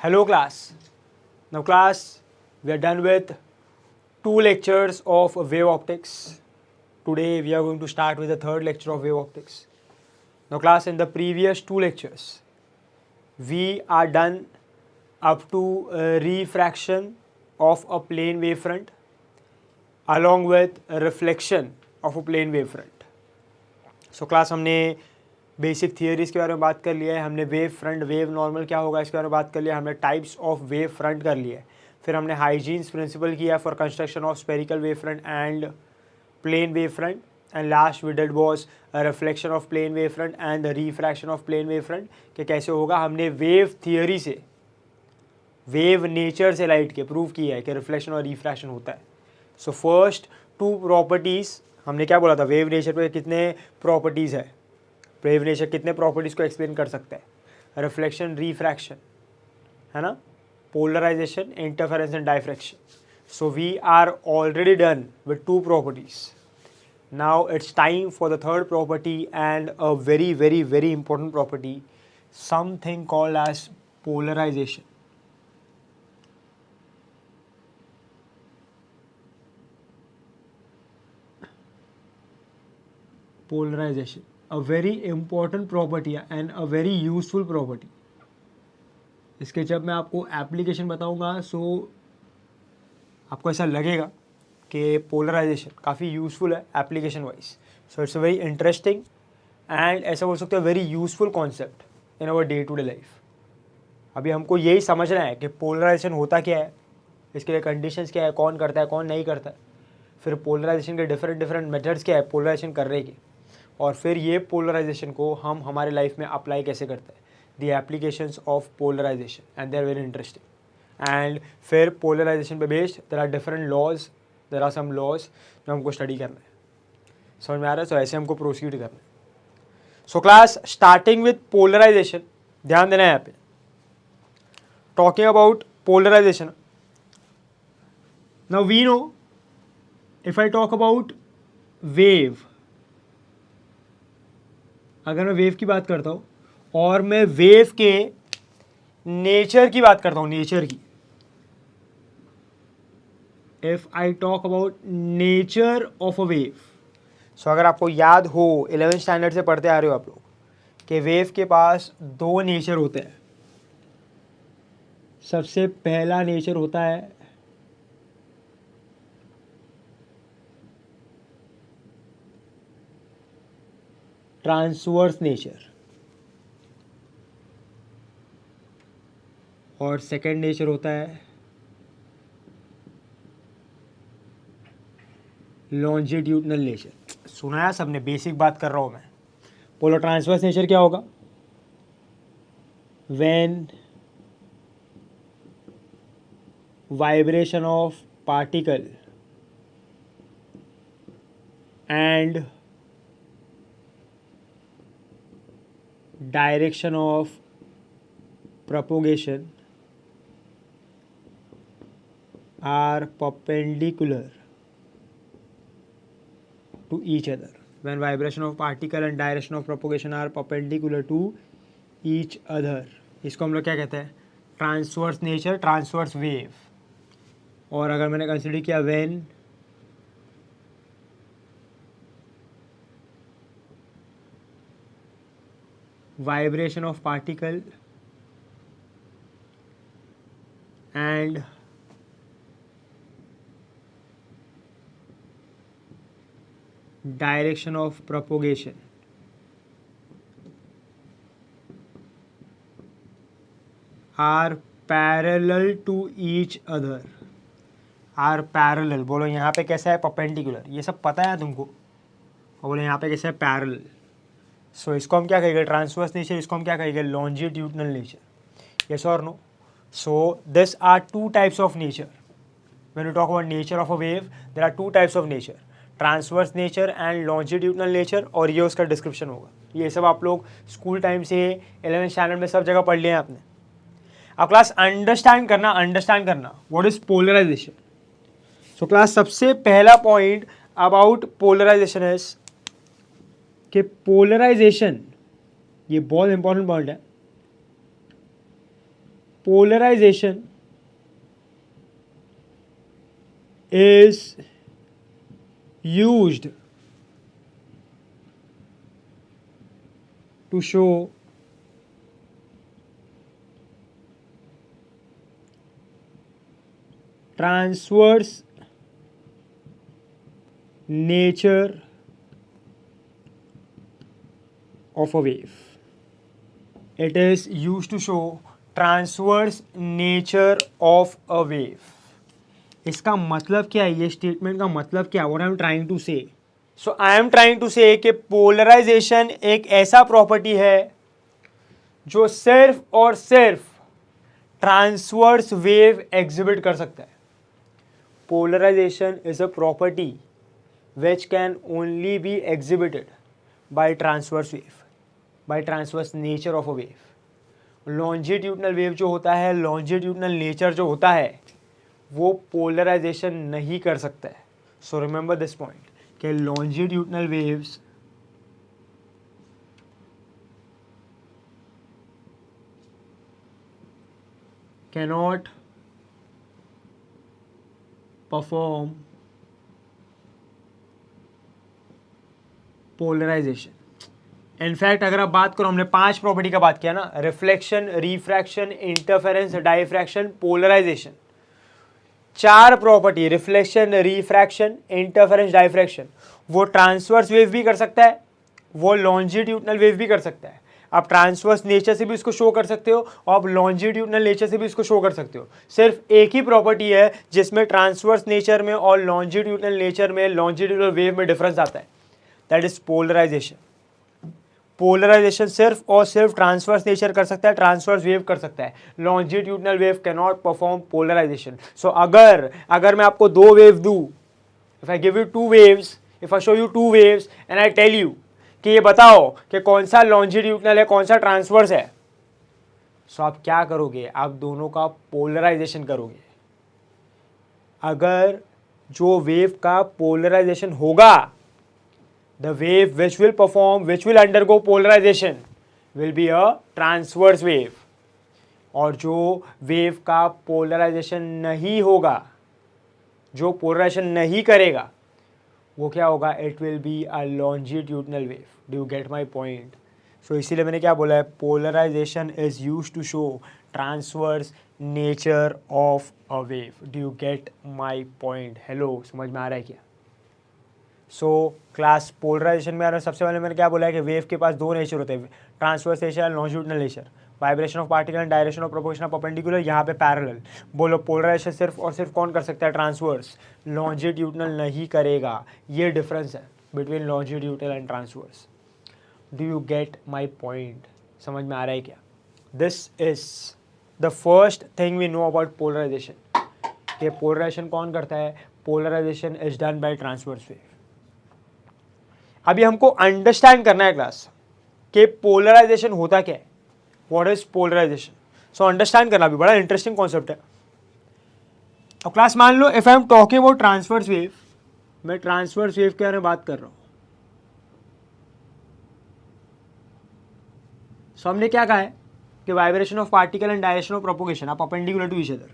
Hello class. Now class, we are done with 2 lectures of wave optics. Today we are going to start with the third lecture of wave optics. Now class, in the previous 2 lectures, we are done up to refraction of a plane wavefront along with a reflection of a plane wavefront. So class, हमने basic theories के बारे में बात कर लिया है, हमने wave front wave normal क्या होगा इसके बारे में बात कर लिया, हमने टाइप्स ऑफ वेव फ्रंट कर लिया है, फिर हमने हाइजीन्स प्रिंसिपल किया for construction of spherical wave front and plane wave front, and last we did was reflection of plane wave front and the refraction of plane wave front कि कैसे होगा. हमने वेव थियरी से, wave nature से light के prove किया है कि रिफ्लेक्शन और रिफ्रैक्शन होता है. सो फर्स्ट 2 प्रॉपर्टीज़ हमने क्या बोला था, वेव नेचर पे कितने प्रॉपर्टीज़ है, वेव नेचर कितने प्रॉपर्टीज़ को एक्सप्लेन कर सकता है, रिफ्लेक्शन, रिफ्रैक्शन, है ना, polarisation, interference and diffraction. So we are already done with 2 properties. Now it's time for the third property and a very very very important property, something called as polarisation. Polarization, a very important property and a very useful property. इसके जब मैं आपको application बताऊंगा आपको ऐसा लगेगा कि polarisation काफ़ी यूज़फुल है application wise. So it's a very interesting and ऐसा बोल सकते हो very useful concept in our day to day life. अभी हमको यही समझना है कि पोलराइजेशन होता क्या है, इसके लिए कंडीशंस क्या है, कौन करता है कौन नहीं करता है, फिर पोलराइजेशन के डिफरेंट मेथड्स क्या है पोलराइजेशन करने के, और फिर ये पोलराइजेशन को हम हमारे लाइफ में अप्लाई कैसे करते हैं, the applications of polarisation, and they are very interesting. And फिर पोलराइजेशन पे based there are different laws, there are some laws जो हमको स्टडी करना है. समझ में आ रहा है? सो ऐसे हमको प्रोसीड करना है. So class, starting with polarisation, ध्यान देना है यहाँ पे. Talking about polarisation, now we know if I talk about wave, अगर मैं वेव की बात करता हूँ और मैं वेव के नेचर की बात करता हूँ, नेचर की, if I talk about nature of a wave. So अगर आपको याद हो 11th स्टैंडर्ड से पढ़ते आ रहे हो आप लोग कि वेव के पास 2 नेचर होते हैं. सबसे पहला नेचर होता है ट्रांसवर्स नेचर, और सेकंड नेचर होता है लॉन्जिट्यूडनल नेचर. सुना है सबने, बेसिक बात कर रहा हूं मैं. बोलो ट्रांसवर्स नेचर क्या होगा, when vibration of particle and direction of propagation are perpendicular to each other. When vibration of particle and direction of propagation are perpendicular to each other, इसको हम लोग क्या कहते हैं, ट्रांसवर्स नेचर, ट्रांसवर्स वेव. और अगर मैंने कंसिडर किया when vibration of particle and direction of propagation are parallel to each other. are parallel, बोलो यहाँ पे कैसा है, परपेंडिकुलर, ये सब पता है तुमको, और बोलो यहाँ पे कैसा है, पैरेलल. सो इसको हम क्या कहेंगे, ट्रांसवर्स नेचर. इसको हम क्या कहेंगे, लॉन्जिट्यूडनल नेचर. यस और no? So this are 2 types of nature. When you talk about nature of a wave, there are 2 types of nature, transverse nature and longitudinal nature, और ये उसका डिस्क्रिप्शन होगा. ये सब आप लोग स्कूल टाइम से 11th स्टैंडर्ड में सब जगह पढ़ लिया है आपने. अब क्लास अंडरस्टैंड करना what is polarisation. So class, सबसे पहला पॉइंट अबाउट पोलराइजेशन इज कि पोलराइजेशन, ये बहुत इंपॉर्टेंट पॉइंट है, polarization is used to show transverse nature of a wave. It is used to show transverse nature of a wave. इसका मतलब क्या है, ये स्टेटमेंट का मतलब क्या है? What I am trying to say, so I am trying to say कि पोलराइजेशन एक ऐसा प्रॉपर्टी है जो सिर्फ और सिर्फ ट्रांसवर्स वेव एग्जिबिट कर सकता है. Polarisation is a property which can only be exhibited by transverse wave, by transverse nature of a wave. longitudinal wave जो होता है, longitudinal nature जो होता है, वो पोलराइजेशन नहीं कर सकता है. सो रिमेंबर दिस पॉइंट कि longitudinal waves cannot perform polarisation. In fact अगर आप बात करो, हमने 5 प्रॉपर्टी का बात किया ना, reflection, refraction, interference, diffraction, polarisation. 4 property, reflection, refraction, interference, diffraction, वो ट्रांसवर्स वेव भी कर सकता है, वो लॉन्जिट्यूडनल वेव भी कर सकता है. आप ट्रांसवर्स नेचर से भी इसको शो कर सकते हो और आप लॉन्जिट्यूडनल नेचर से भी इसको शो कर सकते हो. सिर्फ एक ही प्रॉपर्टी है जिसमें ट्रांसवर्स नेचर में और लॉन्जिट्यूडनल नेचर में, लॉन्जिट्यूडनल वेव में डिफरेंस आता है. That is polarisation. पोलराइजेशन सिर्फ और सिर्फ ट्रांसवर्स नेचर कर सकता है, ट्रांसवर्स वेव कर सकता है. Longitudinal wave can not perform polarisation. So अगर मैं आपको 2 वेव दूं, if I give you 2 waves, if I show you 2 waves and I tell you कि ये बताओ कि कौन सा लॉन्जिट्यूडनल है, कौन सा ट्रांसवर्स है, सो आप क्या करोगे? आप दोनों का पोलराइजेशन करोगे. अगर जो वेव का पोलराइजेशन होगा, the wave which will undergo polarization will be a transverse wave. और जो वेव का पोलराइजेशन नहीं होगा, जो पोलराइजेशन नहीं करेगा, वो क्या होगा? It will be a longitudinal wave. Do you get my point? So इसीलिए मैंने क्या बोला है, polarisation is used to show transverse nature of a wave. Do you get my point? Hello, समझ में आ रहा है क्या? सो क्लास पोलराइजेशन में सबसे पहले मैंने क्या बोला है कि वेव के पास 2 नेचर होते हैं, transverse nature and longitudinal nature. Vibration of particle and direction of propagation of perpendicular, यहाँ पे पैरेलल. बोलो पोलराइजेशन सिर्फ और सिर्फ कौन कर सकता है? ट्रांसवर्स. लॉन्जिट्यूडनल नहीं करेगा. ये डिफरेंस है between longitudinal and transverse. Do you get my point? समझ में आ रहा है क्या? This is the first thing we know about polarisation. कि पोलराइजेशन कौन करता है? Polarisation is done by transverse wave. अभी हमको अंडरस्टैंड करना है क्लास कि पोलराइजेशन होता क्या है. What is polarisation? So understand करना भी बड़ा इंटरेस्टिंग कॉन्सेप्ट है. अब क्लास मान लो if I am talking about transverse wave, मैं ट्रांसवर्स वेव के बारे में बात कर रहा हूं. सो हमने क्या कहा है कि vibration of particle and direction of propagation are perpendicular to each other.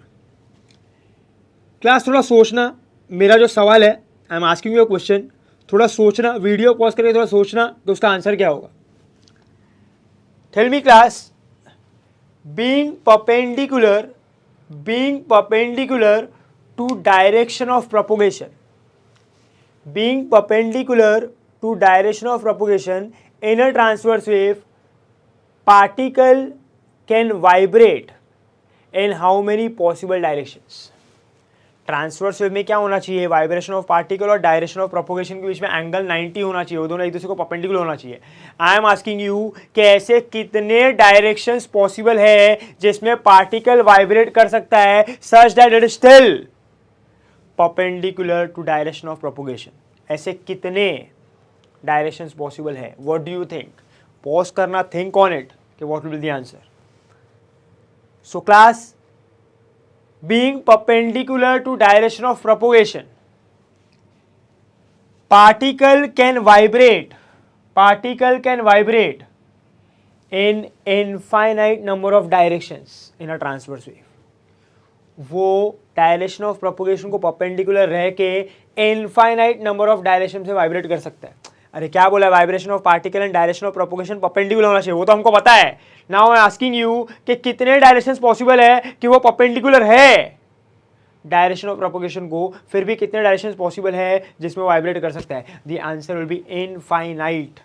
Class थोड़ा सोचना, मेरा जो सवाल है, I am asking you a question, थोड़ा सोचना, वीडियो पॉज करके थोड़ा सोचना तो उसका आंसर क्या होगा. Tell me class, being perpendicular to direction of propagation, being perpendicular to direction of propagation in a transverse wave, particle can vibrate in how many possible directions. Transverse wave में क्या होना चाहिए? वाइब्रेशन ऑफ पार्टिकल और direction of propagation के बीच में angle 90 होना चाहिए, वो दोनों एक दूसरे को परपेंडिकुलर होना चाहिए. आई एम आस्किंग यू कि ऐसे कितने डायरेक्शंस पॉसिबल है जिसमें पार्टिकल वाइब्रेट कर सकता है such that it is still perpendicular to direction of propagation. ऐसे कितने डायरेक्शंस पॉसिबल है? What do you think? Pause करना, थिंक ऑन इट कि what will be the answer. So class, being perpendicular to direction of propagation, particle can vibrate in infinite number of directions in a transverse wave, वो direction of propagation को perpendicular रह के infinite number of direction से vibrate कर सकता है। अरे क्या बोला, vibration of particle and direction of propagation perpendicular होना चाहिए, वो तो हमको पता है। Now I am asking you कि कितने डायरेक्शंस पॉसिबल है कि वो परपेंडिकुलर है डायरेक्शन ऑफ प्रोपोगेशन को, फिर भी कितने डायरेक्शंस पॉसिबल है जिसमें वाइब्रेट कर सकता है। The answer will be infinite.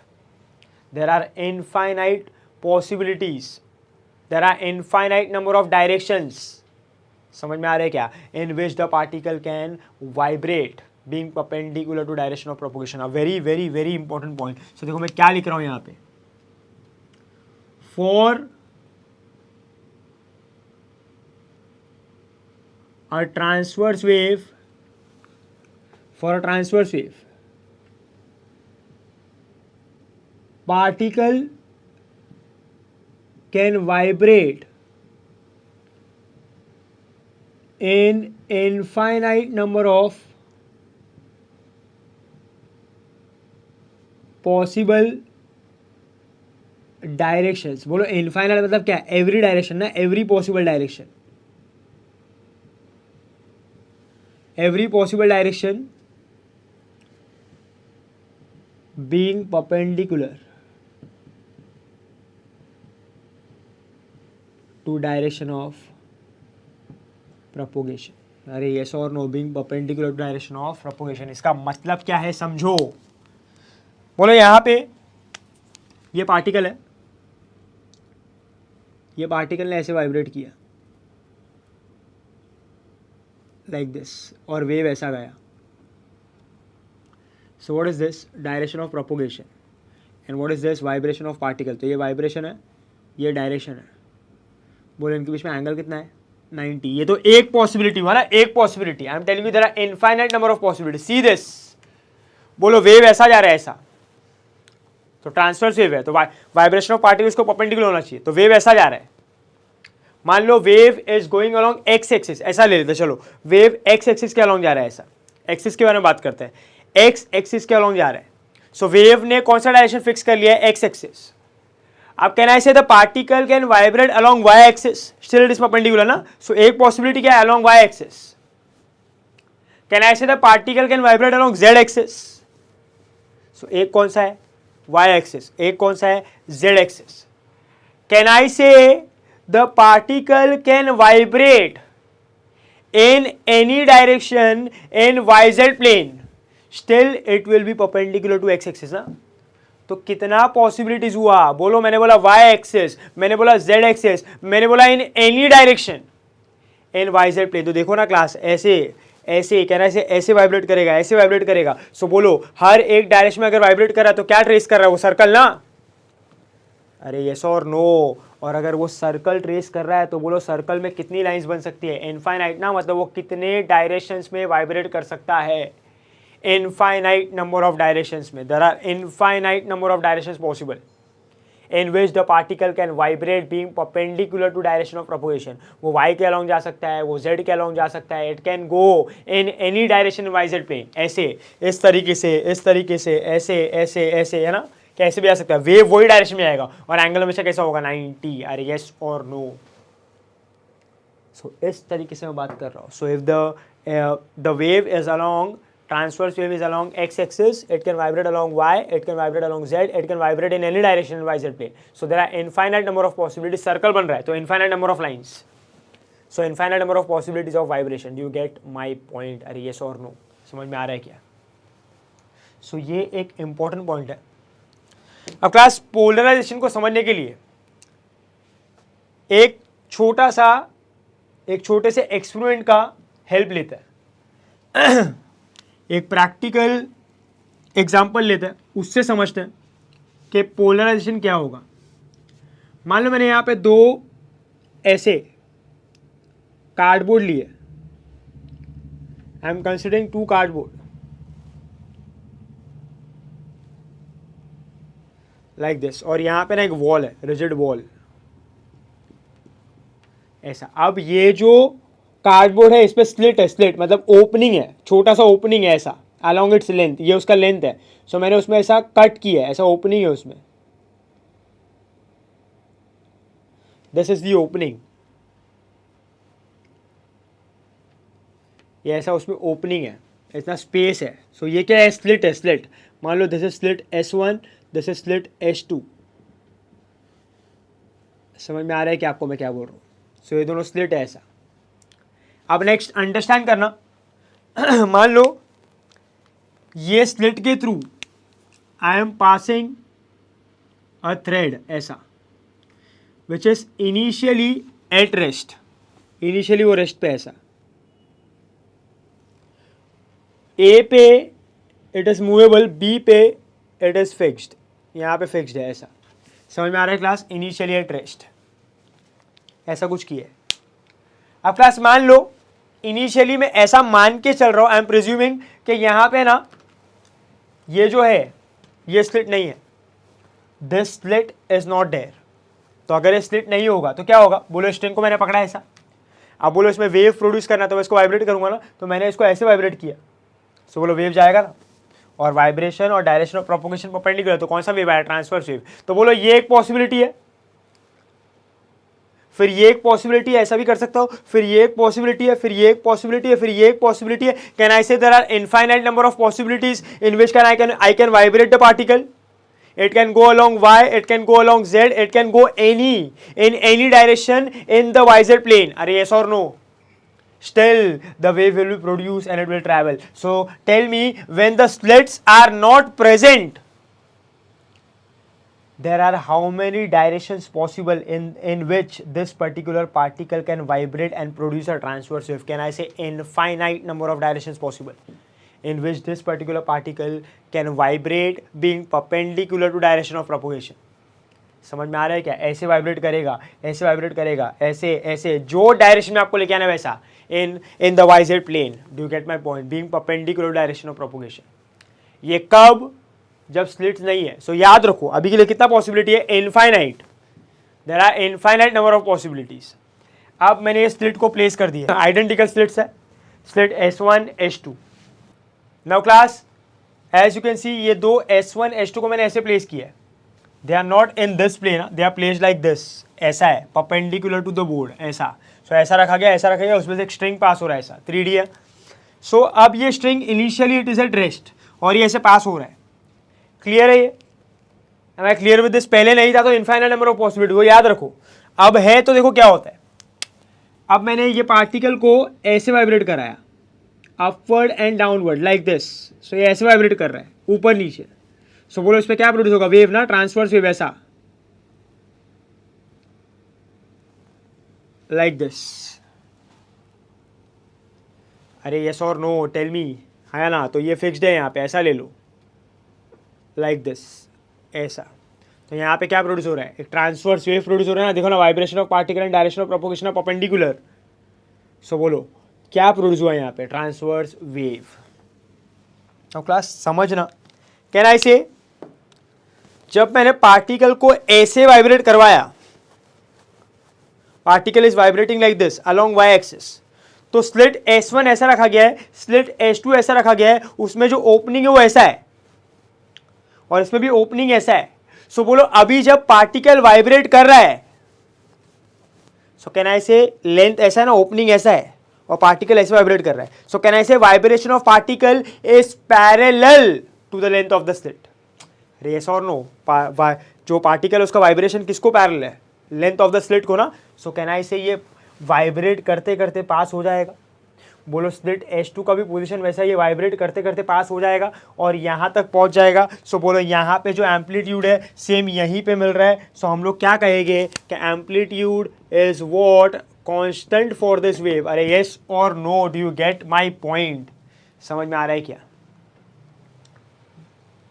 There are infinite possibilities, there are infinite number of directions. समझ में आ रहा है क्या? In which the particle can vibrate being perpendicular to direction of propagation. A very very very important point. So देखो मैं क्या लिख रहा हूं यहां पे, for a transverse wave, for a transverse wave, particle can vibrate in infinite number of possible directions। बोलो infinite मतलब क्या? एवरी डायरेक्शन ना, every possible direction, every possible direction being perpendicular to direction of propagation। अरे yes or no, being perpendicular to direction of propagation, इसका मतलब क्या है समझो। बोलो यहां पे ये पार्टिकल है, ये पार्टिकल ने ऐसे वाइब्रेट किया लाइक दिस, और वेव ऐसा गया। सो what is this? Direction of propagation. And what is this? Vibration of particle. तो ये वाइब्रेशन है, ये डायरेक्शन है। बोलो इनके बीच में एंगल कितना है? 90। ये तो एक पॉसिबिलिटी हुआ ना, एक possibility. I am telling you there are infinite number of possibility. See this, बोलो वेव ऐसा जा रहा है, ऐसा, तो ट्रांसवर्स वेव है, तो वाइब्रेशन ऑफ पार्टिकल्स को परपेंडिकुलर होना चाहिए, तो वेव ऐसा जा रहा है। मान लो wave is going along X axis, ऐसा ले लेते हैं, चलो वेव एक्स एक्सिस के अलोंग जा रहा है, ऐसा एक्सिस के बारे में बात करते हैं, एक्स एक्सिस के अलोंग जा रहा है। सो वेव ने कौन सा डायरेक्शन फिक्स कर लिया है? X axis. अब can I say the particle can vibrate along Y axis, still it is perpendicular ना। सो एक पॉसिबिलिटी क्या है? Along Y axis. Can I say the particle can vibrate along Z axis. So एक कौन सा है? Y axis. एक कौन सा है? Z axis. कैन आई से the particle can vibrate in any direction in yz plane, still it will be perpendicular to x axis ना। तो कितना पॉसिबिलिटीज हुआ? बोलो, मैंने बोला y एक्सिस, मैंने बोला z एक्सिस, मैंने बोला in any direction in yz plane. तो देखो ना क्लास, ऐसे ऐसे कहना, ऐसे ऐसे वाइब्रेट करेगा, ऐसे वाइब्रेट करेगा। सो बोलो हर एक डायरेक्शन में अगर वाइब्रेट कर रहा है तो क्या ट्रेस कर रहा है? वो सर्कल ना। अरे यस और नो। और अगर वो सर्कल ट्रेस कर रहा है तो बोलो सर्कल में कितनी लाइंस बन सकती है? इनफाइनाइट ना, मतलब वो कितने डायरेक्शंस में वाइब्रेट कर सकता है? इनफाइनाइट नंबर ऑफ डायरेक्शंस में। There are infinite number of directions possible in which the particle can vibrate being perpendicular to direction of propagation. वो y के अलोंग जा सकता है, वो z के अलोंग जा सकता है। It can go in any direction Y Z plane, ऐसे, इस तरीके से, इस तरीके से, ऐसे ऐसे ऐसे, है ना, कैसे भी आ सकता है। वेव वही डायरेक्शन में आएगा और एंगल हमेशा कैसा होगा? 90। अरे यस और नो। सो इस तरीके से मैं बात कर रहा हूँ। So if the wave is along, transverse wave is along x axis, it can vibrate along y, it can vibrate along z, it can vibrate in any direction in yz plane. So there are infinite number of possibilities. Circle बन रहा है तो infinite number of lines, so infinite number of possibilities of vibration. Do you get my point? अरे yes or no, समझ में आ रहा है क्या? So ये एक important point है। अब क्लास पोलराइजेशन को समझने के लिए एक छोटे से एक्सपेरिमेंट का हेल्प लेता है। एक प्रैक्टिकल एग्जाम्पल लेते हैं, उससे समझते हैं कि पोलराइजेशन क्या होगा। मान लो मैंने यहाँ पे दो ऐसे कार्डबोर्ड लिए, I am considering 2 cardboard like this, और यहाँ पे ना एक वॉल है, रिजिड वॉल ऐसा। अब ये जो कार्डबोर्ड है इस पे स्लिट है, स्लिट मतलब ओपनिंग है, छोटा सा ओपनिंग है ऐसा अलोंग इट्स लेंथ, ये उसका लेंथ है। सो मैंने उसमें ऐसा कट किया है, ऐसा ओपनिंग है उसमें। दिस इज द ओपनिंग, ये ऐसा उसमें ओपनिंग है, इतना स्पेस है. सो ये क्या है, स्लिट है, स्लिट. मान लो this is slit S1, this is slit S2. समझ में आ रहा है कि आपको मैं क्या बोल रहा हूँ. सो ये दोनों स्लिट है ऐसा. अब नेक्स्ट अंडरस्टैंड करना. मान लो ये स्लिट के through I am passing a thread ऐसा, which is initially at rest, initially वो रेस्ट पे ऐसा. ए पे इट इज मूवेबल, बी पे इट इज फिक्स्ड, यहाँ पे फिक्स्ड है ऐसा. समझ में आ रहा है क्लास, इनिशियली एट रेस्ट ऐसा कुछ किया है. अब क्लास मान लो इनिशियली मैं ऐसा मान के चल रहा हूं, आई एम प्रिज्यूमिंग कि यहां पे ना ये जो है ये स्लिट नहीं है, this slit is not there. तो अगर ये स्लिट नहीं होगा तो क्या होगा, बोलो स्ट्रिंग को मैंने पकड़ा ऐसा. अब बोलो इसमें वेव प्रोड्यूस करना, तो मैं इसको वाइब्रेट करूंगा ना, तो मैंने इसको ऐसे वाइब्रेट किया, सो बोलो वेव जाएगा ना. और वाइब्रेशन और डायरेक्शन ऑफ प्रोपोगेशन परपेंडिकुलर, तो कौन सा वेव आया, ट्रांसवर्स वेव. तो बोलो ये एक पॉसिबिलिटी है, फिर ये एक पॉसिबिलिटी है, ऐसा भी कर सकता हूं, फिर ये एक पॉसिबिलिटी है, फिर ये एक पॉसिबिलिटी है, फिर ये एक पॉसिबिलिटी है. Can I say there are infinite number of possibilities in which I can vibrate the particle. It can go along y, it can go along z, it can go in any direction in the yz plane. Are yes or no? Still the wave will be produced and it will travel. So tell me, when the slits are not present, there are how many directions possible in which this particular particle can vibrate and produce a transverse wave? Can I say infinite number of directions possible in which this particular particle can vibrate being perpendicular to direction of propagation. समझ में आ रहा है क्या, ऐसे vibrate करेगा, ऐसे vibrate करेगा, ऐसे ऐसे, जो डायरेक्शन में आपको लेके आना है वैसा, in the YZ plane. Do you get my point, being perpendicular direction of propagation. ये कब, जब स्लिट्स नहीं है. सो याद रखो अभी के लिए कितना पॉसिबिलिटी है, infinite. There are infinite number of possibilities. अब मैंने ये स्लिट को प्लेस कर दिया, आइडेंटिकल स्लिट्स है, slit S1 S2. Now class as you can see ये दो S1 S2 को मैंने ऐसे प्लेस किया है. They are not in this plane, they are placed like this, ऐसा है परपेंडिकुलर टू द बोर्ड ऐसा. सो ऐसा रखा गया, ऐसा रखा गया, उसमें से एक स्ट्रिंग पास हो रहा है ऐसा, 3D है. सो अब ये string initially it is at rest और ये ऐसे पास हो रहा है. क्लियर है ये, मैं क्लियर विद दिस. पहले नहीं था तो इनफाइनाइट नंबर ऑफ पॉसिबिलिटी, वो याद रखो. अब है तो देखो क्या होता है. अब मैंने ये पार्टिकल को ऐसे वाइब्रेट कराया, upward and downward like this. So ये ऐसे वाइब्रेट कर रहा है ऊपर नीचे. सो बोलो इस पे क्या प्रोड्यूस होगा, वेव ना, ट्रांसवर्स वेव ऐसा, लाइक दिस. अरे यस और नो, टेल मी, है ना. तो ये फिक्स्ड है यहाँ पे, ऐसा ले लो, लाइक दिस ऐसा. तो यहाँ पे क्या प्रोड्यूस हो रहा है, एक ट्रांसवर्स वेव प्रोड्यूस हो रहा है ना. देखो ना, vibration of particle and direction of propagation of perpendicular. So बोलो क्या प्रोड्यूस हुआ यहाँ पे, ट्रांसवर्स वेव. तो क्लास समझना, कैन आई से, जब मैंने पार्टिकल को ऐसे वाइब्रेट करवाया, particle is vibrating like this along Y axis, तो स्लिट S1 ऐसा रखा गया है, स्लिट S2 ऐसा रखा गया है, उसमें जो ओपनिंग है वो ऐसा है और इसमें भी ओपनिंग ऐसा है. सो बोलो अभी जब पार्टिकल वाइब्रेट कर रहा है, सो कैन आई से लेंथ ऐसा है ना, ओपनिंग ऐसा है और पार्टिकल ऐसे वाइब्रेट कर रहा है. सो can I say vibration of particle is parallel to the length of the slit. Yes और नो, जो पार्टिकल उसका वाइब्रेशन किसको पैरेलल है, लेंथ ऑफ द स्लिट को ना. सो कैन आई से ये वाइब्रेट करते करते पास हो जाएगा. बोलो स्लिट S2 का भी पोजीशन वैसा ही, वाइब्रेट करते करते पास हो जाएगा और यहाँ तक पहुँच जाएगा. सो बोलो यहाँ पे जो एम्पलीट्यूड है सेम यहीं पे मिल रहा है. सो हम लोग क्या कहेंगे कि amplitude is what, constant for this wave. अरे यस और no, do you get my point. समझ में आ रहा है क्या,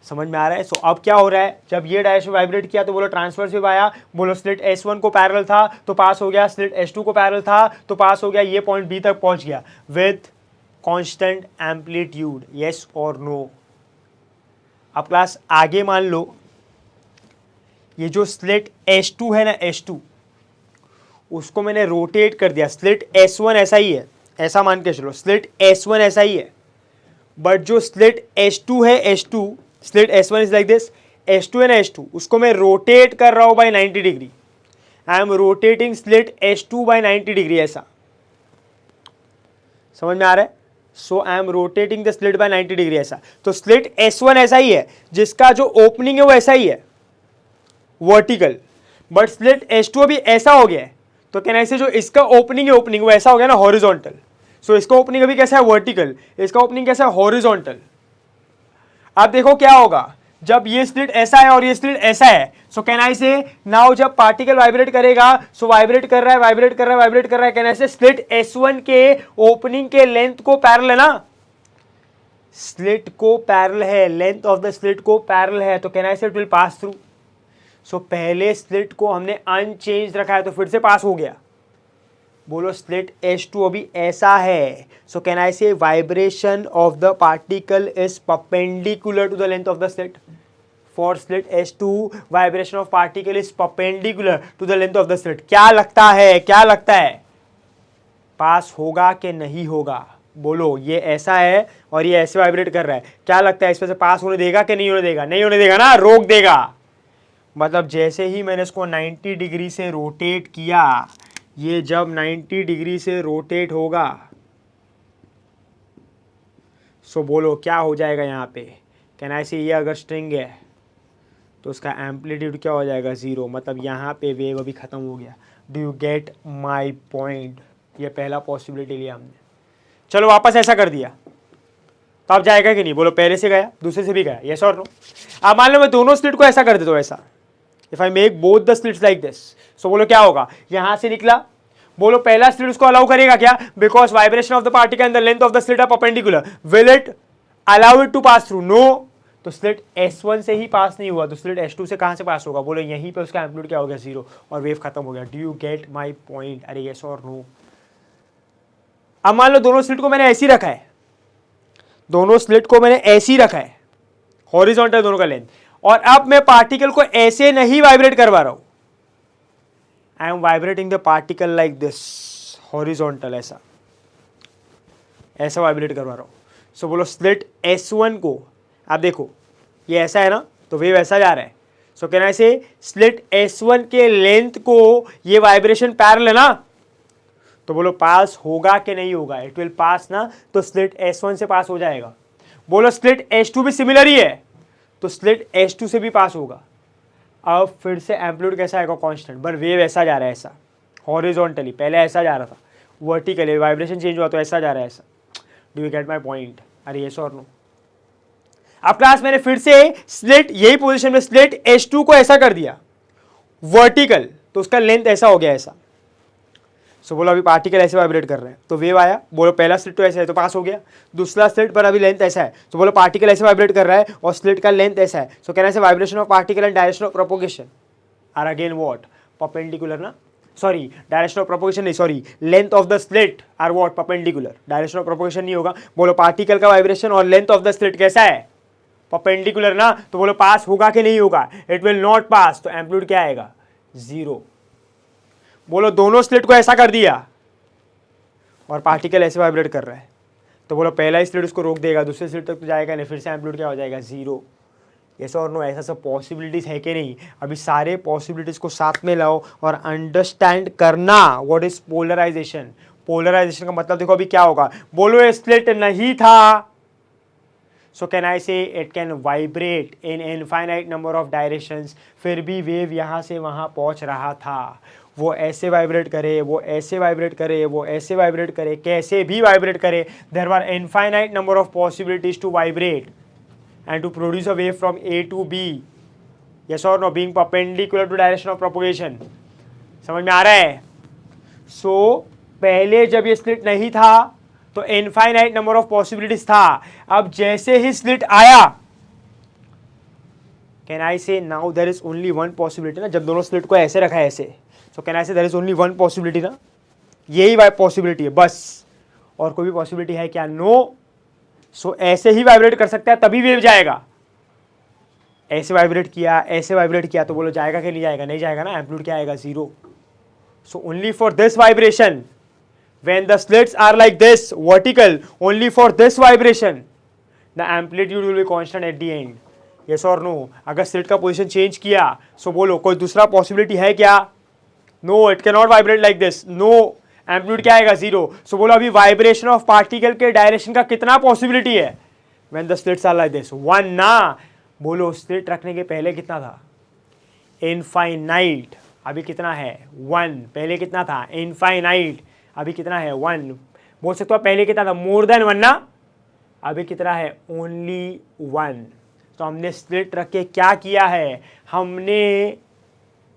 समझ में आ रहा है. सो अब क्या हो रहा है, जब ये डायरेक्शन वाइब्रेट किया तो बोलो ट्रांसवर्स वेव आया. बोलो स्लिट S1 को पैरेलल था तो पास हो गया, स्लिट S2 को पैरेलल था तो पास हो गया, ये पॉइंट B तक पहुंच गया विथ कांस्टेंट एम्पलीट्यूड. यस और नो. अब क्लास आगे मान लो ये जो स्लिट S2 है ना, S2 उसको मैंने रोटेट कर दिया. स्लिट S1 ऐसा ही है, ऐसा मान के चलो, स्लिट S1 ऐसा ही है, बट जो स्लिट S2 है, S2 slit S1 is like this, S2 है ना, S2 उसको मैं रोटेट कर रहा हूं by 90 degree. I am rotating slit S2 by 90 degree, ऐसा समझ में आ रहा है। So I am rotating the slit by 90 degree, ऐसा। तो स्लिट S1 ऐसा ही है, जिसका जो ओपनिंग है वो ऐसा ही है, वर्टिकल, बट स्लिट S2 अभी ऐसा हो गया है, तो कहना ऐसे जो इसका ओपनिंग है, ओपनिंग वो ऐसा हो गया ना, हॉरिजॉन्टल। सो इसका ओपनिंग अभी कैसा है, वर्टिकल, इसका ओपनिंग कैसा है, हॉरिजॉन्टल। अब देखो क्या होगा जब ये स्लिट ऐसा है और ये स्लिट ऐसा है। सो कैन आई से नाउ जब पार्टिकल वाइब्रेट करेगा, सो वाइब्रेट कर रहा है, वाइब्रेट कर रहा है, वाइब्रेट कर रहा है, कैन आई से स्लिट S1 के ओपनिंग के लेंथ को पैरेलल है ना, स्लिट को पैरेलल है, लेंथ ऑफ द स्लिट को पैरेलल है, तो can I say it will pass through. सो पहले स्लिट को हमने अनचेंज रखा है तो फिर से पास हो गया। बोलो स्लिट S2 अभी ऐसा है, सो can I say vibration of the particle is perpendicular to the length of the slit. For slit S2 vibration of particle is perpendicular to the length of the slit. क्या लगता है, क्या लगता है, पास होगा कि नहीं होगा? बोलो ये ऐसा है और ये ऐसे वाइब्रेट कर रहा है, क्या लगता है इसमें से पास होने देगा कि नहीं होने देगा? नहीं होने देगा ना, रोक देगा। मतलब जैसे ही मैंने इसको 90 डिग्री से रोटेट किया, ये जब 90 डिग्री से रोटेट होगा, सो बोलो क्या हो जाएगा यहाँ पे? कैन आई से ये अगर स्ट्रिंग है तो उसका एम्पलीट्यूड क्या हो जाएगा, 0। मतलब यहाँ पे वेव अभी खत्म हो गया। Do you get my point? ये पहला पॉसिबिलिटी लिया हमने। चलो वापस ऐसा कर दिया तो अब जाएगा कि नहीं? बोलो पहले से गया, दूसरे से भी गया, यस और नो? अब मान लो मैं दोनों स्लिट को ऐसा कर देता हूँ, ऐसा। If I make both the slits like this, so बोलो क्या होगा? यहां से निकला, बोलो पहला स्लिट उसको अलाउ करेगा क्या? Because vibration of the particle and the length of the slit are perpendicular, will it allow it to pass through? No. तो स्लिट S1 से ही पास नहीं हुआ, तो स्लिट S2 से कहां से पास होगा? बोलो यहीं पे उसका एम्पलीट्यूड क्या हो गया, 0, और वेव खत्म हो गया। Do you get my point? अरे यस और नो? अब मान लो दोनों स्लिट को मैंने ऐसी रखा है, दोनों स्लिट को मैंने ऐसी रखा है, हॉरिजॉन्टल दोनों का लेंथ, और अब मैं पार्टिकल को ऐसे नहीं वाइब्रेट करवा रहा हूं, I am vibrating the particle like this, horizontal, ऐसा ऐसा वाइब्रेट करवा रहा हूं। सो बोलो स्लिट S1 को, आप देखो ये ऐसा है ना, तो वेव ऐसा जा रहा है। सो कैन आई से स्लिट S1 के लेंथ को ये वाइब्रेशन पैरेलल है ना, तो बोलो पास होगा कि नहीं होगा? इट विल पास ना, तो स्लिट S1 से पास हो जाएगा। बोलो स्लिट S2 भी सिमिलर ही है, तो स्लिट S2 से भी पास होगा। अब फिर से एम्पलीट्यूड कैसा आएगा, कांस्टेंट, पर वेव ऐसा जा रहा है, ऐसा हॉरिजॉन्टली, पहले ऐसा जा रहा था, वर्टिकली वाइब्रेशन चेंज हुआ तो ऐसा जा रहा है, ऐसा। Do you get my point? अरे यस और नो? अब क्लास मैंने फिर से स्लिट यही पोजीशन में स्लिट S2 को ऐसा कर दिया वर्टिकल, तो उसका लेंथ ऐसा हो गया, ऐसा। सो बोलो अभी पार्टिकल ऐसे वाइब्रेट कर रहे हैं तो वेव आया, बोलो पहला स्लिट तो ऐसा है तो पास हो गया, दूसरा स्लिट पर अभी लेंथ ऐसा है, तो बोलो पार्टिकल ऐसे वाइब्रेट कर रहा है और स्लिट का लेंथ ऐसा है, सो कहना है vibration of particle and direction of propagation are again what, perpendicular ना, सॉरी डायरेक्शन ऑफ प्रोपोगेशन नहीं, sorry length of the slit are what, perpendicular, direction of propagation नहीं होगा। बोलो पार्टिकल का वाइब्रेशन और लेंथ ऑफ द स्लिट कैसा है, perpendicular ना, तो बोलो पास होगा कि नहीं होगा? इट विल नॉट पास, तो एम्पलीट्यूड क्या आएगा, 0। बोलो दोनों स्लिट को ऐसा कर दिया और पार्टिकल ऐसे वाइब्रेट कर रहा है, तो बोलो पहला ही स्लिट उसको रोक देगा, दूसरे स्लिट तक तो जाएगा नहीं, फिर से एम्पलीट्यूड क्या हो जाएगा, 0। यस और नो? ऐसा सब पॉसिबिलिटीज है कि नहीं? अभी सारे पॉसिबिलिटीज को साथ में लाओ और अंडरस्टैंड करना व्हाट इज पोलराइजेशन। पोलराइजेशन का मतलब देखो अभी क्या होगा, बोलो ये स्लिट नहीं था, सो can I say it can vibrate in infinite number of directions, फिर भी वेव यहाँ से वहाँ पहुँच रहा था, वो ऐसे वाइब्रेट करे, वो ऐसे वाइब्रेट करे, वो ऐसे वाइब्रेट करे, कैसे भी वाइब्रेट करे, there are infinite number of possibilities to vibrate and to produce a wave from A to B, yes और no, being perpendicular to direction of propagation. समझ में आ रहा है? सो पहले जब ये स्लिट नहीं था तो इनफाइनाइट नंबर ऑफ पॉसिबिलिटीज था, अब जैसे ही स्लिट आया, can I say now there is only one possibility ना, जब दोनों स्लिट को ऐसे रखा है ऐसे, सो can I say there is only one possibility ना, यही पॉसिबिलिटी है बस, और कोई भी पॉसिबिलिटी है क्या? नो। सो ऐसे ही वाइब्रेट कर सकता है तभी वेव जाएगा, ऐसे वाइब्रेट किया, ऐसे वाइब्रेट किया, तो बोलो जाएगा कि नहीं जाएगा? नहीं जाएगा ना, एम्पलीट्यूड क्या आएगा, 0। So only for this vibration when the slits are like this vertical, only for this vibration the amplitude will be constant at the end, yes or no? अगर स्लिट का पोजीशन चेंज किया, so बोलो कोई दूसरा possibility है क्या? No, it can not vibrate like this, no, amplitude क्या आएगा, 0। सो बोलो अभी वाइब्रेशन ऑफ पार्टिकल के डायरेक्शन का कितना पॉसिबिलिटी है when the slits are like this, 1 ना। बोलो स्लिट रखने के पहले कितना था, इनफाइनाइट, अभी कितना है 1, पहले कितना था इनफाइनाइट, अभी कितना है 1। बोल सकते हो पहले कितना था, मोर देन 1 ना, अभी कितना है ओनली 1। तो हमने स्लिट रख के क्या किया है, हमने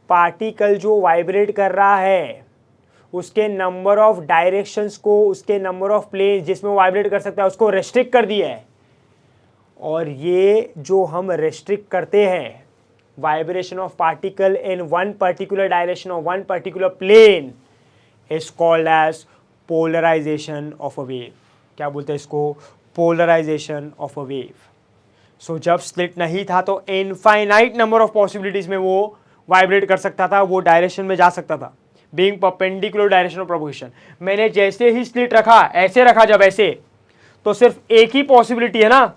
पार्टिकल जो वाइब्रेट कर रहा है उसके नंबर ऑफ डायरेक्शंस को, उसके नंबर ऑफ प्लेन जिसमें वो वाइब्रेट कर सकता है उसको रेस्ट्रिक्ट कर दिया है। और ये जो हम रेस्ट्रिक्ट करते हैं vibration of particle in one particular direction और one particular plane is called as polarisation of a wave. क्या बोलते हैं इसको, polarisation of a wave. So जब स्लिट नहीं था तो इनफाइनाइट नंबर ऑफ पॉसिबिलिटीज में वो वाइब्रेट कर सकता था, वो डायरेक्शन में जा सकता था, being perpendicular direction of propagation. मैंने जैसे ही स्लिट रखा, ऐसे रखा जब ऐसे, तो सिर्फ एक ही पॉसिबिलिटी है ना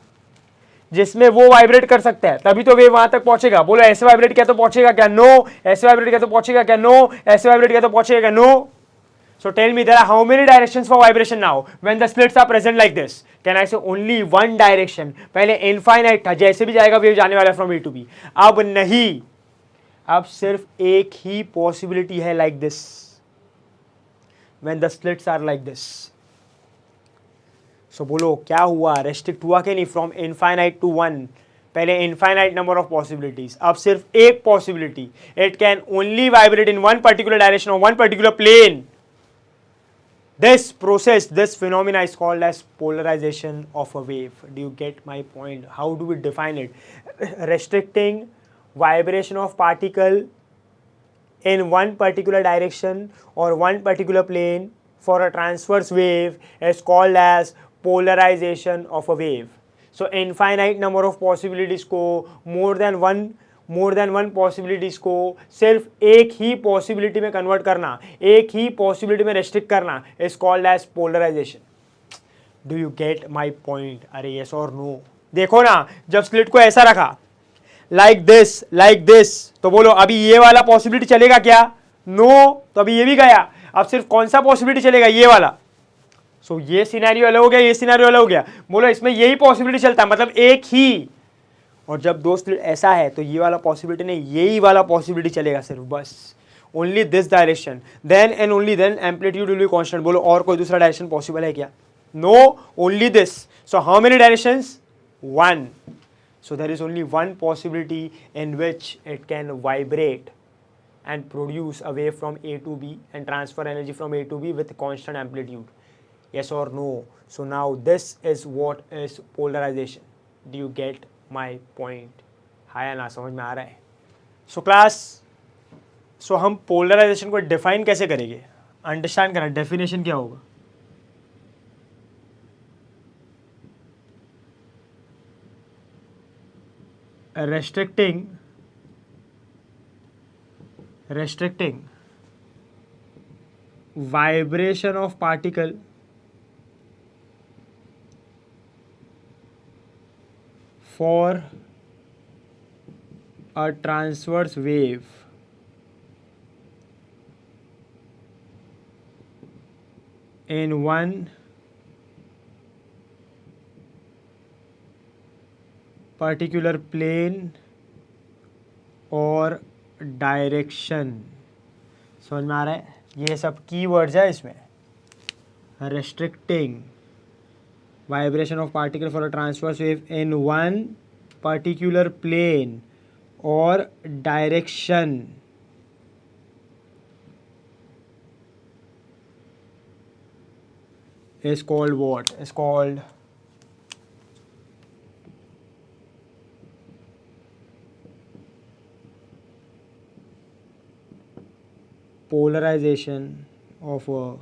जिसमें वो वाइब्रेट कर सकता है, तभी तो वेव वहां तक पहुंचेगा। बोलो ऐसे वाइब्रेट किया तो पहुंचेगा क्या, नो। ऐसे वाइब्रेट किया तो पहुंचेगा क्या, नो। ऐसे वाइब्रेट किया तो पहुंचेगा क्या, no. So tell me, there are how many directions for vibration now when the slits are present like this? Can I say only one direction? पहले infinite था, जैसे भी जाएगा वेव जाने वाला from A to B। अब नहीं, अब सिर्फ एक ही possibility है like this when the slits are like this। So बोलो क्या हुआ, restrict हुआ कि नहीं from infinite to 1? पहले infinite number of possibilities, अब सिर्फ एक possibility, it can only vibrate in one particular direction or one particular plane। This process, this phenomena is called as polarization of a wave. Do you get my point? How do we define it? Restricting vibration of particle in one particular direction or one particular plane for a transverse wave is called as polarization of a wave. So infinite number of possibilities को more than one possibilities को सिर्फ एक ही possibility में convert करना, एक ही possibility में रेस्ट्रिक्ट करना is called as polarization. Do you get my point? अरे यस और नो। देखो ना, जब स्लिट को ऐसा रखा लाइक दिस, तो बोलो अभी ये वाला पॉसिबिलिटी चलेगा क्या, नो। तो अभी ये भी गया, अब सिर्फ कौन सा पॉसिबिलिटी चलेगा, ये वाला। सो ये सिनेरियो अलग हो गया, ये सिनेरियो अलग हो गया। बोलो इसमें यही पॉसिबिलिटी चलता है, मतलब एक ही। और जब दो स्लिट ऐसा है तो ये वाला पॉसिबिलिटी नहीं, यही वाला पॉसिबिलिटी चलेगा सिर्फ, बस only this direction, then and only then amplitude will be constant. बोलो और कोई दूसरा डायरेक्शन पॉसिबल है क्या, no, only this. So how many directions, 1। So there is only one possibility in which it can vibrate and produce a wave from A to B and transfer energy from A to B with constant amplitude. Yes or no? So now this is what is polarization. Do you get my point? हाँ या ना, समझ में आ रहा है? So class, so हम polarization को define कैसे करेंगे, अंडरस्टैंड करना, डेफिनेशन क्या होगा। restricting vibration of particle for a transverse wave in one particular plane और डायरेक्शन। समझ में आ रहा है, ये सब की वर्ड्स है इसमें। Restricting vibration of particle for a transverse wave in one particular plane और direction is called what? Is called polarization of a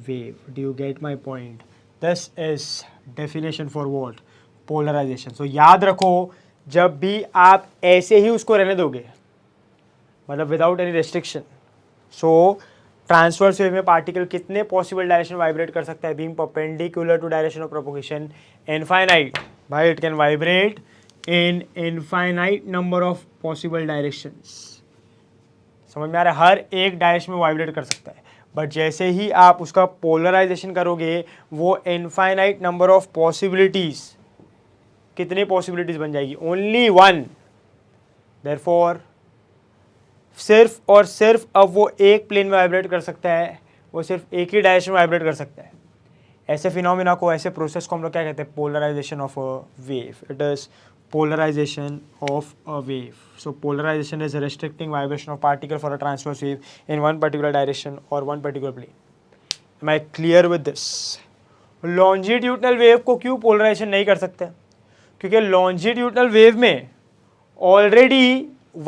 wave. Do you get my point? This is definition for what? Polarization. So याद रखो, जब भी आप ऐसे ही उसको रहने दोगे, मतलब without any restriction, so transverse wave में पार्टिकल कितने पॉसिबल डायरेक्शन वाइब्रेट कर सकता है, being perpendicular to direction of propagation, infinite. भाई it can vibrate in infinite number of possible directions. समझ में आ रहा है, हर एक डायरेक्शन में वाइब्रेट कर सकता है, बट जैसे ही आप उसका पोलराइजेशन करोगे वो इनफाइनाइट नंबर ऑफ पॉसिबिलिटीज, कितने पॉसिबिलिटीज बन जाएगी, ओनली वन। देयरफॉर सिर्फ और सिर्फ अब वो एक प्लेन में वाइब्रेट कर सकता है, वो सिर्फ एक ही डायरेक्शन में वाइब्रेट कर सकता है। ऐसे फिनोमिना को, ऐसे प्रोसेस को हम लोग क्या कहते हैं, polarization of a wave. It is polarization of a wave. So polarization is a restricting vibration of particle for a transverse wave in one particular direction or one particular plane. Am I clear with this? Longitudinal wave को क्यों polarization नहीं कर सकते? क्योंकि longitudinal wave में already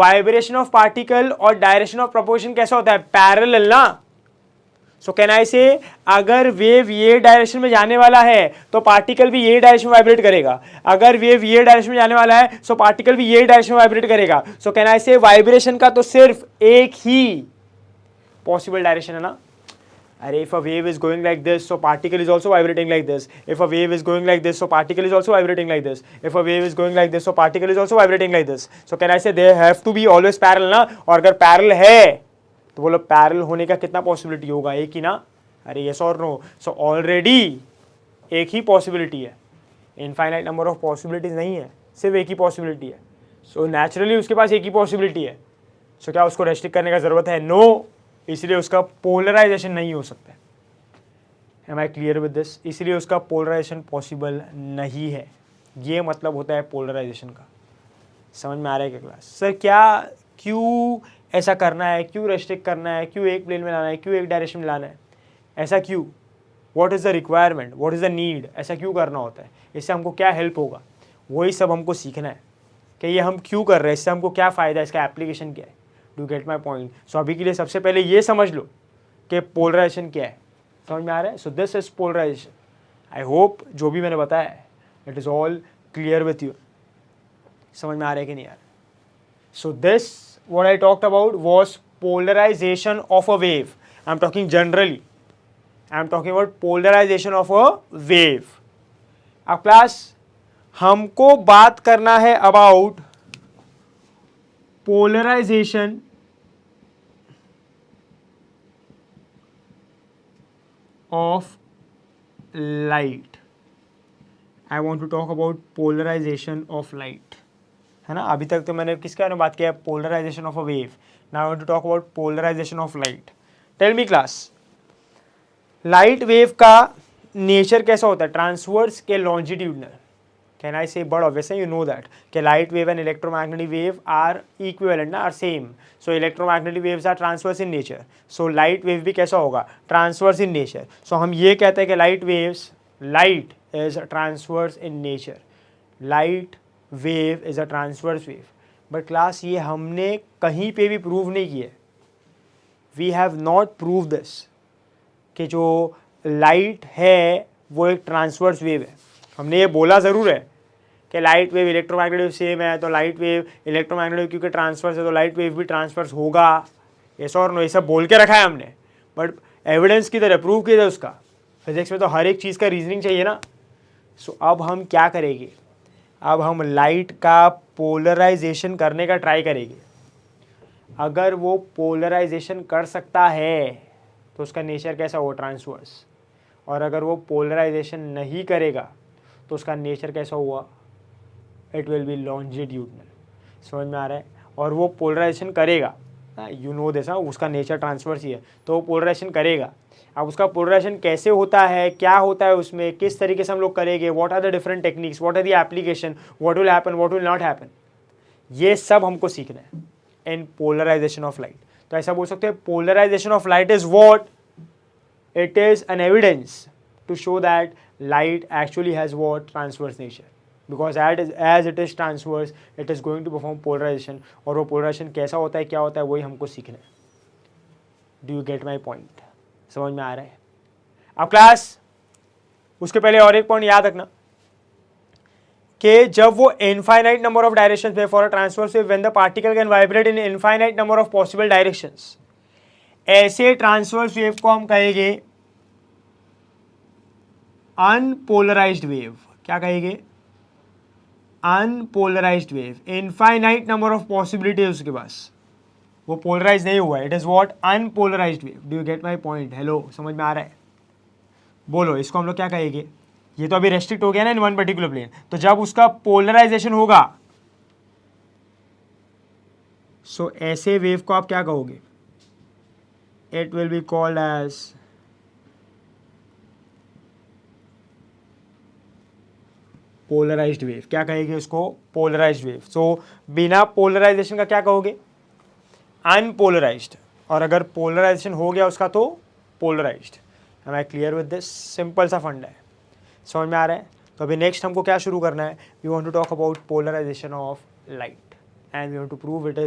vibration of particle और direction of propagation कैसा होता है, parallel ना। सो कैन आई से, अगर वेव ये डायरेक्शन में जाने वाला है तो पार्टिकल भी ये डायरेक्शन में वाइब्रेट करेगा, अगर वेव ये डायरेक्शन में जाने वाला है सो पार्टिकल भी ये डायरेक्शन में वाइब्रेट करेगा। सो कैन आई से वाइब्रेशन का तो सिर्फ एक ही पॉसिबल डायरेक्शन है ना। अरे if a wave is going like this so particle is also vibrating like this, if a wave is going like this so particle is also vibrating like this, if a wave is going like this so particle is also vibrating like this. So can I say they have to be always parallel ना। और अगर parallel है तो बोलो parallel होने का कितना possibility होगा, एक ही ना। अरे यस और नो। सो ऑलरेडी एक ही पॉसिबिलिटी है, इनफाइनाइट नंबर ऑफ पॉसिबिलिटीज नहीं है, सिर्फ एक ही पॉसिबिलिटी है। सो नेचुरली उसके पास एक ही पॉसिबिलिटी है। सो क्या उसको रेस्ट्रिक्ट करने का जरूरत है? नो। इसलिए उसका पोलराइजेशन नहीं हो सकता है। Am I clear with this? इसलिए उसका पोलराइजेशन पॉसिबल नहीं है। ये मतलब होता है पोलराइजेशन का। समझ में आ रहा है क्या क्लास? सर क्या, क्यों ऐसा करना है, क्यों रेस्ट्रिक्ट करना है, क्यों एक प्लेन में लाना है, क्यों एक डायरेक्शन में लाना है, ऐसा क्यों? What is the requirement, what is the need, ऐसा क्यों करना होता है, इससे हमको क्या हेल्प होगा, वही सब हमको सीखना है कि ये हम क्यों कर रहे हैं, इससे हमको क्या फ़ायदा है, इसका एप्लीकेशन क्या है। Do get my point? So अभी के लिए सबसे पहले ये समझ लो कि पोलराइजेशन क्या है। समझ में आ रहा है? So this is polarization. I hope जो भी मैंने बताया it is all clear with you. समझ में आ रहा है कि नहीं आ रहा? So this what I talked about was polarization of a wave. I'm talking generally. I'm talking about polarization of a wave. अब क्लास हमको बात करना है about polarization of light. I want to talk about polarization of light. है ना? अभी तक तो मैंने किसके बारे में बात किया, polarisation of a wave. Now I want to talk about polarisation of light. Tell me class, light wave का नेचर कैसा होता है, ट्रांसवर्स के longitudinal? Can I say? But obviously you know that कि light wave and electromagnetic wave are equivalent ना, are same. So electromagnetic waves are transverse in nature, so light wave भी कैसा होगा, ट्रांसवर्स इन नेचर। सो हम ये कहते हैं कि light waves, light is transverse in nature, light wave is a transverse wave. But class ये हमने कहीं पे भी प्रूव नहीं किया, we have not prove this कि जो लाइट है वो एक ट्रांसवर्स वेव है। हमने ये बोला ज़रूर है कि लाइट वेव इलेक्ट्रोमैग्नेटिक सेम है, तो लाइट वेव इलेक्ट्रोमैग्नेटिक क्योंकि ट्रांसवर्स है तो लाइट वेव भी ट्रांसवर्स होगा, ऐसा और नो, ये सब बोल के रखा है हमने। बट एविडेंस की तरह प्रूव किया जाए उसका, फिजिक्स में तो हर एक चीज़ का रीजनिंग चाहिए ना। सो अब हम क्या करेंगे, अब हम लाइट का पोलराइजेशन करने का ट्राई करेंगे। अगर वो पोलराइजेशन कर सकता है तो उसका नेचर कैसा हो, ट्रांसवर्स। और अगर वो पोलराइजेशन नहीं करेगा तो उसका नेचर कैसा हुआ, इट विल बी लॉन्जिट्यूडनल। समझ में आ रहा है? और वो पोलराइजेशन करेगा, यू नो दिस, उसका नेचर ट्रांसवर्स ही है तो वो पोलराइजेशन करेगा। अब उसका पोलराइजेशन कैसे होता है, क्या होता है उसमें, किस तरीके से हम लोग करेंगे, what are the different techniques, what are the application, what will happen, what will not happen, ये सब हमको सीखना है इन पोलराइजेशन ऑफ लाइट। तो ऐसा बोल सकते हैं polarization of light is what, it is an evidence to show that light actually has what, transverse nature, because as it is transverse it is going to perform polarization. और वो polarisation कैसा होता है, क्या होता है, वही हमको सीखना है। Do you get my point? समझ में आ रहा है? अब क्लास उसके पहले और एक पॉइंट याद रखना कि जब वो इनफाइनाइट नंबर ऑफ डायरेक्शंस में for a transverse wave when the particle can vibrate in infinite number of possible directions, ऐसे ट्रांसवर्स वेव को हम कहेंगे अनपोलराइज्ड वेव। क्या कहेंगे? Unpolarised wave. Infinite number of possibility है उसके पास, वो पोलराइज नहीं हुआ है, it is what unpolarised wave. Do you get my point? Hello, समझ में आ रहा है? बोलो, इसको हम लोग क्या कहेंगे? ये तो अभी रेस्ट्रिक्ट हो गया ना इन वन पर्टिकुलर प्लेन, तो जब उसका पोलराइजेशन होगा, सो ऐसे वेव को आप क्या कहोगे? It will be called as polarized wave. क्या कहेंगे उसको? Polarised wave. सो बिना पोलराइजेशन का क्या कहोगे? अनपोलराइज्ड। और अगर पोलराइजेशन हो गया उसका तो polarized. Am I clear with this? Simple सा फंडा है, समझ में आ रहा है? तो अभी नेक्स्ट हमको क्या शुरू करना है? We want to talk about polarisation of light and we want to prove it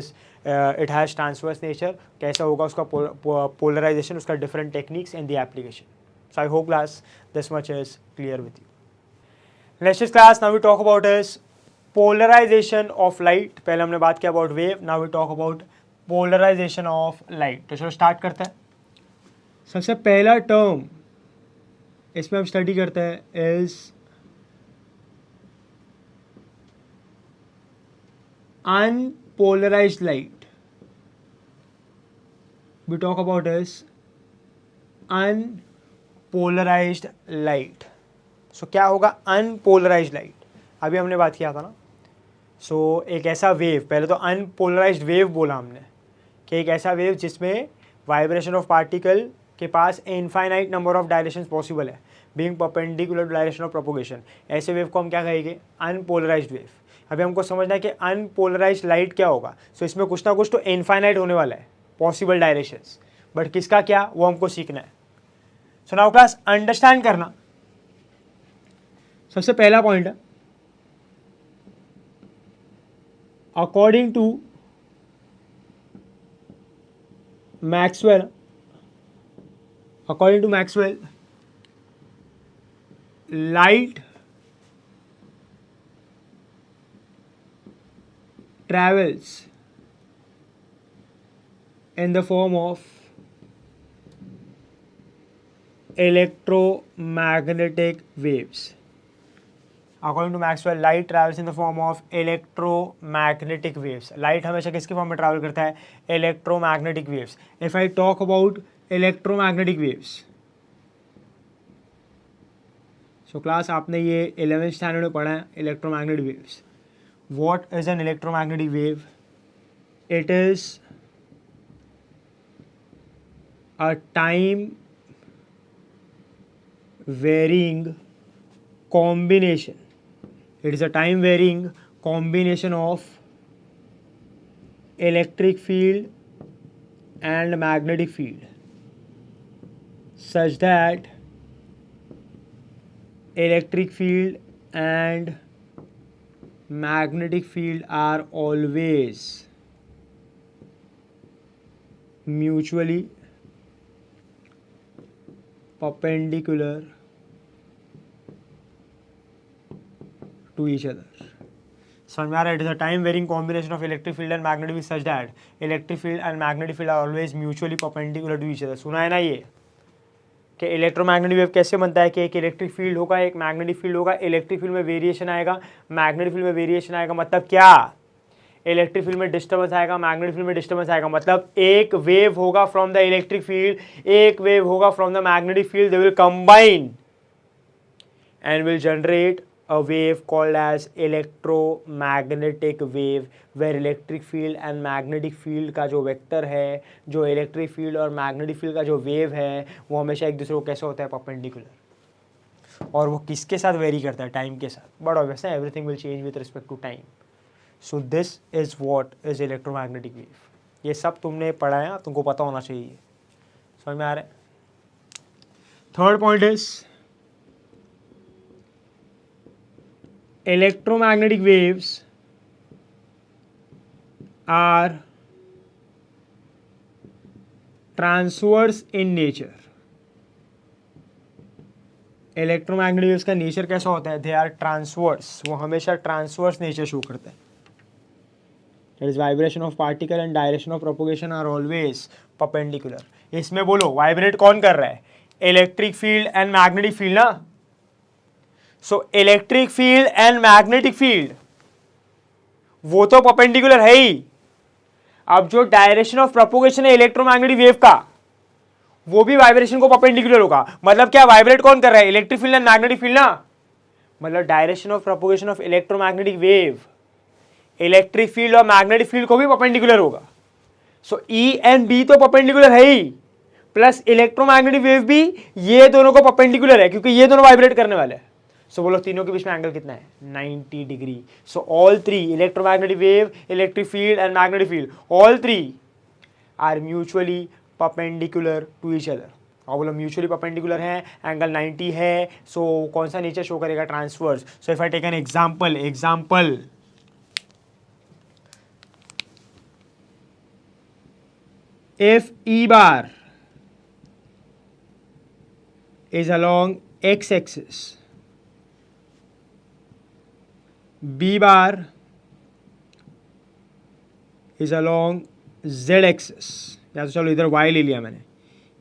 has transverse nature. कैसा होगा उसका पोलराइजेशन, उसका different techniques and the application. So I hope class this much is clear with you. Next class now we talk about is polarization of light. पहले हमने बात किया about wave, now we talk about polarisation of light. तो चलो start करते हैं। सबसे पहला टर्म इसमें हम स्टडी करते हैं is unpolarised light. We talk about is unpolarised light. So क्या होगा अनपोलराइज्ड लाइट? अभी हमने बात किया था ना। सो एक ऐसा वेव, पहले तो अनपोलराइज्ड वेव बोला हमने कि एक ऐसा वेव जिसमें वाइब्रेशन ऑफ पार्टिकल के पास infinite number of directions possible है, being perpendicular to direction of propagation. ऐसे वेव को हम क्या कहेंगे? Unpolarised wave. अभी हमको समझना है कि अनपोलराइज्ड लाइट क्या होगा। सो इसमें कुछ ना कुछ तो इनफाइनाइट होने वाला है, पॉसिबल डायरेक्शंस, बट किसका क्या वो हमको सीखना है। सो नाउ क्लास अंडरस्टैंड करना। सबसे पहला पॉइंट है, according to Maxwell, light travels in the form of electromagnetic waves. According to Maxwell, light travels in the form of electromagnetic waves. Light हमेशा किसके फॉर्म में ट्रैवल करता है? Electromagnetic waves. If I talk about electromagnetic waves, so class आपने ये 11th standard में पढ़ा है electromagnetic waves. What is an electromagnetic wave? It is a time varying combination. It is a time varying combination of electric field and magnetic field, such that electric field and magnetic field are always mutually perpendicular to each other. समझ में आ रहा है? It is a time varying combination of electric field and magnetic field such that electric field and magnetic field are always mutually perpendicular to each other. सुना है ना ये कि इलेक्ट्रोमैग्नेटिक वेव कैसे बनता है कि एक इलेक्ट्रिक फील्ड होगा, एक मैग्नेटिक फील्ड होगा, इलेक्ट्रिक फील्ड में वेरिएशन आएगा, मैग्नेटिक फील्ड में वेरिएशन आएगा। मतलब क्या? इलेक्ट्रिक फील्ड में डिस्टर्बेंस आएगा, मैग्नेटिक फील्ड में डिस्टर्बेंस आएगा। मतलब एक वेव होगा फ्रॉम द इलेक्ट्रिक फील्ड, एक वेव होगा from the magnetic field, they will combine and will generate a wave called as electromagnetic wave, where electric field and magnetic field का जो vector है, जो इलेक्ट्रिक फील्ड और magnetic field का जो wave है, वो हमेशा एक दूसरे को कैसे होता है? परपेंडिकुलर। और वो किसके साथ वेरी करता है? टाइम के साथ। But obviously everything will change with respect to time. So this is what is electromagnetic wave. ये सब तुमने पढ़ा है, तुमको पता होना चाहिए। समझ में आ रहा है? Third point is electromagnetic waves are transverse in nature. Electromagnetic waves का नेचर कैसा होता है? दे आर ट्रांसवर्स, वो हमेशा ट्रांसवर्स नेचर शो करता है। That is vibration of particle and direction of propagation are always perpendicular. इसमें बोलो वाइब्रेट कौन कर रहा है? Electric field and magnetic field ना। So electric field and magnetic field वो तो परपेंडिकुलर है ही, अब जो डायरेक्शन ऑफ प्रोपोगेशन है इलेक्ट्रोमैग्नेटिक वेव का, वो भी वाइब्रेशन को परपेंडिकुलर होगा। मतलब क्या, वाइब्रेट कौन कर रहा है, electric field and magnetic field ना। मतलब direction of propagation of electromagnetic wave electric field और मैग्नेटिक फील्ड को भी परपेंडिकुलर होगा। सो ई एंड बी तो परपेंडिकुलर है ही, प्लस इलेक्ट्रोमैग्नेटिक वेव भी ये दोनों को परपेंडिकुलर है, क्योंकि ये दोनों वाइब्रेट करने वाले हैं। सो बोलो तीनों के बीच में एंगल कितना है, 90 degree. So all three, electromagnetic wave, electric field and magnetic field, all three are mutually perpendicular to each other. और बोलो म्यूचुअली परपेंडिकुलर है, एंगल 90 है। सो कौन सा नेचर शो करेगा, transverse. So if I take an example if E bar is along x-axis, B bar is along z-axis, या तो चलो इधर y ले लिया मैंने,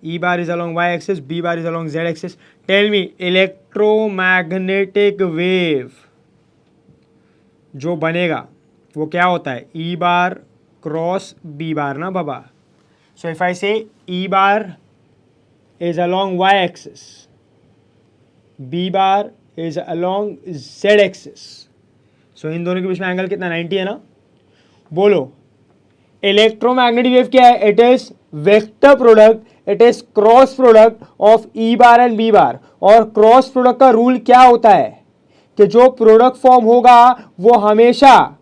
E bar is along y-axis, B bar is along z-axis. Tell me, electromagnetic wave जो बनेगा वो क्या होता है, E bar cross B bar ना बाबा। So if I say E bar is along y-axis, B bar is along z-axis, so इन दोनों के बीच में एंगल कितना, 90 है ना। बोलो इलेक्ट्रोमैग्नेटिक वेव क्या है, it is vector product, it is cross product of E bar and B bar। और क्रॉस प्रोडक्ट का रूल क्या होता है कि जो प्रोडक्ट फॉर्म होगा वो हमेशा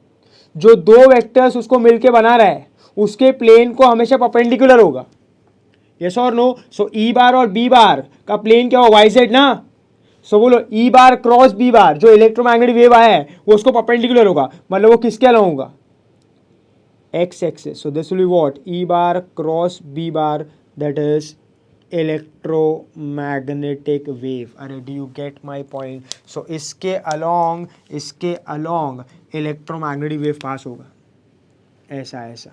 जो दो वेक्टर्स उसको मिलके बना रहा है उसके प्लेन को हमेशा परपेंडिकुलर होगा। यस और नो। सो ई बार और बी बार का प्लेन क्या होगा, वाई जेड ना। सो बोलो ई बार क्रॉस बी बार जो इलेक्ट्रोमैग्नेटिक वेव आया है वो उसको परपेंडिकुलर होगा, मतलब वो किसके अलॉन्ग होगा, X axis. So this will be what, E bar cross B bar, that is electromagnetic wave. अरे do you get my point. So इसके अलॉन्ग इलेक्ट्रोमैग्नेटिक वेव पास होगा, ऐसा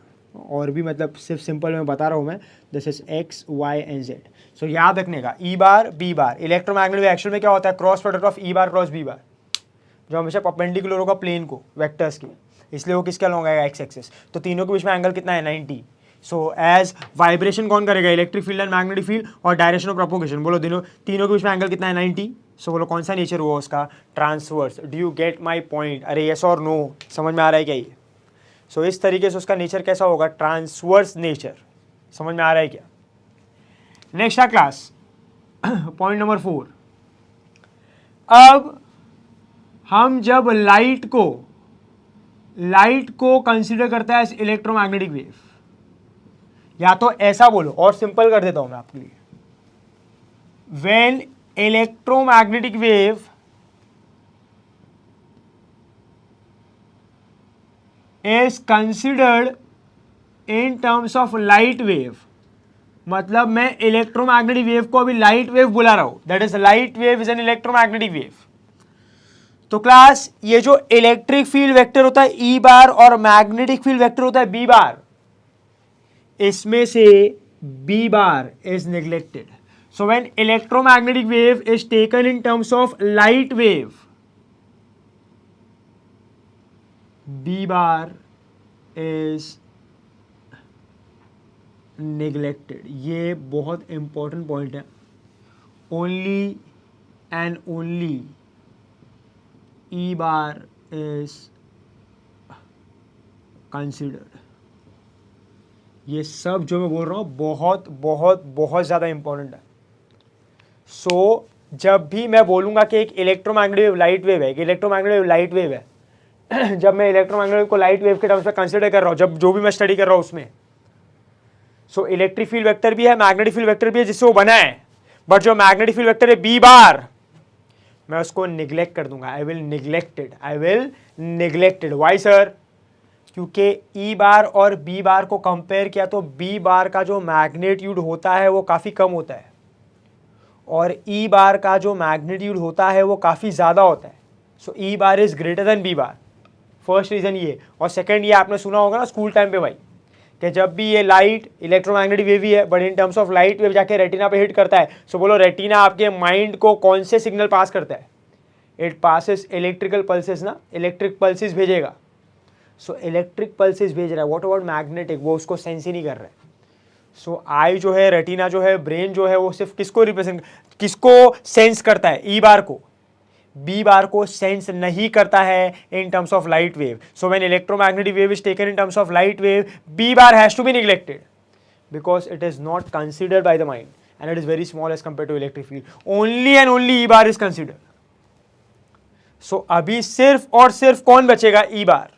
और भी, मतलब सिर्फ सिंपल में बता रहा हूँ मैं, this is X Y and Z. So याद रखने का, E bar B bar, electromagnetic wave actual में क्या होता है, cross product of E bar cross B bar, जो हमेशा परपेंडिकुलर होगा प्लेन को, वेक्टर्स के, इसलिए वो किसके अलॉन्ग आएगा, एक्स एक्सिस। तो तीनों के बीच में एंगल कितना है, 90। सो एज वाइब्रेशन कौन करेगा, electric field and magnetic field, और डायरेक्शन ऑफ प्रोपोगेशन, बोलो तीनों के बीच में एंगल कितना है, 90। सो बोलो कौन सा नेचर हुआ उसका, transverse. Do you get my point. अरे यस और नो, समझ में आ रहा है क्या ये। सो इस तरीके से उसका नेचर कैसा होगा, ट्रांसवर्स नेचर। समझ में आ रहा है क्या। Next class, point number 4। अब हम जब लाइट को कंसीडर करता है एज इलेक्ट्रोमैग्नेटिक वेव, या तो ऐसा बोलो, और सिंपल कर देता हूं मैं आपके लिए, when electromagnetic wave is considered in terms of light wave, मतलब मैं इलेक्ट्रोमैग्नेटिक वेव को अभी लाइट वेव बुला रहा हूं, that is light wave is an electromagnetic wave. तो क्लास ये जो इलेक्ट्रिक फील्ड वेक्टर होता है ई बार और मैग्नेटिक फील्ड वेक्टर होता है बी बार, इसमें से B bar is neglected. So when electromagnetic wave is taken in terms of light wave, B bar is neglected। ये बहुत इंपॉर्टेंट पॉइंट है। Only and only E bar is considered। ये सब जो मैं बोल रहा हूँ बहुत बहुत बहुत ज़्यादा इंपॉर्टेंट है। सो जब भी मैं बोलूँगा कि एक इलेक्ट्रोमैग्नेटिक वेव लाइट वेव है, एक इलेक्ट्रोमैग्नेटिक वेव लाइट वेव है, जब मैं इलेक्ट्रोमैग्नेटिक को लाइट वेव के टर्म्स में कंसीडर कर रहा हूँ, जब जो भी मैं स्टडी कर रहा हूँ उसमें, सो इलेक्ट्रिक फील्ड वेक्टर भी है, मैग्नेटिक फील्ड वेक्टर भी है जिससे वो बना है, बट जो मैग्नेटिक फील्ड वेक्टर है बी बार, मैं उसको निग्लेक्ट कर दूंगा। I will neglected. Why sir? क्योंकि ई बार और बी बार को कंपेयर किया तो बी बार का जो मैग्नीट्यूड होता है वो काफ़ी कम होता है और ई बार का जो मैग्नीट्यूड होता है वो काफ़ी ज़्यादा होता है। So E bar is greater than B bar. First reason ये। और सेकंड ये आपने सुना होगा ना स्कूल टाइम पे भाई, कि जब भी ये लाइट इलेक्ट्रोमैग्नेटिक वेव ही है but in terms of light wave जाके रेटिना पे हिट करता है, सो बोलो रेटिना आपके माइंड को कौन से सिग्नल पास करता है? इट पासेस इलेक्ट्रिकल पल्सेस ना, इलेक्ट्रिक पल्सेस भेजेगा। सो इलेक्ट्रिक पल्सेस भेज रहा है. व्हाट अबाउट मैग्नेटिक, वो उसको सेंस ही नहीं कर रहा है. सो आई जो है, रेटिना जो है, ब्रेन जो है, वो सिर्फ किसको रिप्रेजेंट, किसको सेंस करता है, ई बार को. बी बार को सेंस नहीं करता है in terms of light wave. So when electromagnetic wave is taken in terms of light wave, B bar has to be neglected because it is not considered by the mind and it is very small as compared to electric field. Only and only E bar is considered. So अभी सिर्फ और सिर्फ कौन बचेगा, E bar.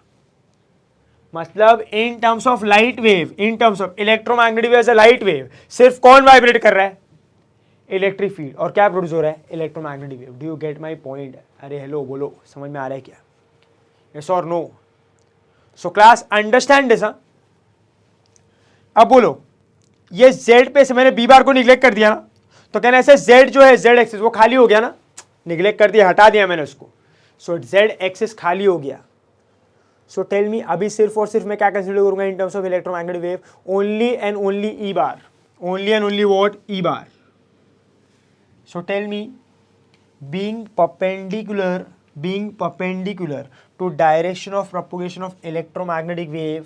मतलब in terms of light wave, in terms of electromagnetic wave as a light wave, सिर्फ कौन vibrate कर रहा है, इलेक्ट्रिक फील्ड. और क्या प्रोड्यूस हो रहा है, electromagnetic wave. Do you get my point? अरे हेलो बोलो, समझ में आ रहा है क्या? यस और no? So class understand this. अब बोलो, ये z पे से मैंने b बार को निग्लेक्ट कर दिया ना, तो कहना ऐसे z जो है, z एक्सिस वो खाली हो गया ना, निग्लेक्ट कर दिया, हटा दिया मैंने उसको. सो z एक्सिस खाली हो गया. सो टेल मी, अभी सिर्फ और सिर्फ मैं क्या कंसीडर करूंगा in terms of electromagnetic wave, only and only E bar. Only and only what, E bar. So tell me, being perpendicular to direction of propagation of electromagnetic wave,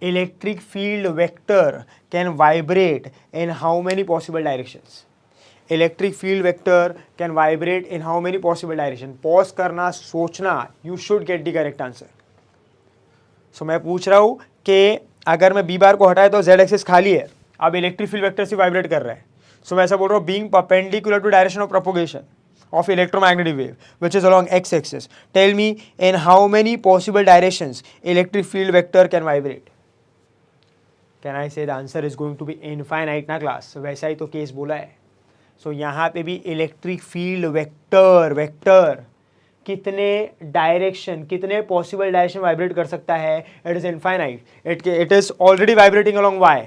electric field vector can vibrate in how many possible directions? Electric field vector can vibrate in how many possible directions? Pause करना, सोचना. You should get the correct answer. So मैं पूछ रहा हूँ कि अगर मैं B bar को हटाए तो z एक्सिस खाली है, अब इलेक्ट्रिक फील्ड वेक्टर से वाइब्रेट कर रहा है. सो मैं ऐसा बोल रहा हूँ, being perpendicular to direction of propagation of electromagnetic wave which is along x axis, tell me in how many possible directions electric field vector can vibrate? Can I say the answer is going to be infinite ना class? वैसा ही तो case बोला है. सो यहाँ पे भी electric field vector कितने direction, कितने पॉसिबल डायरेक्शन वाइब्रेट कर सकता है? It is infinite. It is already vibrating along Y.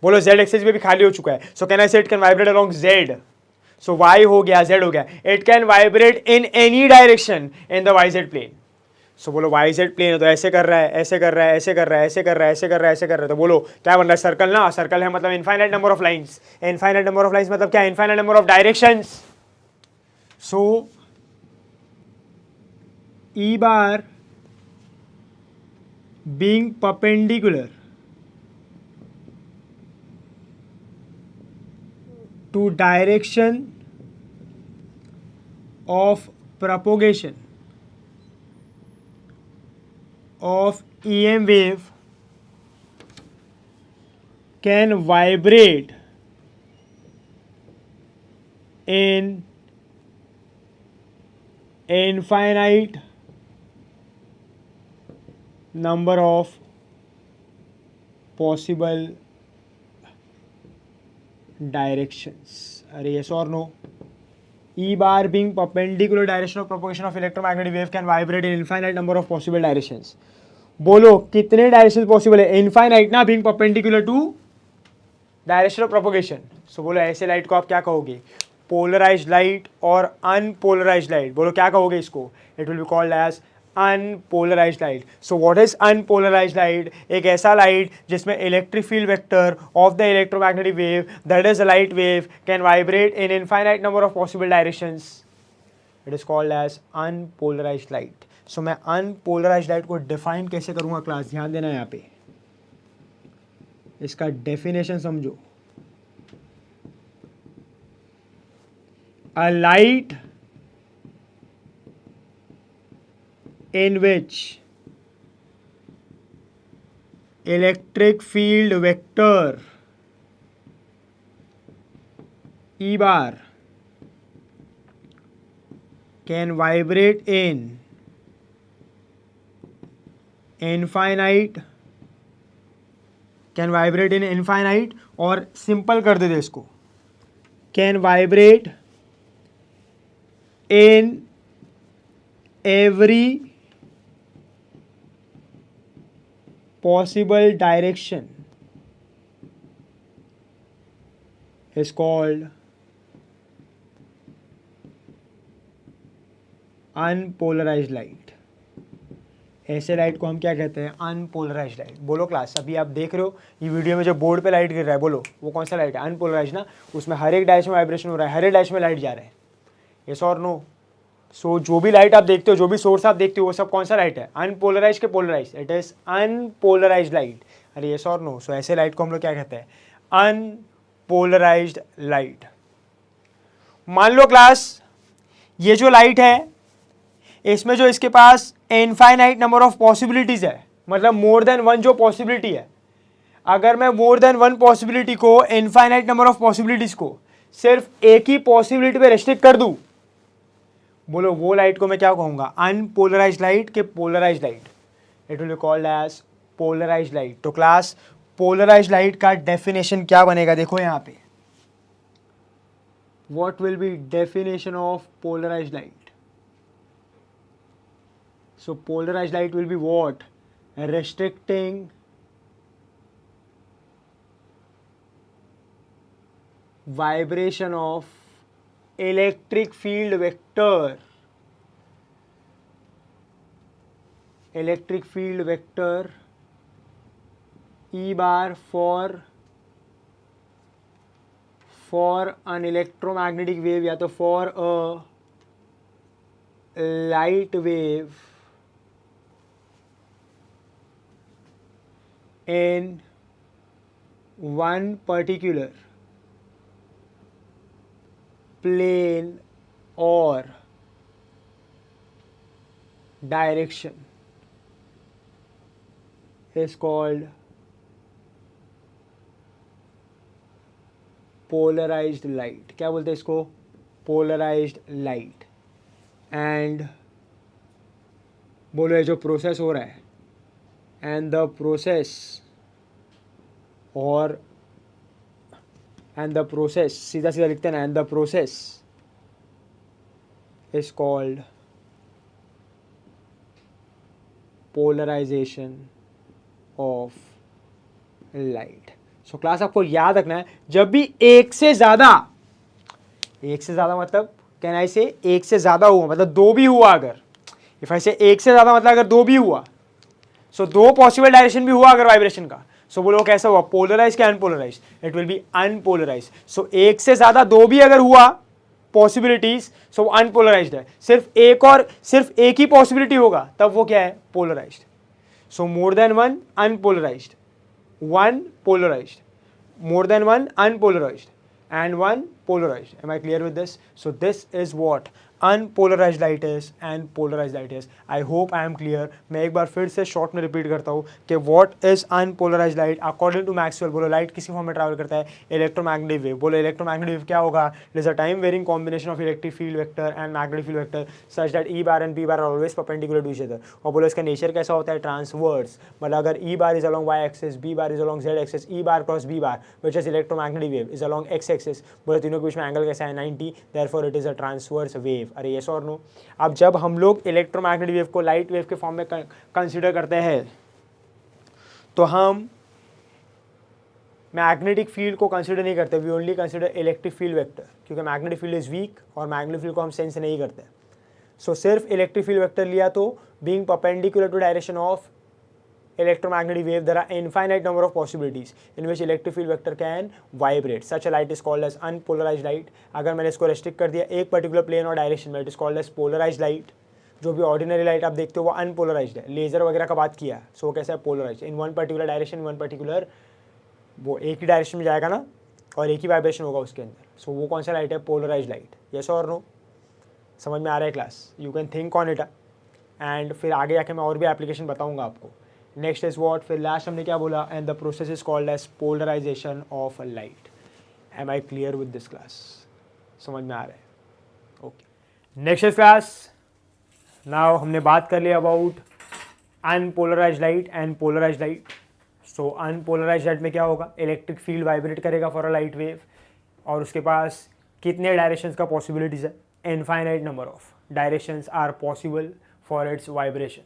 बोलो z एक्सिस पे भी खाली हो चुका है. सो can I say it can vibrate along z. So y हो गया, z हो गया. It can vibrate in any direction in the Y Z plane. So बोलो वाई जेड प्लेन है तो ऐसे कर रहा है, ऐसे कर रहा है, ऐसे कर रहा है, ऐसे कर रहा है, ऐसे कर रहा है, ऐसे कर रहा है, तो बोलो क्या बन रहा है, सर्कल ना. सर्कल है मतलब infinite number of lines. Infinite number of lines मतलब क्या, infinite number of directions. So E bar being perpendicular to direction of propagation of EM wave can vibrate in infinite number of possible directions. अरे yes or no? E bar being perpendicular direction of propagation of electromagnetic wave can vibrate in infinite number of possible directions. बोलो कितने direction possible है? Infinite ना, being perpendicular to direction of propagation. So बोलो ऐसे light को आप क्या कहोगे, पोलराइज्ड लाइट और अनपोलराइज्ड लाइट. बोलो क्या कहोगे इसको? It will be called as unpolarised light. So what is unpolarised light? एक ऐसा लाइट जिसमें electric field vector of the electromagnetic wave, that is a light wave, can vibrate in infinite number of possible directions. It is called as unpolarised light. So मैं unpolarised light को define कैसे करूंगा class, ध्यान देना यहाँ पे, इसका definition समझो. अ light in which electric field vector E bar can vibrate in infinite, और सिंपल कर देते इसको, can vibrate in every possible direction is called unpolarised light. ऐसे लाइट को हम क्या कहते हैं? Unpolarized light. बोलो क्लास, अभी आप देख रहे हो ये वीडियो में जो बोर्ड पे लाइट गिर रहा है, बोलो वो कौन सा लाइट है? अनपोलराइज्ड ना. उसमें हर एक डायरेक्शन में वाइब्रेशन हो रहा है, हर एक डायरेक्शन में लाइट जा रहा है. यस और नो? सो जो भी लाइट आप देखते हो, जो भी सोर्स आप देखते हो, वो सब कौन सा लाइट है? अनपोलराइज के polarize, it is unpolarize light. अरे यस और नो? सो ऐसे लाइट को हम लोग क्या कहते हैं? Unpolarized light. मान लो क्लास, ये जो लाइट है इसमें जो इसके पास इनफाइनाइट नंबर ऑफ पॉसिबिलिटीज है, मतलब मोर देन वन जो पॉसिबिलिटी है, अगर मैं मोर देन वन पॉसिबिलिटी को, इनफाइनाइट नंबर ऑफ पॉसिबिलिटीज को सिर्फ एक ही पॉसिबिलिटी पे रेस्ट्रिक्ट कर दूं, बोलो वो लाइट को मैं क्या कहूंगा? अनपोलराइज्ड लाइट के polarized light. It will be called as polarized light. तो क्लास, पोलराइज्ड लाइट का डेफिनेशन क्या बनेगा? देखो यहां पे, what will be definition of polarized light? So polarized light will be what? Restricting vibration of electric field vector. Electric field vector E bar for an electromagnetic wave, या तो for a light wave in one particular plane or direction is called polarized light. क्या बोलते हैं इसको? polarized light. and बोलो ये जो process हो रहा है, and the process सीधा सीधा लिखते हैं ना, and the process is called polarization of light. So class आपको याद रखना है, जब भी एक से ज्यादा मतलब कैन आई से एक से ज्यादा हुआ, मतलब दो भी हुआ, अगर इफ आई से एक से ज्यादा मतलब अगर दो भी हुआ, सो दो पॉसिबल डायरेक्शन भी हुआ अगर वाइब्रेशन का, सो बोलो कैसा हुआ? पोलराइज क्या unpolarise? It will be unpolarise. So एक से ज्यादा दो भी अगर हुआ पॉसिबिलिटीज, सो वो अनपोलराइज्ड है। सिर्फ एक ही पॉसिबिलिटी होगा तब वो क्या है? Polarised. So more than one unpolarised, one polarised, more than one unpolarized, and one polarized. Am I clear with this? So this is what unpolarized light is and polarized light is. I hope I am clear. मैं एक बार फिर से short में repeat करता हूँ कि what is unpolarized light according to Maxwell। बोलो light किसी फॉर्म में ट्रैवल करता है? Electromagnetic wave. बोलो इलेक्ट्रोमैग्नेटिक वेव क्या होगा? It is a time varying combination of electric field vector and magnetic field vector such that E bar and P bar are always perpendicular to each other. और बोलो इसका nature कैसा होता है? Transverse. मतलब अगर E bar is along Y axis, B bar is along Z axis, E bar cross B bar which is electromagnetic wave is along X axis, बोलो तीनों के बीच में एंगल कैसा है? 90, therefore it is a transverse wave. अरे yes और no? अब जब हम लोग इलेक्ट्रोमैग्नेटिक वेव को लाइट वेव के फॉर्म में कंसीडर करते हैं, तो हम मैग्नेटिक फील्ड को कंसीडर नहीं करते, we only consider electric field vector, क्योंकि मैग्नेटिक फील्ड इज वीक और मैग्नेटिक फील्ड को हम सेंस नहीं करते। सो सिर्फ इलेक्ट्रिक फील्ड वेक्टर लिया तो being perpendicular to direction of electromagnetic wave, there are infinite number of possibilities in which electric field vector can vibrate. Such a light is called as unpolarized light. अगर मैंने इसको restrict कर दिया एक particular plane और direction में, it is called as polarized light. जो भी ऑर्डिनरी लाइट आप देखते हो वो अनपोलराइज्ड है। लेजर वगैरह का बात किया, सो कैसा है? Polarized in one particular direction, one particular, वो एक ही डायरेक्शन में जाएगा ना, और एक ही वाइब्रेशन होगा उसके अंदर। सो वो कौन सा लाइट है? Polarized light. यस और नो? समझ में आ रहा है class? You can think on it and फिर आगे जाके मैं और भी एप्लीकेशन बताऊंगा आपको। नेक्स्ट इज वॉट, फिर लास्ट हमने क्या बोला? And the process is called as polarisation of light. Am I clear with this class? समझ में आ रहा है? Okay, next is class. Now हमने बात कर लिया about unpolarised light and polarized light. So unpolarized light में क्या होगा? इलेक्ट्रिक फील्ड वाइब्रेट करेगा फॉर अ लाइट वेव, और उसके पास कितने डायरेक्शंस का पॉसिबिलिटीज है? Infinite number of directions are possible for its vibration.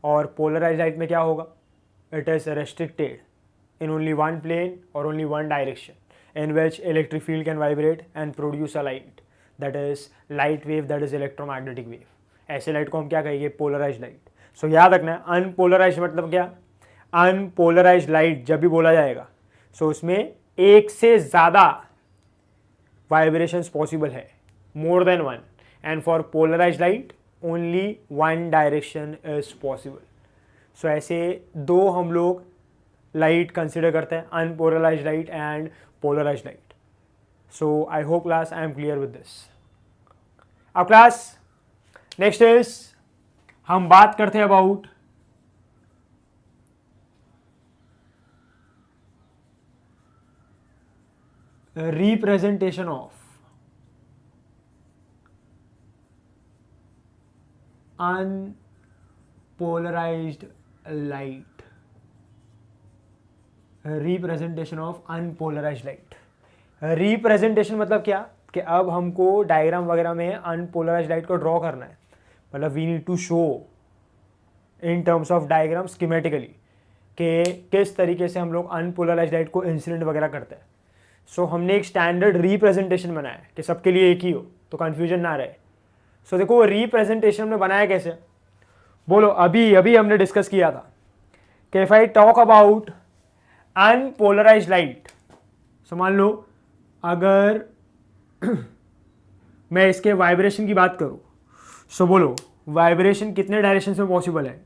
और पोलराइज्ड लाइट में क्या होगा? It is restricted in only one plane or only one direction in which electric field can vibrate and produce a light, that is light wave, that is electromagnetic wave. ऐसे light को हम क्या कहेंगे? Polarised light. सो याद रखना है, unpolarised मतलब क्या? अनपोलराइज्ड लाइट जब भी बोला जाएगा, सो उसमें एक से ज़्यादा वाइब्रेशंस पॉसिबल है, more than one, and for polarized light only one direction is possible. So ऐसे दो हम लोग लाइट कंसिडर करते हैं, unpolarized light and polarized light. So I hope class I am clear with this. अब class next is हम बात करते हैं about representation of unpolarized light. Representation of unpolarized light. Representation मतलब क्या कि अब हमको डायग्राम वगैरह में अनपोलराइज्ड लाइट को ड्रॉ करना है. मतलब we need to show in terms of diagram schematically कि किस तरीके से हम लोग अनपोलराइज्ड लाइट को इंसिडेंट वगैरह करते हैं. सो हमने एक स्टैंडर्ड रिप्रेजेंटेशन बनाया है कि सबके लिए एक ही हो तो कन्फ्यूजन ना रहे. सो देखो रिप्रेजेंटेशन हमने बनाया कैसे, बोलो. अभी हमने डिस्कस किया था कि if I talk about unpolarised light, so मान लो अगर मैं इसके वाइब्रेशन की बात करूं, सो बोलो वाइब्रेशन कितने डायरेक्शन में पॉसिबल है.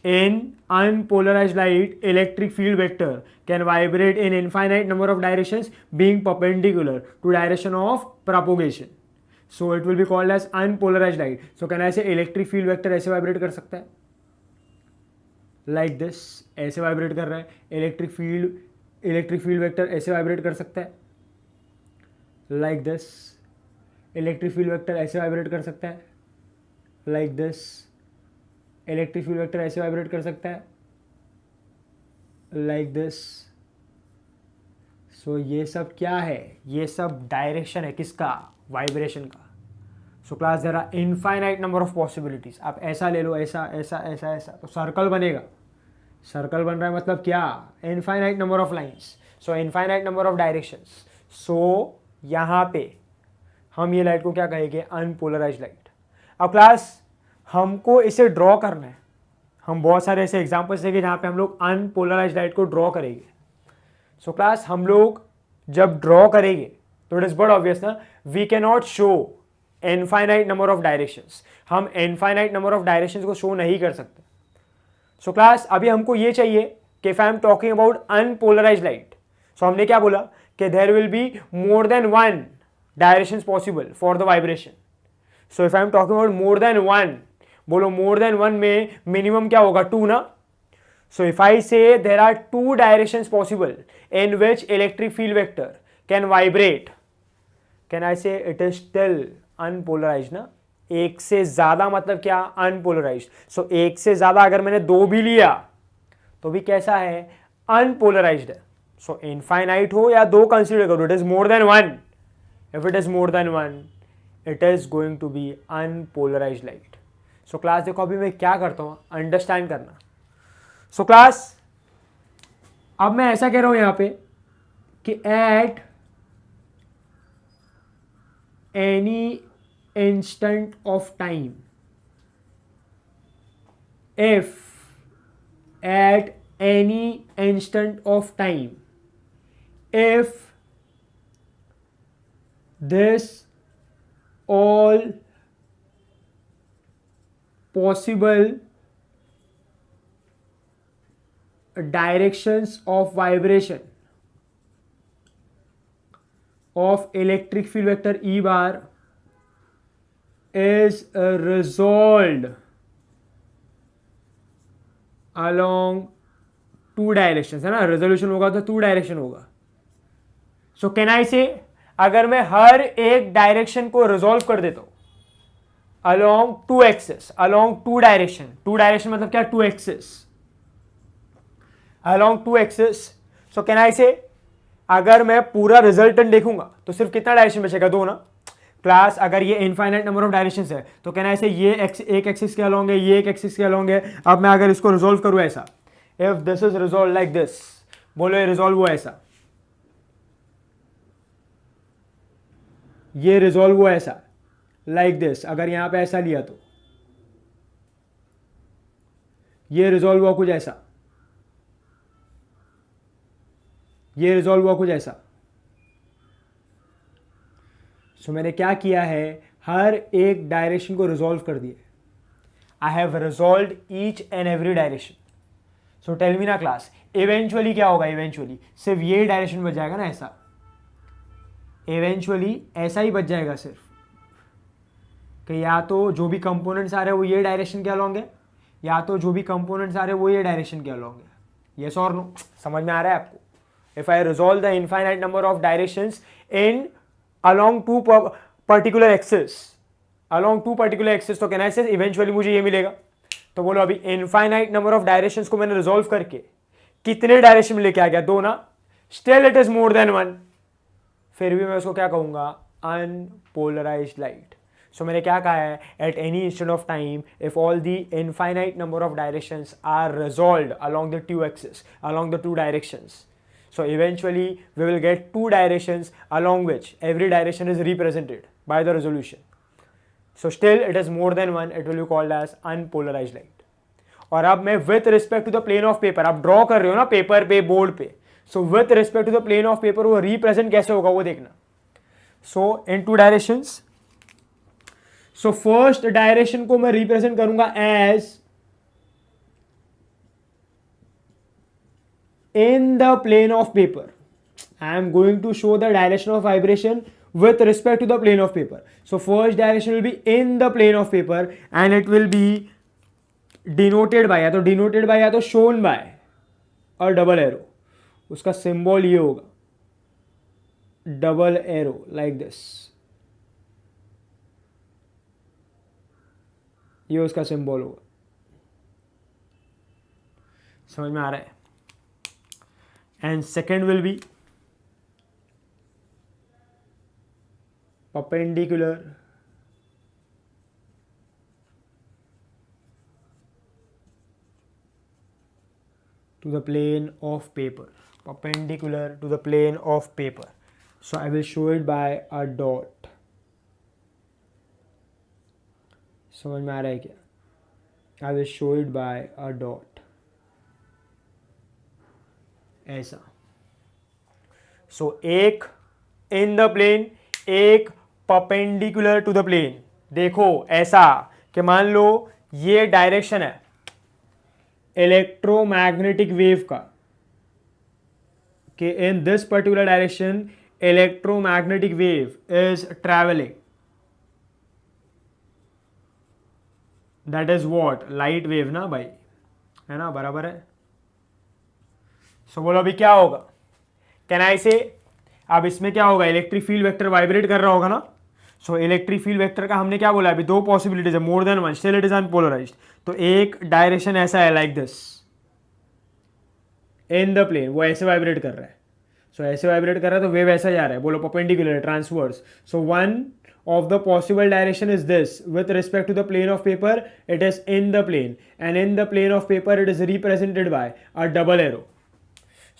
In unpolarised light electric field vector can vibrate in infinite number of directions being perpendicular to direction of propagation. So it will be called as unpolarised light. So can ऐसे electric field vector ऐसे vibrate कर सकता है like this, ऐसे vibrate कर रहा है. Electric field vector ऐसे वाइब्रेट कर सकता है like this. Electric field vector ऐसे वाइब्रेट कर सकता है like this. Electric field vector ऐसे वाइब्रेट कर सकता है लाइक दिस. सो ये सब क्या है, ये सब डायरेक्शन है किसका, वाइब्रेशन का. So class there are infinite number of possibilities. आप ऐसा ले लो, ऐसा ऐसा ऐसा ऐसा, तो सर्कल बनेगा. सर्कल बन रहा है मतलब क्या, infinite number of lines. So infinite number of directions. So यहाँ पे हम ये लाइट को क्या कहेंगे, अनपोलराइज्ड लाइट. अब क्लास हमको इसे ड्रॉ करना है. हम बहुत सारे ऐसे एग्जाम्पल्स देंगे जहाँ पे हम लोग अनपोलराइज्ड लाइट को ड्रॉ करेंगे. सो क्लास हम लोग जब ड्रॉ करेंगे तो इट इज बड़ा ऑब्वियस ना, we can not show infinite number of directions. हम इनफाइनाइट नंबर ऑफ डायरेक्शंस को शो नहीं कर सकते. सो क्लास अभी हमको ये चाहिए कि if I am talking about unpolarised light, so हमने क्या बोला कि there will be more than one directions possible for the vibration. So if I am talking about more than one, बोलो मोर देन वन में minimum क्या होगा, two ना. So if I say there are two directions possible in which electric field vector can vibrate, can I say it is still unpolarised ना. एक से ज्यादा मतलब क्या, अनपोलराइज्ड. सो एक से ज्यादा अगर मैंने दो भी लिया तो भी कैसा है, अनपोलराइज्ड है. सो इनफाइनाइट हो या दो कंसीडर करो, it is more than one. If it is more than one it is going to be unpolarized light. So class देखो अभी मैं क्या करता हूं, अंडरस्टैंड करना. सो क्लास अब मैं ऐसा कह रहा हूं यहां पे कि at any instant of time, if at any instant of time, if this all possible directions of vibration of electric field vector E bar is resolved along two directions, है ना. रेजोल्यूशन होगा तो टू डायरेक्शन होगा. सो can I say अगर मैं हर एक direction को resolve कर देता हूं along two axes, along two direction. Two direction मतलब क्या, two axes, along two axes. So can I say अगर मैं पूरा रिजल्टेंट देखूंगा तो सिर्फ कितना डायरेक्शन बचेगा, दो ना. क्लास अगर ये इनफाइनाइट नंबर ऑफ डायरेक्शंस है तो कहना ऐसे ये एक एक्सिस के अलोंग है, ये एक एक्सिस के अलोंग है. अब मैं अगर इसको रिजोल्व करूं ऐसा, if this is resolve like this, बोलो ये रिजोल्व हुआ ऐसा, ये रिजोल्व हुआ ऐसा लाइक दिस. अगर यहां पे ऐसा लिया तो ये रिजोल्व हुआ कुछ ऐसा, ये रिजोल्व हुआ कुछ ऐसा. सो मैंने क्या किया है, हर एक डायरेक्शन को रिजॉल्व कर दिए. I have resolve each and every direction. So tell me ना क्लास, इवेंचुअली क्या होगा? इवेंचुअली सिर्फ ये डायरेक्शन बच जाएगा ना, ऐसा. इवेंचुअली ऐसा ही बच जाएगा सिर्फ, कि या तो जो भी कंपोनेंट्स आ रहे हैं वो ये डायरेक्शन के अलॉन्ग है, या तो जो भी कंपोनेंट्स आ रहे हैं वो ये डायरेक्शन के अलॉन्ग है. यस और नो? समझ में आ रहा है आपको? If I resolve the infinite number of directions in along two particular axes, तो कैन आई से इवेंचुअली मुझे ये मिलेगा. तो बोलो अभी इनफाइनाइट नंबर ऑफ डायरेक्शंस को मैंने रिजॉल्व करके कितने डायरेक्शन में लेके आ गया? 2 ना. Still it is more than 1. फिर भी मैं उसको क्या कहूंगा? Unpolarized light. सो मैंने क्या कहा है? At any instant of time if all the infinite number of directions are resolved along the two axes, along the two directions. So eventually we will get 2 directions along which every direction is represented by the resolution. So still it is more than 1, it will be called as unpolarized light. और अब मैं with respect to the plane of paper, आप draw कर रहे हो ना paper पे, board पे. So with respect to the plane of paper वो represent कैसे होगा वो देखना. So in 2 directions. So first direction को मैं represent करूंगा as in the plane of paper. I am going to show the direction of vibration with respect to the plane of paper. So first direction will be in the plane of paper and it will be denoted by, या तो shown by और double arrow. उसका symbol ये होगा, double arrow like this. ये उसका symbol होगा. समझ में आ रहा है? And second will be perpendicular to the plane of paper. Perpendicular to the plane of paper. So I will show it by a dot. समझ में आ रहा है क्या? I will show it by a dot. ऐसा. सो एक इन the plane, एक perpendicular to the plane. देखो ऐसा कि मान लो ये डायरेक्शन है इलेक्ट्रोमैग्नेटिक वेव का, कि in this particular direction electromagnetic wave is travelling. That is what? Light wave ना भाई, है ना? बराबर है. सो बोलो अभी क्या होगा? कैन आई से, अब इसमें क्या होगा? इलेक्ट्रिक फील्ड वेक्टर वाइब्रेट कर रहा होगा ना. सो इलेक्ट्रिक फील्ड वेक्टर का हमने क्या बोला? अभी 2 पॉसिबिलिटीज है, more than 1, still it is unpolarized. तो एक डायरेक्शन ऐसा है like this in the plane, वो ऐसे वाइब्रेट कर रहा है. सो ऐसे वाइब्रेट कर रहा है तो वेव ऐसा जा रहा है. बोलो perpendicular, transverse. So one of the possible direction is this. With respect to the plane of paper, it is in the plane, and in the plane of paper it is represented by a double arrow.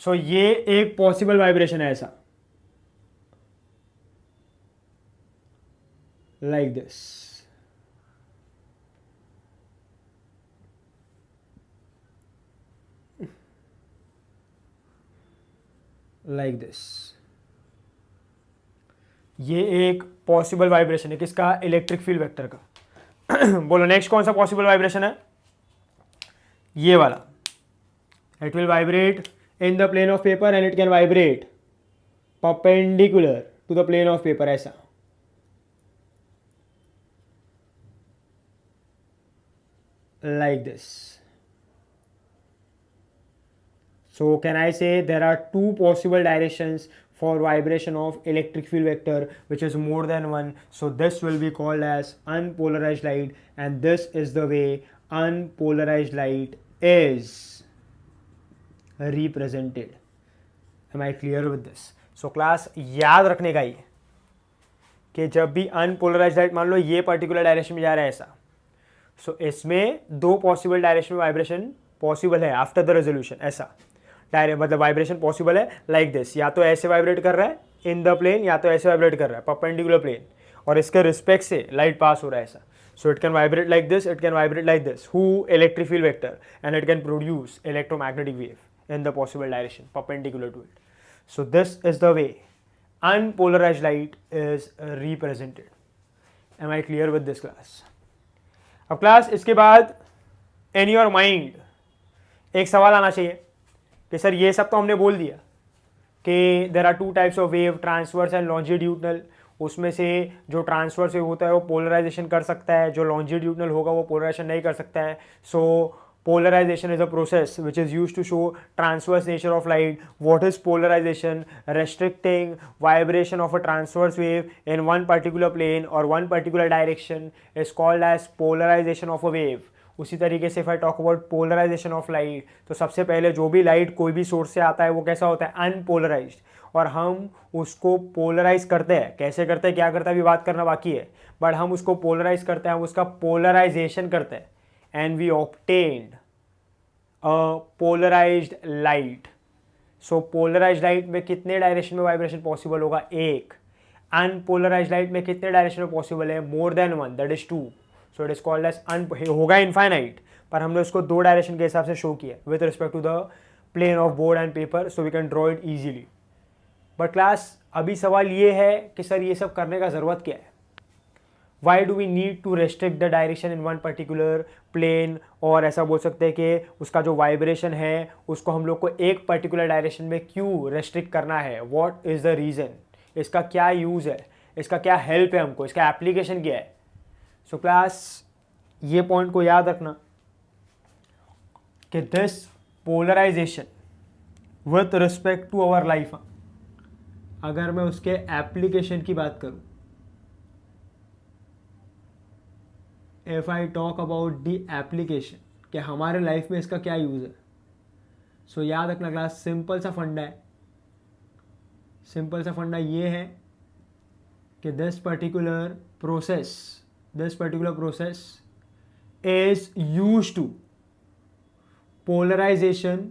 So ये एक possible vibration है ऐसा, like this. Like this. ये एक possible vibration है किसका? Electric field vector का. बोलो नेक्स्ट कौन सा पॉसिबल वाइब्रेशन है? ये वाला. It will vibrate in the plane of paper and it can vibrate perpendicular to the plane of paper, ऐसा. Like this. So can I say there are 2 possible directions for vibration of electric field vector, which is more than 1. So this will be called as unpolarized light, and this is the way unpolarized light is represented. Am I clear with this? So class याद रखने का ये कि जब भी unpolarised light मान लो ये particular direction में जा रहा है ऐसा, सो इसमें 2 पॉसिबल डायरेक्शन में वाइब्रेशन पॉसिबल है आफ्टर द रेजोल्यूशन. ऐसा डायरेक्ट मतलब वाइब्रेशन पॉसिबल है लाइक दिस. या तो ऐसे वाइब्रेट कर रहा है इन द प्लेन, या तो ऐसे वाइब्रेट कर रहा है परपेंडिकुलर प्लेन, और इसके रिस्पेक्ट से लाइट पास हो रहा है ऐसा. So it can vibrate like this, it can vibrate like this, who electric field vector, and it can produce electromagnetic wave in the possible direction perpendicular to it. So this is the way unpolarized light is represented. Am I clear with this class? अब class इसके बाद in your mind एक सवाल आना चाहिए कि sir ये सब तो हमने बोल दिया कि there are two types of wave, transverse and longitudinal. उसमें से जो ट्रांसवर्स वेव होता है वो पोलराइजेशन कर सकता है, जो लॉन्जिट्यूडनल होगा वो पोलराइजेशन नहीं कर सकता है। सो polarization is a process which is used to show transverse nature of light. What is polarization? Restricting vibration of a transverse wave in one particular plane or one particular direction is called as polarization of a wave. उसी तरीके से if I talk about polarization of light, तो सबसे पहले जो भी light कोई भी सोर्स से आता है वो कैसा होता है? अनपोलराइज्ड, और हम उसको पोलराइज करते हैं। कैसे करते हैं, क्या करते हैं, अभी बात करना बाकी है, बट हम उसको पोलराइज करते हैं, हम उसका पोलराइजेशन करते हैं, and we obtained a polarized light. So polarized light में कितने डायरेक्शन में वाइब्रेशन पॉसिबल होगा? एक। अनपोलराइज्ड लाइट में कितने डायरेक्शन में पॉसिबल है? More than one, that is 2. So it is called as होगा इनफाइनाइट, पर हमने उसको 2 डायरेक्शन के हिसाब से शो किया with respect to the plane of board and paper, so we can draw it easily. But class अभी सवाल ये है कि सर ये सब करने का ज़रूरत क्या है? Why do we need to restrict the direction in one particular plane? और ऐसा बोल सकते हैं कि उसका जो वाइब्रेशन है उसको हम लोग को एक पर्टिकुलर डायरेक्शन में क्यों रेस्ट्रिक्ट करना है? What is the reason? इसका क्या यूज़ है, इसका क्या हेल्प है हमको, इसका एप्लीकेशन क्या है? सो क्लास ये पॉइंट को याद रखना कि this polarization with respect to our life, अगर मैं उसके एप्लीकेशन की बात करूँ, if I talk about the application कि हमारे लाइफ में इसका क्या यूज़ है, सो याद रखना क्लास, सिंपल सा फंडा है. सिंपल सा फंडा ये है कि this particular process is use to polarization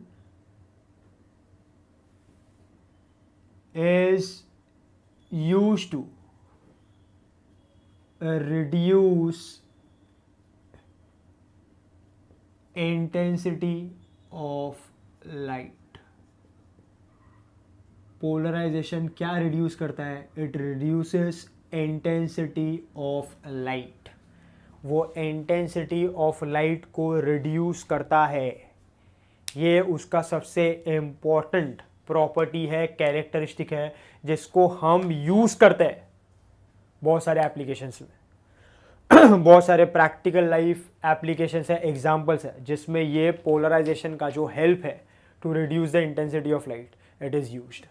is used to reduce intensity of light. Polarization क्या रिड्यूस करता है? It reduces intensity of light. वो इंटेंसिटी ऑफ लाइट को रिड्यूस करता है. ये उसका सबसे इम्पॉर्टेंट प्रॉपर्टी है, कैरेक्टरिस्टिक है, जिसको हम यूज़ करते हैं बहुत सारे एप्लीकेशंस में. बहुत सारे प्रैक्टिकल लाइफ एप्लीकेशंस है, एग्जांपल्स है, जिसमें ये पोलराइजेशन का जो हेल्प है to reduce the intensity of light, it is used.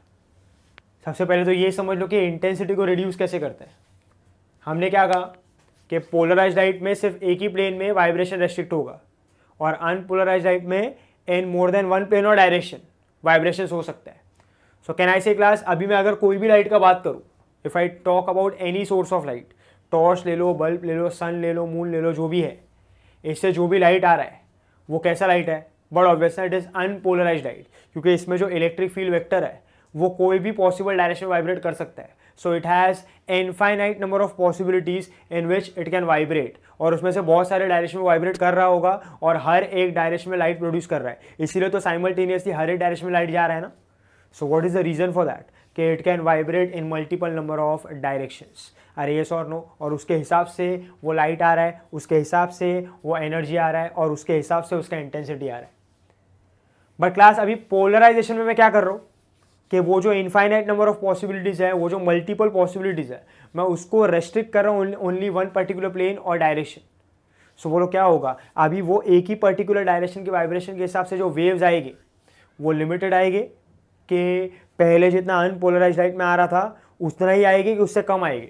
सबसे पहले तो ये समझ लो कि इंटेंसिटी को रिड्यूस कैसे करते हैं. हमने क्या कहा कि पोलराइज्ड लाइट में सिर्फ एक ही प्लेन में वाइब्रेशन रेस्ट्रिक्ट होगा, और अनपोलराइज्ड लाइट में इन मोर देन वन प्लेन और डायरेक्शन वाइब्रेशंस हो सकता है. सो कैन आई से क्लास, अभी मैं अगर कोई भी लाइट का बात करूँ, if I talk about any source of light, torch ले लो, बल्ब ले लो, सन ले लो, मून ले लो, जो भी है, इससे जो भी लाइट आ रहा है वो कैसा लाइट है? But obviously it is unpolarised light, क्योंकि इसमें जो इलेक्ट्रिक फील्ड वेक्टर है वो कोई भी पॉसिबल डायरेक्शन में वाइब्रेट कर सकता है. So it has infinite number of possibilities in which it can vibrate, और उसमें से बहुत सारे डायरेक्शन में वाइब्रेट कर रहा होगा और हर एक डायरेक्शन में लाइट प्रोड्यूस कर रहा है. इसीलिए तो साइमल्टेनियसली हर एक डायरेक्शन में लाइट जा रहा है ना. So what is the reason for that? कि it can vibrate in multiple number of directions. अरे येस और नो, और उसके हिसाब से वो लाइट आ रहा है, उसके हिसाब से वो एनर्जी आ रहा है, और उसके हिसाब से उसका इंटेंसिटी आ रहा है. बट क्लास अभी पोलराइजेशन में मैं क्या कर रहा हूँ कि वो जो इनफाइनाइट नंबर ऑफ पॉसिबिलिटीज़ है, वो जो मल्टीपल पॉसिबिलिटीज़ है, मैं उसको रेस्ट्रिक्ट कर रहा हूँ ओनली वन पर्टिकुलर प्लेन और डायरेक्शन. सो बोलो क्या होगा? अभी वो एक ही पर्टिकुलर डायरेक्शन के वाइब्रेशन के हिसाब से जो वेव्स आएंगे वो लिमिटेड आएंगे, कि पहले जितना अनपोलराइज्ड लाइट में आ रहा था उतना ही आएगी कि उससे कम आएगी.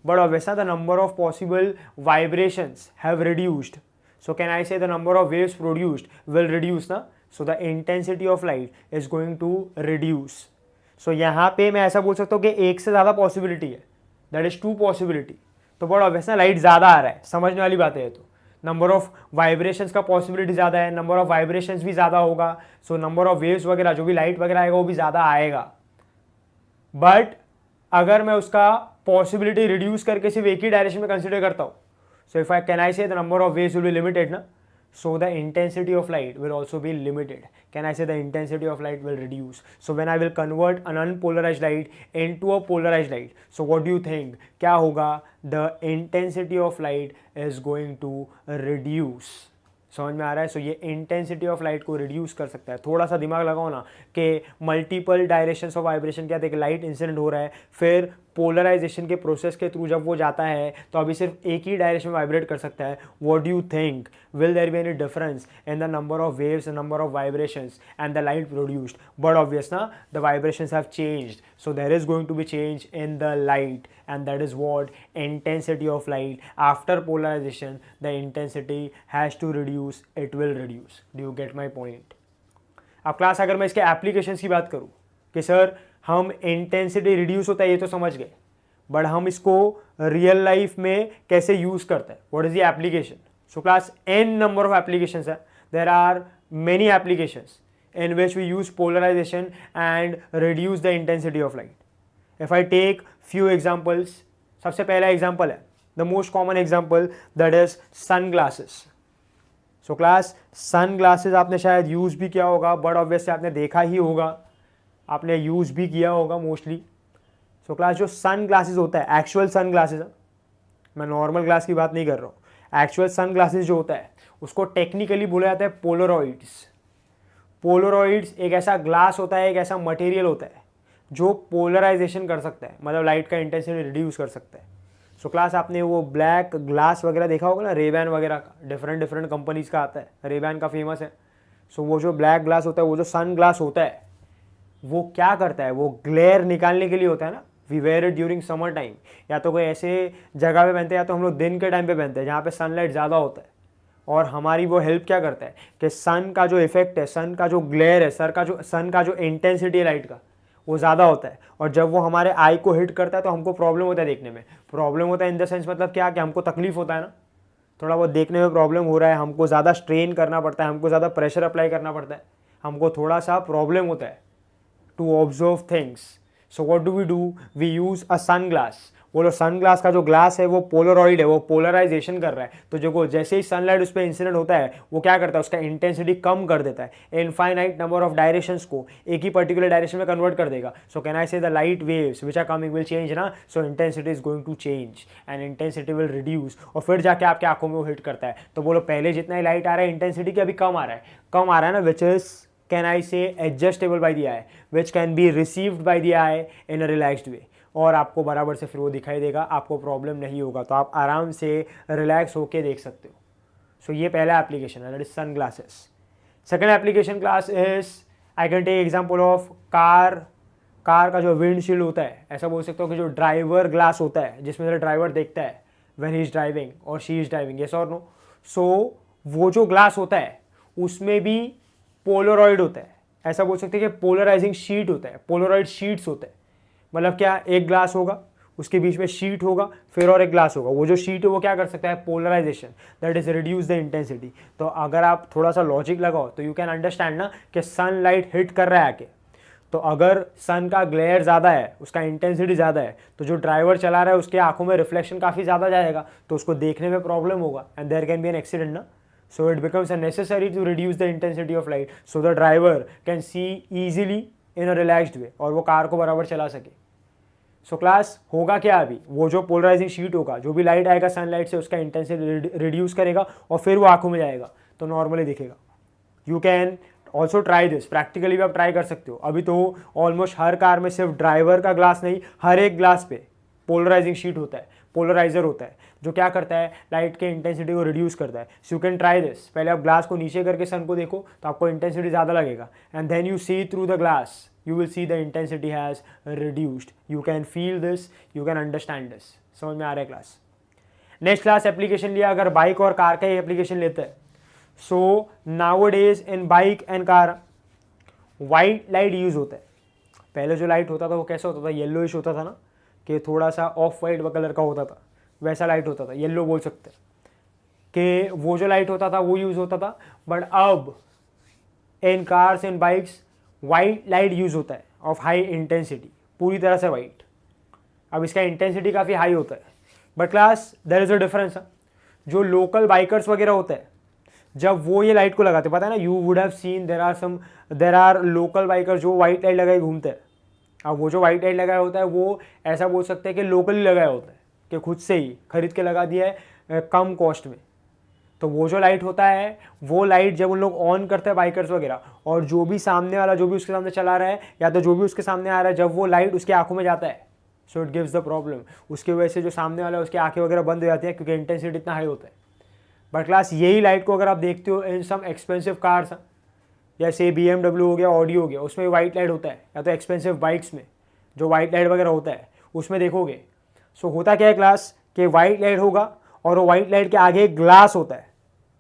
But obviously the number of possible vibrations have reduced. So can I say the number of waves produced will reduce ना. So the intensity of light is going to reduce. So यहाँ पे मैं ऐसा बोल सकता हूँ कि एक से ज़्यादा पॉसिबिलिटी है, दैट इज 2 पॉसिबिलिटी. तो बट ऑब्वियसली लाइट ज़्यादा आ रहा है, समझने वाली बात है. तो नंबर ऑफ वाइब्रेशंस का पॉसिबिलिटी ज़्यादा है, नंबर ऑफ वाइब्रेशंस भी ज़्यादा होगा. सो नंबर ऑफ वेव्स वगैरह जो भी लाइट वगैरह आएगा वो भी ज़्यादा आएगा. बट अगर मैं उसका पॉसिबिलिटी रिड्यूस करके सिर्फ एक ही डायरेक्शन में कंसिडर करता हूँ, सो if I can I say the number of waves will be limited ना. so the intensity of light will also be limited. Can I say the intensity of light will reduce? So when I will convert an unpolarized light into a polarized light, so what do you think? क्या होगा? The intensity of light is going to reduce. समझ में आ रहा है? सो ये intensity of light को reduce कर सकता है. थोड़ा सा दिमाग लगाओ ना कि मल्टीपल डायरेक्शंस ऑफ वाइब्रेशन क्या थे कि लाइट इंसिडेंट हो रहा है, फिर पोलराइजेशन के प्रोसेस के थ्रू जब वो जाता है तो अभी सिर्फ एक ही डायरेक्शन में वाइब्रेट कर सकता है. What do you think? Will there be any difference in the number of waves, number of vibrations and the light produced? But obvious ना, the vibrations have changed, so there is going to be change in the light, and that is what intensity of light. After polarization, the intensity has to reduce, it will reduce. Do you get my point? अब class अगर मैं इसके applications की बात करूँ कि sir हम intensity reduce होता है ये तो समझ गए, बट हम इसको रियल लाइफ में कैसे यूज़ करते हैं, what is the application? So class n number of applications है. There are many applications in which we use polarization and reduce the intensity of light. If I take few examples, सबसे पहला example है the most common example, that is sunglasses. So class, sunglasses आपने शायद use भी किया होगा, but obviously आपने देखा ही होगा, आपने यूज़ भी किया होगा मोस्टली. सो क्लास जो सन ग्लासेस होता है, एक्चुअल सन ग्लासेस, मैं नॉर्मल ग्लास की बात नहीं कर रहा हूँ, एक्चुअल सन ग्लासेस जो होता है उसको टेक्निकली बोला जाता है पोलरॉइड्स. पोलरॉइड्स एक ऐसा ग्लास होता है, एक ऐसा मटेरियल होता है जो पोलराइजेशन कर सकता है, मतलब लाइट का इंटेंसिटी रिड्यूस कर सकता है. सो क्लास आपने वो ब्लैक ग्लास वगैरह देखा होगा ना, रेबैन वगैरह का, डिफरेंट डिफरेंट कंपनीज का आता है, रेबैन का फेमस है. सो वो जो ब्लैक ग्लास होता है, वो जो सन ग्लास होता है, वो क्या करता है, वो ग्लेयर निकालने के लिए होता है ना. We wear it during summer time, या तो कोई ऐसे जगह पे पहनते हैं या तो हम लोग दिन के टाइम पे पहनते हैं जहाँ पे सनलाइट ज़्यादा होता है, और हमारी वो हेल्प क्या करता है कि सन का जो इफेक्ट है, सन का जो ग्लेयर है, सन का जो इंटेंसिटी है लाइट का, वो ज़्यादा होता है, और जब वो हमारे आई को हिट करता है तो हमको प्रॉब्लम होता है देखने में. प्रॉब्लम होता है इन द सेंस मतलब क्या, कि हमको तकलीफ होता है ना, थोड़ा बहुत देखने में प्रॉब्लम हो रहा है, हमको ज़्यादा स्ट्रेन करना पड़ता है, हमको ज़्यादा प्रेशर अप्लाई करना पड़ता है, हमको थोड़ा सा प्रॉब्लम होता है to observe things. So what do? We use a sun glass. वो जो सन ग्लास का जो ग्लास है वो पोलरॉइड है, वो पोलराइजेशन कर रहा है, तो जो जैसे ही सनलाइट उस पर इंसिडेंट होता है वो क्या करता है, उसका इंटेंसिटी कम कर देता है, इनफाइनाइट नंबर ऑफ डायरेक्शंस को एक ही पर्टिकुलर डायरेक्शन में कन्वर्ट कर देगा. So can I say the light waves which are coming will change ना. So intensity is going to change and intensity will reduce, और फिर जाके आपके आंखों में वो हिट करता है. तो बोलो पहले जितना ही लाइट आ रहा है इंटेंसिटी की अभी कम आ रहा है ना, which is can I say adjustable by the eye, which can be received by the eye in a relaxed way, और आपको बराबर से फिर वो दिखाई देगा, आपको प्रॉब्लम नहीं होगा, तो आप आराम से रिलैक्स होके देख सकते हो. सो ये पहला एप्लीकेशन है, that is sun glasses. Second application class is, I can take example of car का जो विंडशील्ड होता है, ऐसा बोल सकते हो कि जो ड्राइवर ग्लास होता है जिसमें से ड्राइवर देखता है व्हेन ही इज ड्राइविंग और शी इज ड्राइविंग, यस और नो. सो वो जो ग्लास होता है उसमें भी पोलरॉइड होता है, ऐसा बोल सकते हैं कि पोलराइजिंग शीट होता है, पोलरॉइड शीट्स होते हैं. मतलब क्या, एक ग्लास होगा, उसके बीच में शीट होगा, फिर और एक ग्लास होगा, वो जो शीट है वो क्या कर सकता है, polarization, that is reduce the intensity. तो अगर आप थोड़ा सा लॉजिक लगाओ तो यू कैन अंडरस्टैंड ना कि सन लाइट हिट कर रहा है आके, तो अगर सन का ग्लेयर ज़्यादा है, उसका इंटेंसिटी ज़्यादा है, तो जो ड्राइवर चला रहा है उसके आंखों में रिफ्लेक्शन काफ़ी ज़्यादा जाएगा, तो उसको देखने में प्रॉब्लम होगा, and there can be an accident ना. So it becomes necessary to reduce the intensity of light so the driver can see easily in a relaxed way और वो कार को बराबर चला सके. So class होगा क्या अभी, वो जो पोलराइजिंग शीट होगा, जो भी लाइट आएगा सनलाइट से उसका इंटेंसिटी रिड्यूस करेगा और फिर वो आंखों में जाएगा तो नॉर्मली दिखेगा. You can also try this, practically भी आप ट्राई कर सकते हो. अभी तो ऑलमोस्ट हर कार में सिर्फ ड्राइवर का ग्लास नहीं, हर एक ग्लास पे पोलराइजिंग शीट होता है, पोलराइजर होता है, जो क्या करता है, लाइट के इंटेंसिटी को रिड्यूस करता है. So you can try this. पहले आप ग्लास को नीचे करके सन को देखो तो आपको इंटेंसिटी ज़्यादा लगेगा, and then you see through the glass, you will see the intensity has reduced. You can feel this, you can understand this. समझ में आ रहा है क्लास? नेक्स्ट क्लास एप्लीकेशन लिया, अगर बाइक और कार का ही एप्लीकेशन लेते हैं. So nowadays in bike and car white light use होता है. पहले जो लाइट होता था वो कैसा होता था, येलोइश होता था ना, कि थोड़ा सा ऑफ वाइट कलर का होता था, वैसा लाइट होता था, येलो बोल सकते हैं कि वो जो लाइट होता था वो यूज़ होता था. बट अब in cars and bikes white light use होता है ऑफ हाई इंटेंसिटी, पूरी तरह से वाइट. अब इसका इंटेंसिटी काफ़ी हाई होता है, but class there is a difference. जो लोकल बाइकर्स वगैरह होते हैं, जब वो ये लाइट को लगाते, पता है ना, you would have seen there are local biker जो वाइट लाइट लगाए घूमते हैं। अब वो जो वाइट लाइट लगाया होता है वो ऐसा बोल सकते हैं कि लोकली लगाया होता है, कि खुद से ही खरीद के लगा दिया है कम कॉस्ट में। तो वो जो लाइट होता है, वो लाइट जब उन लोग ऑन करते हैं बाइकर्स वगैरह, और जो भी सामने वाला, जो भी उसके सामने चला रहा है या तो जो भी उसके सामने आ रहा है, जब वो लाइट उसकी आंखों में जाता है, so it gives the problem. उसकी वजह से जो सामने वाला है उसकी आंखें वगैरह बंद हो जाती हैं, क्योंकि इंटेंसिटी इतना हाई होता है। बट क्लास यही लाइट को अगर आप देखते हो इन सम एक्सपेंसिव कार्स, जैसे BMW हो गया, ऑडी हो गया, उसमें वाइट लाइट होता है, या तो एक्सपेंसिव बाइक्स में जो वाइट लाइट वगैरह होता है उसमें देखोगे। सो होता क्या है क्लास, कि वाइट लाइट होगा और वो वाइट लाइट के आगे एक ग्लास होता है।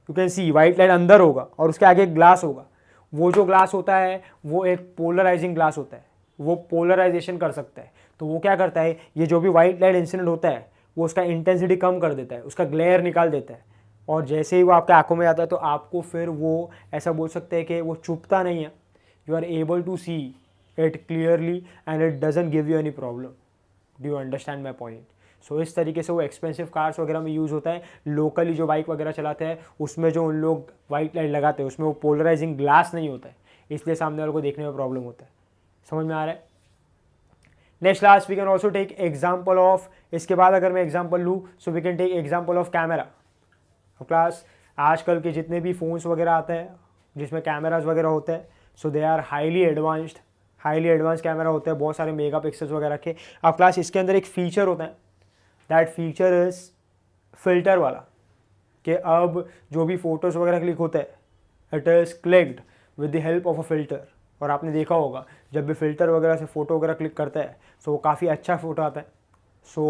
You can C white light अंदर होगा और उसके आगे एक ग्लास होगा। वो जो ग्लास होता है वो एक पोलराइजिंग ग्लास होता है, वो पोलराइजेशन कर सकता है। तो वो क्या करता है, ये जो भी वाइट लाइट इंसिडेंट होता है वो उसका इंटेंसिटी कम कर देता है, उसका ग्लेयर निकाल देता है, और जैसे ही वो आपके आंखों में आता है तो आपको फिर वो ऐसा बोल सकते हैं कि वो चुभता नहीं है। You are able to see it clearly and it doesn't give you any problem. Do you understand my point? So इस तरीके से वो एक्सपेंसिव कार्स वगैरह में यूज़ होता है। लोकली जो बाइक वगैरह चलाते हैं उसमें जो उन लोग वाइट लाइट लगाते हैं उसमें वो पोलराइजिंग ग्लास नहीं होता है, इसलिए सामने वाले को देखने में प्रॉब्लम होता है। समझ में आ रहा है? Next class we can also take example of, इसके बाद अगर मैं एग्जाम्पल लूँ so we can take example of camera. Class आजकल के जितने भी फ़ोन्स वगैरह आते हैं जिसमें कैमराज वगैरह होते हैं, so they are highly advanced camera होते हैं, बहुत सारे मेगा पिक्सल्स वगैरह के। अब क्लास इसके अंदर एक फ़ीचर होता है, दैट फीचर इज़ फ़िल्टर वाला, कि अब जो भी फ़ोटोज़ वगैरह क्लिक होते हैं it is clicked with the help of a filter. और आपने देखा होगा जब भी फ़िल्टर वगैरह से फ़ोटो वगैरह क्लिक करता है सो वो काफ़ी अच्छा फ़ोटो आता है। सो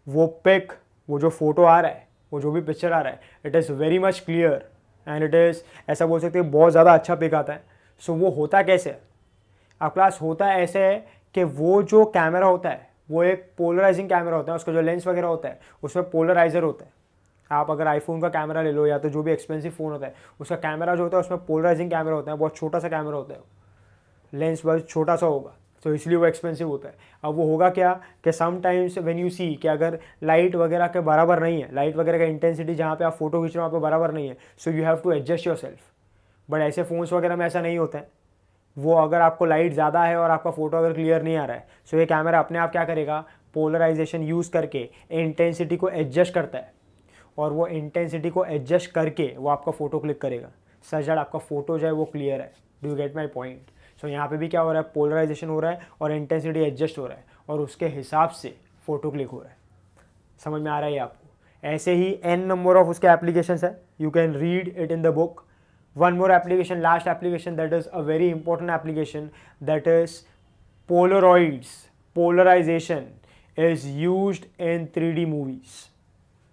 वो पिक, वो जो फ़ोटो आ रहा है, वो जो भी पिक्चर आ रहा है, it is very much clear and it is, ऐसा बोल सकते हैं, बहुत ज़्यादा अच्छा पिक आता है। सो वो होता कैसे है? अब क्लास होता ऐसे है कि वो जो कैमरा होता है वो एक पोलराइजिंग कैमरा होता है, उसका जो लेंस वगैरह होता है उसमें पोलराइजर होता है। आप अगर आईफोन का कैमरा ले लो या तो जो भी एक्सपेंसिव फ़ोन होता है उसका कैमरा जो होता है उसमें पोलराइजिंग कैमरा होता है, बहुत छोटा सा कैमरा होता है, लेंस बहुत छोटा सा होगा, तो इसलिए वो एक्सपेंसिव होता है। अब वो होगा क्या कि समटाइम्स व्हेन यू सी कि अगर लाइट वगैरह के बराबर नहीं है, लाइट वगैरह का इंटेंसिटी जहाँ पे आप फोटो खींच रहे हो वहाँ पे बराबर नहीं है, so you have to adjust yourself. But ऐसे फ़ोन्स वगैरह में ऐसा नहीं होता है। वो अगर आपको लाइट ज़्यादा है और आपका फ़ोटो अगर क्लियर नहीं आ रहा है सो ये कैमरा अपने आप क्या करेगा, पोलराइजेशन यूज़ करके इंटेंसिटी को एडजस्ट करता है, और वो इंटेंसिटी को एडजस्ट करके वो आपका फ़ोटो क्लिक करेगा, सच दैट आपका फ़ोटो जो है वो क्लियर है। Do you get my point? So यहाँ पे भी क्या हो रहा है, पोलराइजेशन हो रहा है और इंटेंसिटी एडजस्ट हो रहा है, और उसके हिसाब से फ़ोटो क्लिक हो रहा है। समझ में आ रहा है आपको? ऐसे ही n नंबर ऑफ उसके एप्लीकेशंस है, you can read it in the book. One more application, last application, that is a very important application, that is Polaroids. Polarization is used in 3D movies.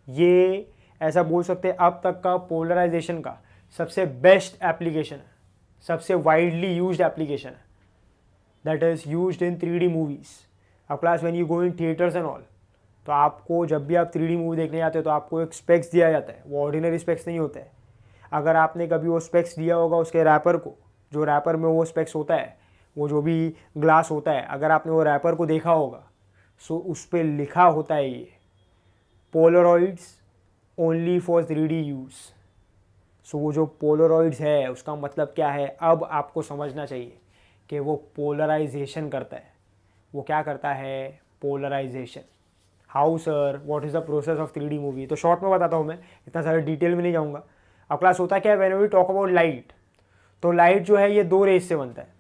ये ऐसा बोल सकते हैं अब तक का पोलराइजेशन का सबसे बेस्ट एप्लीकेशन है, सबसे वाइडली यूज्ड एप्लीकेशन है, that is used in 3D movies. अब class when you go in theatres and all, तो आपको जब भी आप 3D मूवी देखने जाते हो तो आपको एक स्पेक्स दिया जाता है, वो ऑर्डिनरी स्पेक्स नहीं होता है। अगर आपने कभी वो स्पेक्स दिया होगा उसके रैपर को, जो रैपर में वो स्पेक्स होता है, वो जो भी ग्लास होता है, अगर आपने वो रैपर को देखा होगा सो उस पर लिखा होता है ये Polaroids only for 3D use. सो वो जो पोलरॉइड्स है उसका मतलब क्या है, अब आपको समझना चाहिए कि वो पोलराइजेशन करता है। वो क्या करता है? Polarization. How sir, what is the process of 3D movie? तो शॉर्ट में बताता हूँ मैं, इतना सारे डिटेल में नहीं जाऊँगा। अब क्लास होता क्या है, when we talk about light, तो लाइट जो है ये दो रेज से बनता है।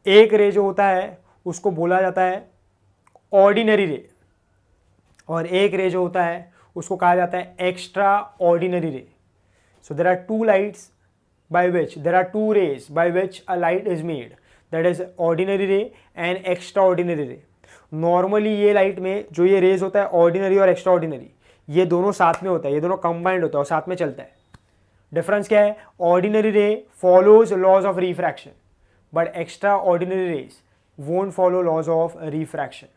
एक रे जो होता है उसको बोला जाता है ऑर्डिनरी रे, और एक रे जो होता है उसको कहा जाता है extraordinary ray. So there are two lights by which, there are two rays by which a light is made, that is ordinary ray and extraordinary ray. Normally ये लाइट में जो ये रेज होता है ordinary और extra ordinary, ये दोनों साथ में होता है, ये दोनों कंबाइंड होता है और साथ में चलता है। डिफरेंस क्या है? Ordinary ray follows laws of refraction, but extra ordinary rays won't follow laws of refraction.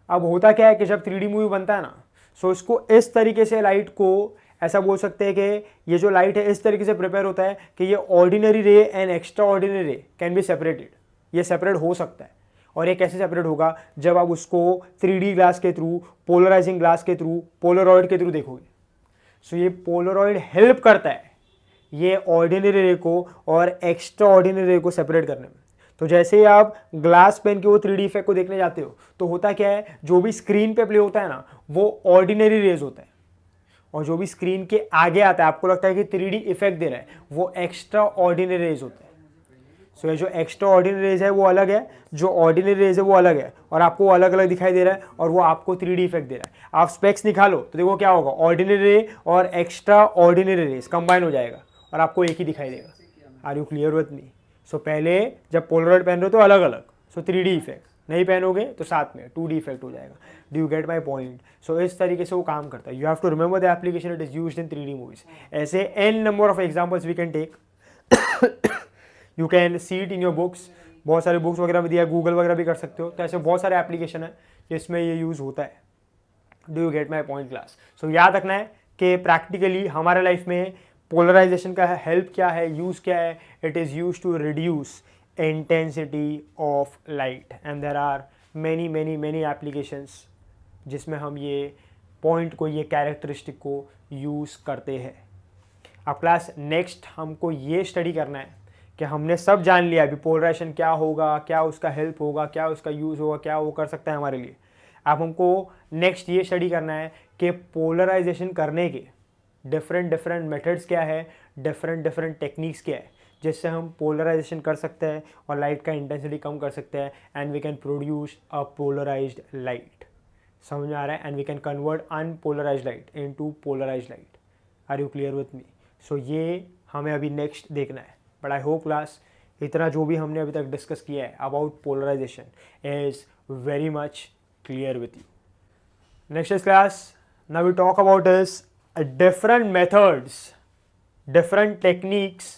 अब होता क्या है कि जब 3D मूवी बनता है ना, सो इसको इस तरीके से लाइट को ऐसा बोल सकते हैं कि ये जो लाइट है इस तरीके से प्रिपेयर होता है कि ये ordinary ray and extraordinary रे कैन बी सेपरेटेड। ये सेपरेट हो सकता है, और ये कैसे सेपरेट होगा? जब आप उसको 3D ग्लास के थ्रू, पोलराइजिंग ग्लास के थ्रू, पोलरॉइड के थ्रू देखोगे। सो ये पोलरॉइड हेल्प करता है ये ऑर्डिनरी रे को और एक्स्ट्रा ऑर्डिनरी रे को सेपरेट करने में। तो जैसे ही आप ग्लास पेन के वो 3D इफेक्ट को देखने जाते हो तो होता क्या है, जो भी स्क्रीन पे प्ले होता है ना वो ऑर्डिनरी रेज होता है, और जो भी स्क्रीन के आगे आता है आपको लगता है कि 3D इफेक्ट दे रहा है वो एक्स्ट्रा ऑर्डिनरी रेज होता है। सो ये जो एक्स्ट्रा ऑर्डिनरी रेज है वो अलग है, जो ऑर्डिनरी रेज है वो अलग है, और आपको वो अलग अलग दिखाई दे रहा है और वो आपको 3D इफेक्ट दे रहा है। आप स्पेक्स निकालो तो देखो क्या होगा, ऑर्डिनरी रे और एक्स्ट्रा ऑर्डिनरी रेज कंबाइन हो जाएगा और आपको एक ही दिखाई देगा। Are you clear with me? So पहले जब पोलराइड पहन रहे हो तो अलग अलग, सो 3D इफेक्ट, नहीं पहनोगे तो साथ में 2D इफेक्ट हो जाएगा। Do you get my point? So इस तरीके से वो काम करता है। You have to remember the application it is used in 3D movies. ऐसे n number of examples we can take, you can see it in your books, बहुत सारे बुक्स वगैरह में दिया, गूगल वगैरह भी कर सकते हो। तो ऐसे बहुत सारे एप्लीकेशन है जिसमें ये यूज़ होता है। Do you get my point class? So याद रखना है कि प्रैक्टिकली हमारे लाइफ में पोलराइजेशन का हेल्प क्या है, यूज़ क्या है। It is use to reduce intensity of light and there are many many many applications जिसमें हम ये पॉइंट को, ये कैरेक्टरिस्टिक को यूज़ करते हैं। अब क्लास नेक्स्ट हमको ये स्टडी करना है कि हमने सब जान लिया अभी पोलराइजेशन क्या होगा, क्या उसका हेल्प होगा, क्या उसका यूज़ होगा, क्या वो कर सकता है हमारे लिए। अब हमको नेक्स्ट ये स्टडी करना है कि पोलराइजेशन करने के डिफरेंट डिफरेंट मेथड्स क्या है, डिफरेंट डिफरेंट टेक्निक्स क्या है जिससे हम पोलराइजेशन कर सकते हैं और लाइट का इंटेंसिटी कम कर सकते हैं, and we can produce a polarised light. समझ में आ रहा है? And we can convert unpolarised light into polarised light. Are you clear with me? So ये हमें अभी नेक्स्ट देखना है। बट आई होप क्लास इतना जो भी हमने अभी तक डिस्कस किया है about polarisation is very much clear with you. Next is class, now we talk about is different methods, different techniques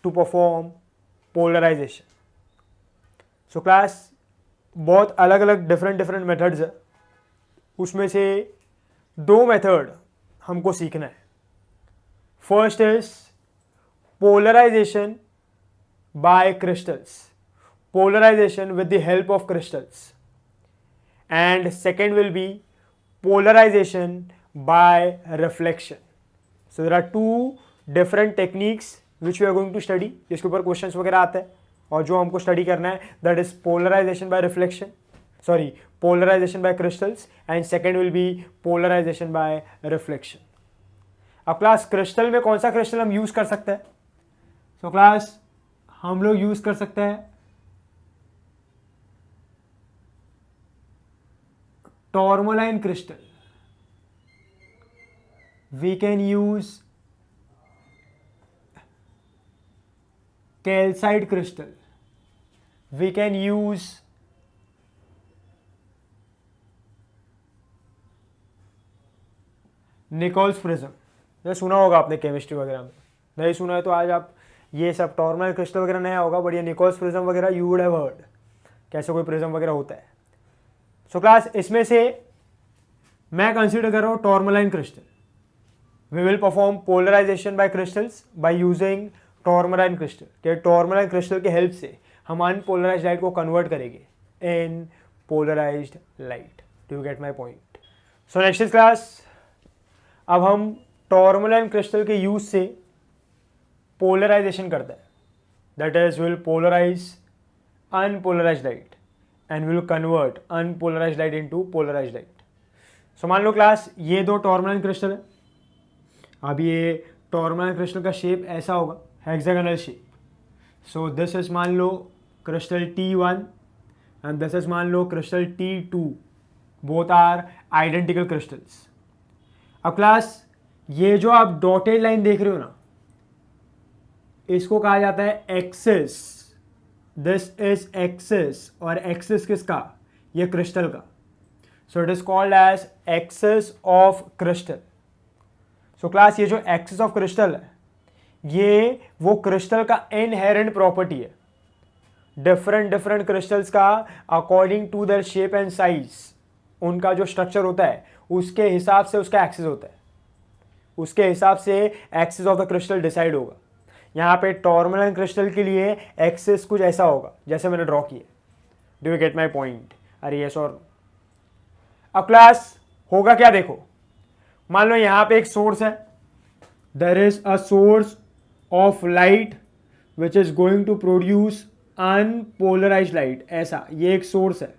to perform polarization. So class बहुत अलग अलग different methods है, उसमें से दो मेथड हमको सीखना है। First is polarization by crystals, polarization with the help of crystals, and second will be polarization by reflection. So there are two different techniques which we are going to study, जिसके ऊपर questions वगैरह आते हैं और जो हमको study करना है that is polarization by reflection, sorry polarization by crystals, and second will be polarization by reflection. अब क्लास क्रिस्टल में कौन सा क्रिस्टल हम यूज कर सकते हैं? तो क्लास हम लोग यूज कर सकते हैं tourmaline crystal, we can use calcite crystal, we can use Nichols prism. ये सुना होगा आपने केमिस्ट्री वगैरह में, नहीं सुना है तो आज आप ये सब टॉर्मलाइन क्रिस्टल वगैरह नया होगा, बट ये निकोल्स प्रिज्म वगैरह यू वुड हैव हर्ड कैसे कोई प्रिज्म वगैरह होता है। सो क्लास इसमें से मैं कंसीडर कर रहा हूँ tourmaline crystal. We will perform polarisation by crystals by using tourmaline crystal. के टॉर्मलाइन क्रिस्टल के हेल्प से हम अनपोलराइज्ड लाइट को कन्वर्ट करेंगे in polarised light. Do you get my point? So next is class, अब हम टॉर्मलाइन क्रिस्टल के use से पोलराइजेशन करते हैं, that is will polarise unpolarised light and we will convert unpolarized light into polarized light. So मान लो class ये दो टॉर्मलाइन क्रिस्टल है। अब ये टॉर्मलाइन क्रिस्टल का शेप ऐसा होगा, hexagonal shape. So this is मान लो crystal T1 and this is मान लो crystal T2, both are identical crystals. अब क्लास ये जो आप डॉटेड लाइन देख रहे हो ना, इसको कहा जाता है एक्सिस। दिस इज एक्सिस, और एक्सिस किसका? ये क्रिस्टल का। So it is called as axis of crystal. So class ये जो एक्सिस ऑफ क्रिस्टल है ये वो क्रिस्टल का इनहेरेंट प्रॉपर्टी है। डिफरेंट डिफरेंट क्रिस्टल्स का according to their shape and size, उनका जो स्ट्रक्चर होता है उसके हिसाब से उसका एक्सिस होता है, उसके हिसाब से axis of the crystal decide होगा। यहाँ पे टॉर्मलाइन क्रिस्टल के लिए एक्सिस कुछ ऐसा होगा जैसे मैंने ड्रॉ किया। Do you get my point? अरे यस और अब क्लास होगा क्या देखो, मान लो यहाँ पे एक सोर्स है, there is a source of light which is going to produce unpolarized light, ऐसा ये एक सोर्स है.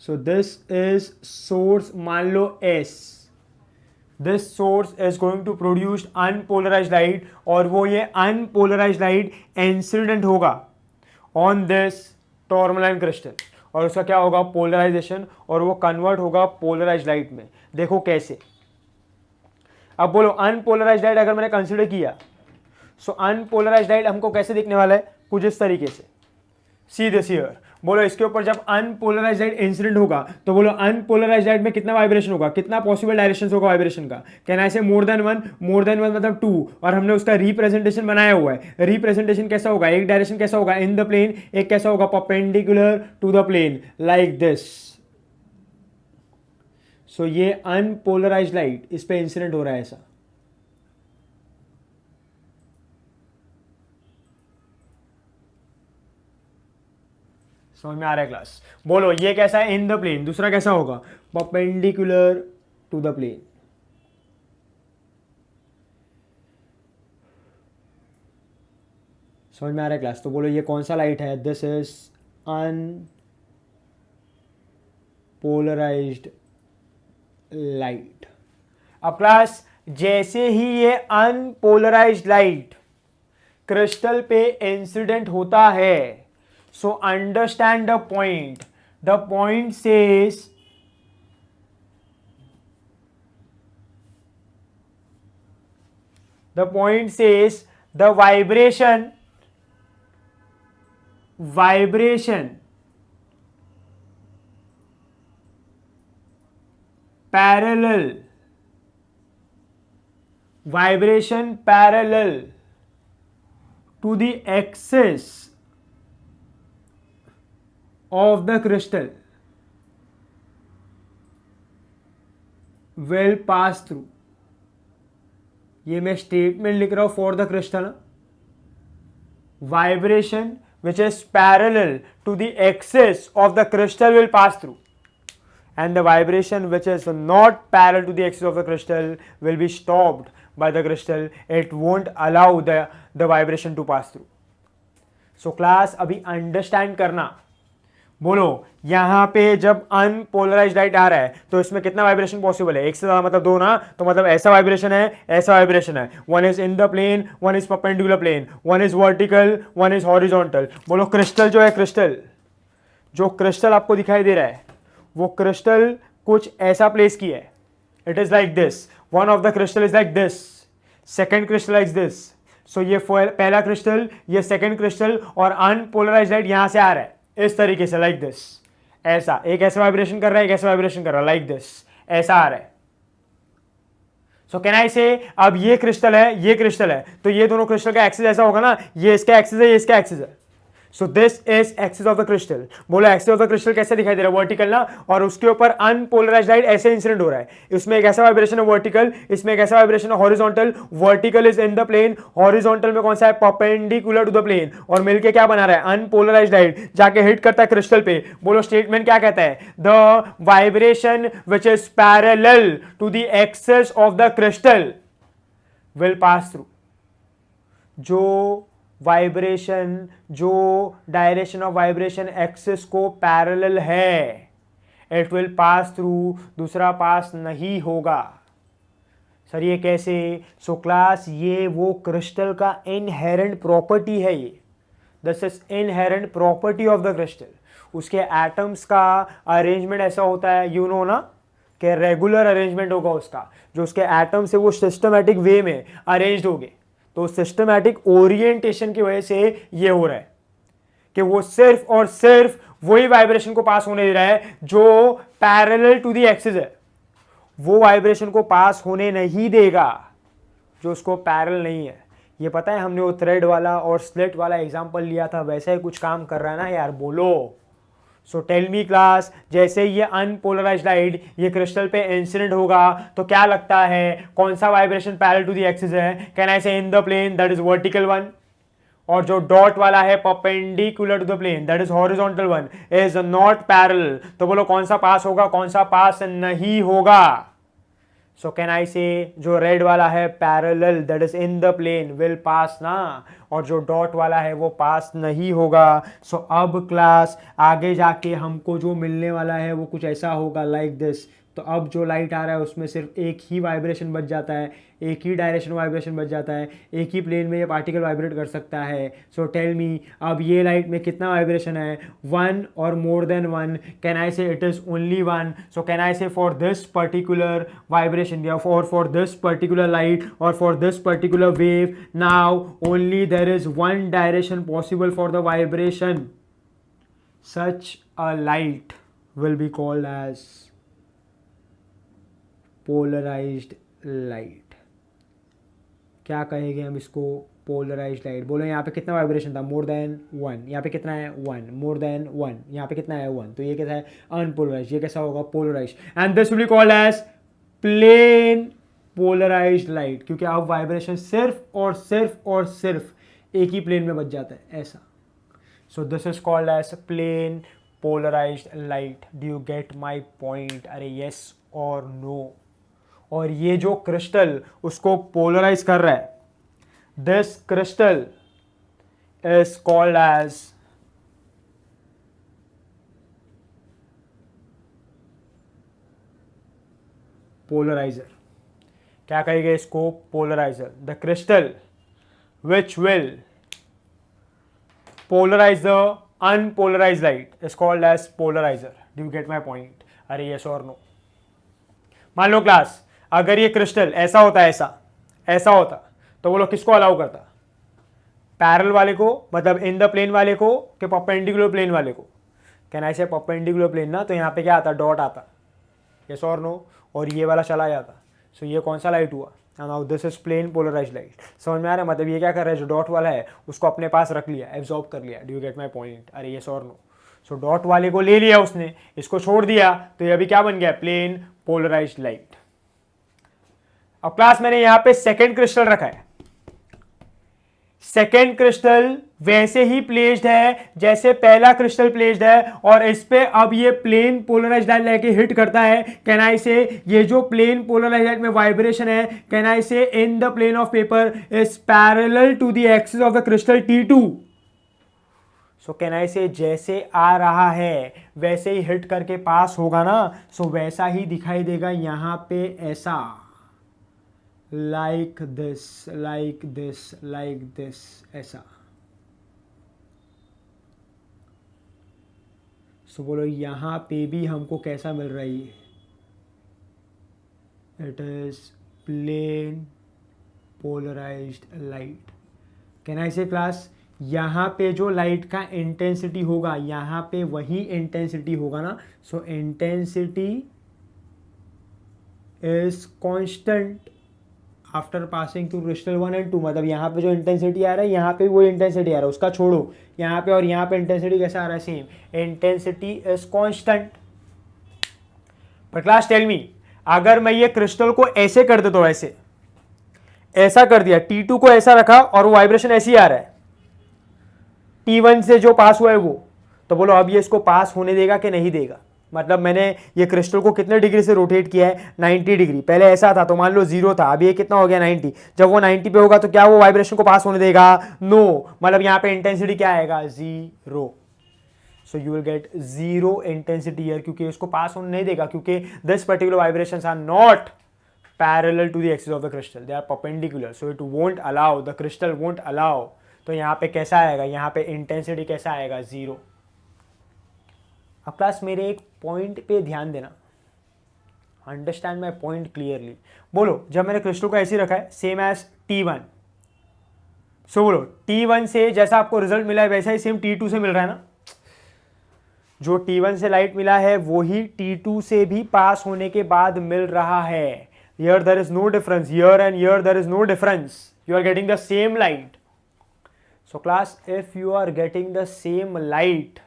सो दिस इज सोर्स, मान लो S. This source is going to produce unpolarized light, और वो ये अनपोलराइज्ड लाइट इंसिडेंट होगा ऑन दिस टॉर्मलाइन क्रिस्टल, और उसका क्या होगा, पोलराइजेशन, और वो कन्वर्ट होगा पोलराइज्ड लाइट में. देखो कैसे. अब बोलो अनपोलराइज्ड लाइट अगर मैंने कंसिडर किया, सो अनपोलराइज्ड लाइट हमको कैसे दिखने वाला है, कुछ इस तरीके से. See this here. बोलो इसके ऊपर जब अनपोलराइज्ड लाइट इंसिडेंट होगा तो बोलो अनपोलराइज्ड लाइट में कितना वाइब्रेशन होगा, कितना पॉसिबल डायरेक्शन होगा वाइब्रेशन का. कैन आई से मोर देन वन, मोर देन वन मतलब 2, और हमने उसका रिप्रेजेंटेशन बनाया हुआ है. रिप्रेजेंटेशन कैसा होगा, एक डायरेक्शन कैसा होगा इन द प्लेन, एक कैसा होगा perpendicular to the plane like this. So ये अनपोलराइज्ड लाइट इस पे इंसिडेंट हो रहा है ऐसा. समझ में आ रहा है क्लास. बोलो ये कैसा है इन द प्लेन, दूसरा कैसा होगा परपेंडिकुलर टू द प्लेन. समझ में आ रहा है क्लास. तो बोलो ये कौन सा लाइट है, दिस इज अनपोलराइज्ड लाइट. अब क्लास जैसे ही ये अनपोलराइज्ड लाइट क्रिस्टल पे इंसिडेंट होता है, so understand the point. The point says the vibration parallel to the axis of the crystal will pass through. ये मैं स्टेटमेंट लिख रहा हूं for the crystal. Vibration which is parallel to the axis of the crystal will pass through, and the vibration which is not parallel to the axis of the crystal will be stopped by the crystal. It won't allow the vibration to pass through. So class अभी understand करना. बोलो यहां पे जब unpolarised light आ रहा है तो इसमें कितना वाइब्रेशन पॉसिबल है, एक से ज्यादा मतलब दो ना, तो मतलब ऐसा वाइब्रेशन है, ऐसा वाइब्रेशन है. One is in the plane, one is perpendicular plane, one is vertical, one is horizontal. बोलो क्रिस्टल जो है, क्रिस्टल जो क्रिस्टल आपको दिखाई दे रहा है, वो क्रिस्टल कुछ ऐसा प्लेस किया है. It is like this. One of the crystal is like this, second crystal like this. So ये पहला क्रिस्टल, ये सेकेंड क्रिस्टल, और अनपोलराइज्ड लाइट यहां से आ रहा है इस तरीके से लाइक दिस. ऐसा एक ऐसा वाइब्रेशन कर रहा है, एक ऐसा वाइब्रेशन कर रहा है लाइक दिस, ऐसा आ रहा है. सो कैन आई से अब ये क्रिस्टल है, ये क्रिस्टल है, तो ये दोनों क्रिस्टल का एक्सिस ऐसा होगा ना, ये इसका एक्सिस है, ये इसका एक्सिस है. So this is axis of the crystal. बोलो एक्सिस ऑफ द क्रिस्टल कैसे दिखाई दे रहा है, वर्टिकल ना, और उसके ऊपर अनपोलराइज्ड लाइट ऐसे इंसिडेंट हो रहा है. इसमें एक ऐसा वाइब्रेशन है वर्टिकल, इसमें एक ऐसा वाइब्रेशन है horizontal. Vertical is in the plane, horizontal में कौन सा है, परपेंडिकुलर टू द प्लेन, और मिलके क्या बना रहा है, अनपोलराइज्ड लाइट जाके हिट करता है क्रिस्टल पे. बोलो स्टेटमेंट क्या कहता है, the vibration which is parallel to the axis of the crystal will pass through. जो वाइब्रेशन, जो डायरेक्शन ऑफ वाइब्रेशन एक्सिस को पैरेलल है, इट विल पास थ्रू, दूसरा पास नहीं होगा. सर ये कैसे. सो क्लास ये वो क्रिस्टल का इनहेरेंट प्रॉपर्टी है. ये this is inherent property of the crystal. उसके एटम्स का अरेंजमेंट ऐसा होता है, यू नो ना, कि रेगुलर अरेंजमेंट होगा उसका. जो उसके एटम्स है वो सिस्टमैटिक वे में अरेंज्ड होंगे. तो सिस्टमैटिक ओरिएंटेशन की वजह से ये हो रहा है कि वो सिर्फ और सिर्फ वही वाइब्रेशन को पास होने दे रहा है जो पैरेलल टू द एक्सिस है. वो वाइब्रेशन को पास होने नहीं देगा जो उसको पैरेलल नहीं है. ये पता है, हमने वो थ्रेड वाला और स्लिट वाला एग्जांपल लिया था, वैसा ही कुछ काम कर रहा है ना यार. बोलो. सो टेल मी क्लास, जैसे ये अनपोलराइज्ड लाइट ये क्रिस्टल पे इंसिडेंट होगा तो क्या लगता है, कौन सा vibration parallel to the axis है, can I say in the plane, that is vertical one. और जो डॉट वाला है perpendicular to the plane, that is horizontal one, is not parallel. तो बोलो कौन सा पास होगा, कौन सा पास नहीं होगा. सो कैन आई से जो रेड वाला है parallel that is in the plane will pass ना, और जो डॉट वाला है वो पास नहीं होगा. सो अब क्लास आगे जाके हमको जो मिलने वाला है वो कुछ ऐसा होगा लाइक दिस. तो अब जो लाइट आ रहा है उसमें सिर्फ एक ही वाइब्रेशन बच जाता है, एक ही डायरेक्शन वाइब्रेशन बच जाता है, एक ही प्लेन में ये पार्टिकल वाइब्रेट कर सकता है. सो टेल मी अब ये लाइट में कितना वाइब्रेशन है, 1 और मोर than 1. Can I say it is only 1. So can I say for this particular vibration या फॉर दिस पर्टिकुलर लाइट और for this particular wave now only there is one direction possible for the vibration. Such a light will be called as polarized light. क्या कहेंगे हम इसको, polarised light. बोलो यहाँ पे कितना वाइब्रेशन था, मोर देन 1. यहाँ पे कितना है 1, मोर देन 1. यहाँ पे कितना है 1. तो ये कैसा है अनपोलराइज्ड. ये कैसा होगा polarized. And this will be called as plane polarised light, क्योंकि अब वाइब्रेशन सिर्फ और सिर्फ और सिर्फ एक ही प्लेन में बच जाता है ऐसा. So this is called as plane polarised light. Do you get my point? अरे यस और नो. और ये जो क्रिस्टल उसको पोलराइज कर रहा है, this crystal is called as polarizer. क्या कहेंगे इसको, polarizer. The crystal which will polarize the unpolarized light is called as polarizer. Do you get my point? अरे yes or no? मान लो क्लास अगर ये क्रिस्टल ऐसा होता, ऐसा होता, तो वो लोग किसको अलाउ करता, पैरेलल वाले को, मतलब इन द प्लेन वाले को, कि परपेंडिकुलर प्लेन वाले को. कैन आई से परपेंडिकुलर प्लेन ना, तो यहाँ पे क्या आता, डॉट आता. यस और नो? और ये वाला चला जाता. सो ये कौन सा लाइट हुआ, now this is plane polarised light. समझ में आ रहा है? मतलब ये क्या कर रहा है, जो डॉट वाला है उसको अपने पास रख लिया, एब्जॉर्ब कर लिया. Do you get my point? अरे यस और नो? सो डॉट वाले को ले लिया उसने, इसको छोड़ दिया, तो ये अभी क्या बन गया, प्लेन पोलराइज्ड लाइट. अब क्लास मैंने यहां पे सेकेंड क्रिस्टल रखा है. सेकेंड क्रिस्टल वैसे ही प्लेस्ड है जैसे पहला क्रिस्टल प्लेस्ड है, और इस पे अब ये प्लेन पोलराइज्ड लाइट लेके हिट करता है. कैन आई से ये जो प्लेन पोलराइज्ड लाइट में वाइब्रेशन है, can I say in the plane of paper is parallel to the axis of the crystal T2. So can I say जैसे आ रहा है वैसे ही हिट करके पास होगा ना, सो वैसा ही दिखाई देगा यहां पे ऐसा, like this, like this, like this, ऐसा. सो बोलो यहां पे भी हमको कैसा मिल रहा है, it is plane polarised light. Can I say class यहाँ पे जो लाइट का इंटेंसिटी होगा, यहाँ पे वही इंटेंसिटी होगा ना. So intensity is constant after passing through crystal 1 and 2. मतलब यहाँ पे जो इंटेंसिटी आ रहा है यहाँ पे वो इंटेंसिटी आ रहा है, उसका छोड़ो. यहाँ पे और यहाँ पे इंटेंसिटी कैसा आ रहा है, सेम. Intensity is constant. पर क्लास टेल मी, अगर मैं ये क्रिस्टल को ऐसे कर देता हूँ, ऐसा कर दिया, T2 को ऐसा रखा और वो वाइब्रेशन ऐसे ही आ रहा है, T1 से जो पास हुआ है वो, तो बोलो अब ये इसको पास होने देगा कि नहीं देगा. मतलब मैंने ये क्रिस्टल को कितने डिग्री से रोटेट किया है, 90 डिग्री. पहले ऐसा था तो मान लो 0 था, अब ये कितना हो गया 90. जब वो 90 पे होगा तो क्या वो वाइब्रेशन को पास होने देगा, नो. मतलब यहाँ पे इंटेंसिटी क्या आएगा, 0. So you will get 0 intensity here, क्योंकि इसको पास होने नहीं देगा, क्योंकि this particular vibrations are not parallel to the axis of the crystal, they are perpendicular. So it won't allow, the crystal won't allow. तो यहाँ पे कैसा आएगा, यहाँ पे इंटेंसिटी कैसा आएगा, 0. अब क्लास मेरे एक पॉइंट पे ध्यान देना, अंडरस्टैंड माई पॉइंट क्लियरली. बोलो जब मैंने क्रिस्टल को ऐसे ही रखा है सेम एज T1, सो बोलो T1 से जैसा आपको रिजल्ट मिला है वैसा ही सेम T2 से मिल रहा है ना. जो T1 से लाइट मिला है वो ही T2 से भी पास होने के बाद मिल रहा है. Here there is no difference, here and here there is no difference, you are getting the same light. So class if you are getting the same light,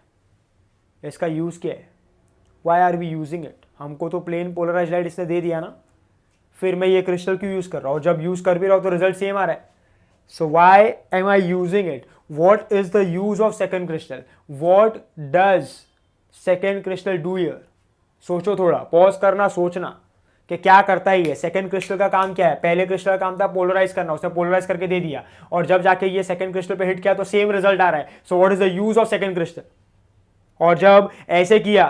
इसका यूज क्या है, why are we using it. हमको तो plane polarised light इसने दे दिया ना, फिर मैं ये क्रिस्टल क्यों यूज कर रहा हूँ, जब यूज कर भी रहा हूँ तो रिजल्ट सेम आ रहा है. So why am I using it, what is the use of second crystal, what does second crystal do here. सोचो थोड़ा, पॉज करना, सोचना कि क्या करता ही है। सेकंड क्रिस्टल का काम क्या है, पहले क्रिस्टल का काम था पोलराइज करना, उसने पोलराइज करके दे दिया, और जब जाके ये सेकंड क्रिस्टल पे हिट किया तो सेम रिजल्ट आ रहा है। सो what is the use of second crystal? और जब ऐसे किया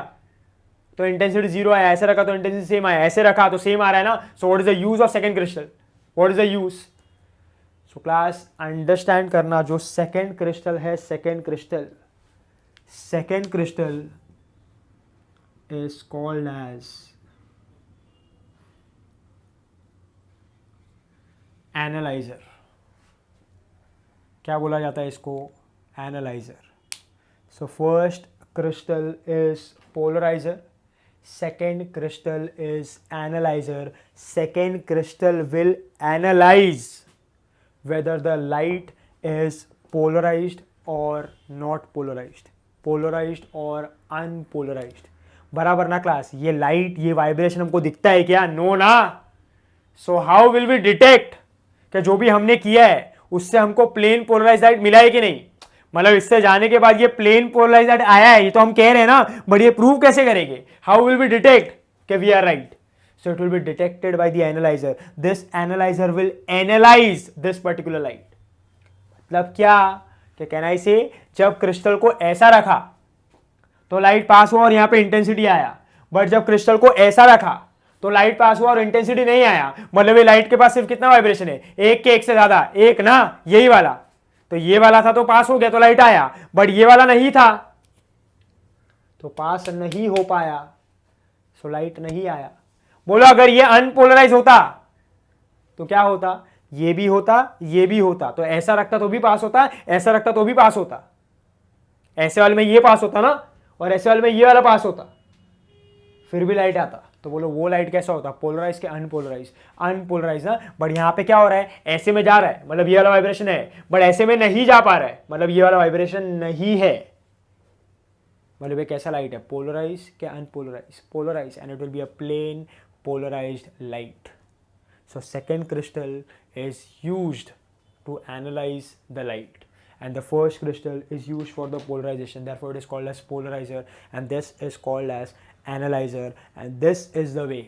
तो इंटेंसिटी जीरो आया, ऐसे रखा तो इंटेंसिटी सेम आया, ऐसे रखा तो सेम आ रहा है ना। So what is the use of second crystal? What is the use? So class understand करना, जो सेकंड क्रिस्टल है, second crystal is called as analyser. क्या बोला जाता है इसको? Analyser. So first crystal is polariser, second crystal is analyzer. Second crystal will analyze whether the light is polarized or not polarized, polarized or unpolarized. बराबर ना class? ये light, ये vibration हमको दिखता है क्या? नो ना। So how will we detect कि जो भी हमने किया है उससे हमको प्लेन पोलराइज लाइट मिला है कि नहीं? मतलब इससे जाने के बाद ये प्लेन पोलराइज लाइट आया है, ये तो हम कह रहे हैं ना, बट ये प्रूव कैसे करेंगे? हाउ विल वी डिटेक्ट कि we are right? So it will be detected by the analyser. This analyser will analyse this particular light. मतलब क्या कि कैन आई से, जब क्रिस्टल को ऐसा रखा तो लाइट पास हुआ और यहां पे इंटेंसिटी आया, बट जब क्रिस्टल को ऐसा रखा तो लाइट पास हुआ और इंटेंसिटी नहीं आया. मतलब ये लाइट के पास सिर्फ कितना वाइब्रेशन है? एक के एक से ज्यादा, एक ना, यही वाला. तो ये वाला था तो पास हो गया तो लाइट आया, बट ये वाला नहीं था तो पास नहीं हो पाया, सो लाइट नहीं आया. बोलो अगर ये अनपोलराइज होता तो क्या होता? ये भी होता, ये भी होता. तो ऐसा रखता तो भी पास होता, ऐसा रखता तो भी पास होता. ऐसे वाले में ये पास होता ना, और ऐसे वाले में ये वाला पास होता, फिर भी लाइट आता. तो बोलो वो लाइट कैसा होता? पोलराइज के अनपोलराइज? अनपोलराइज ना. बट यहां पे क्या हो रहा है? ऐसे में जा रहा है, मतलब ये वाला वाइब्रेशन है, बट ऐसे में नहीं जा पा रहा है, मतलब ये वाला वाइब्रेशन नहीं है. मतलब ये कैसा लाइट है? पोलराइज के unpolarise? Polarise, and it will be a plane polarised light. So second crystal is used to analyse the light, and the first crystal is used for the polarization, therefore it is called as polarizer, and this is called as analyzer. And this is the way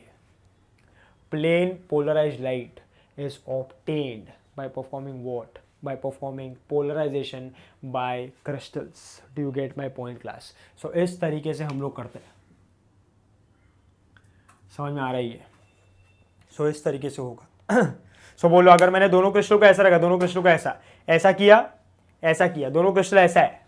plain polarized light is obtained by performing what? By performing polarization by crystals. Do you get my point class? So इस तरीके से हम लोग करते हैं. समझ में आ रही है? सो इस तरीके से होगा. सो बोलो अगर मैंने दोनों क्रिस्टल को ऐसा रखा, दोनों क्रिस्टल को ऐसा किया, ऐसा किया, दोनों क्रिस्टल ऐसा है,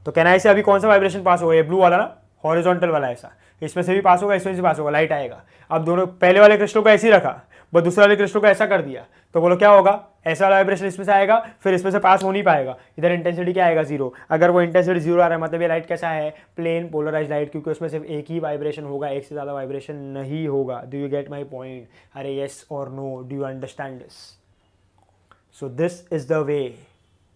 तो कहना है इसे अभी कौन सा वाइब्रेशन पास होगा? ये ब्लू वाला ना, हॉरिजॉन्टल वाला. ऐसा इसमें से भी पास होगा, इसमें से पास होगा, लाइट आएगा. अब दोनों पहले वाले क्रिस्टल को ऐसे ही रखा, बट दूसरे वाले क्रिस्टल को ऐसा कर दिया, तो बोलो क्या होगा? ऐसा वाला वाइब्रेशन इसमें से आएगा, फिर इसमें से पास हो नहीं पाएगा. इधर इंटेंसिटी क्या आएगा? जीरो. अगर वो इंटेंसिटी जीरो आ रहा है मतलब ये लाइट कैसा है? प्लेन पोलराइज लाइट, क्योंकि उसमें सिर्फ एक ही वाइब्रेशन होगा, एक से ज़्यादा वाइब्रेशन नहीं होगा. Do you get my point? अरे येस और no? Do you understand this? So this is the way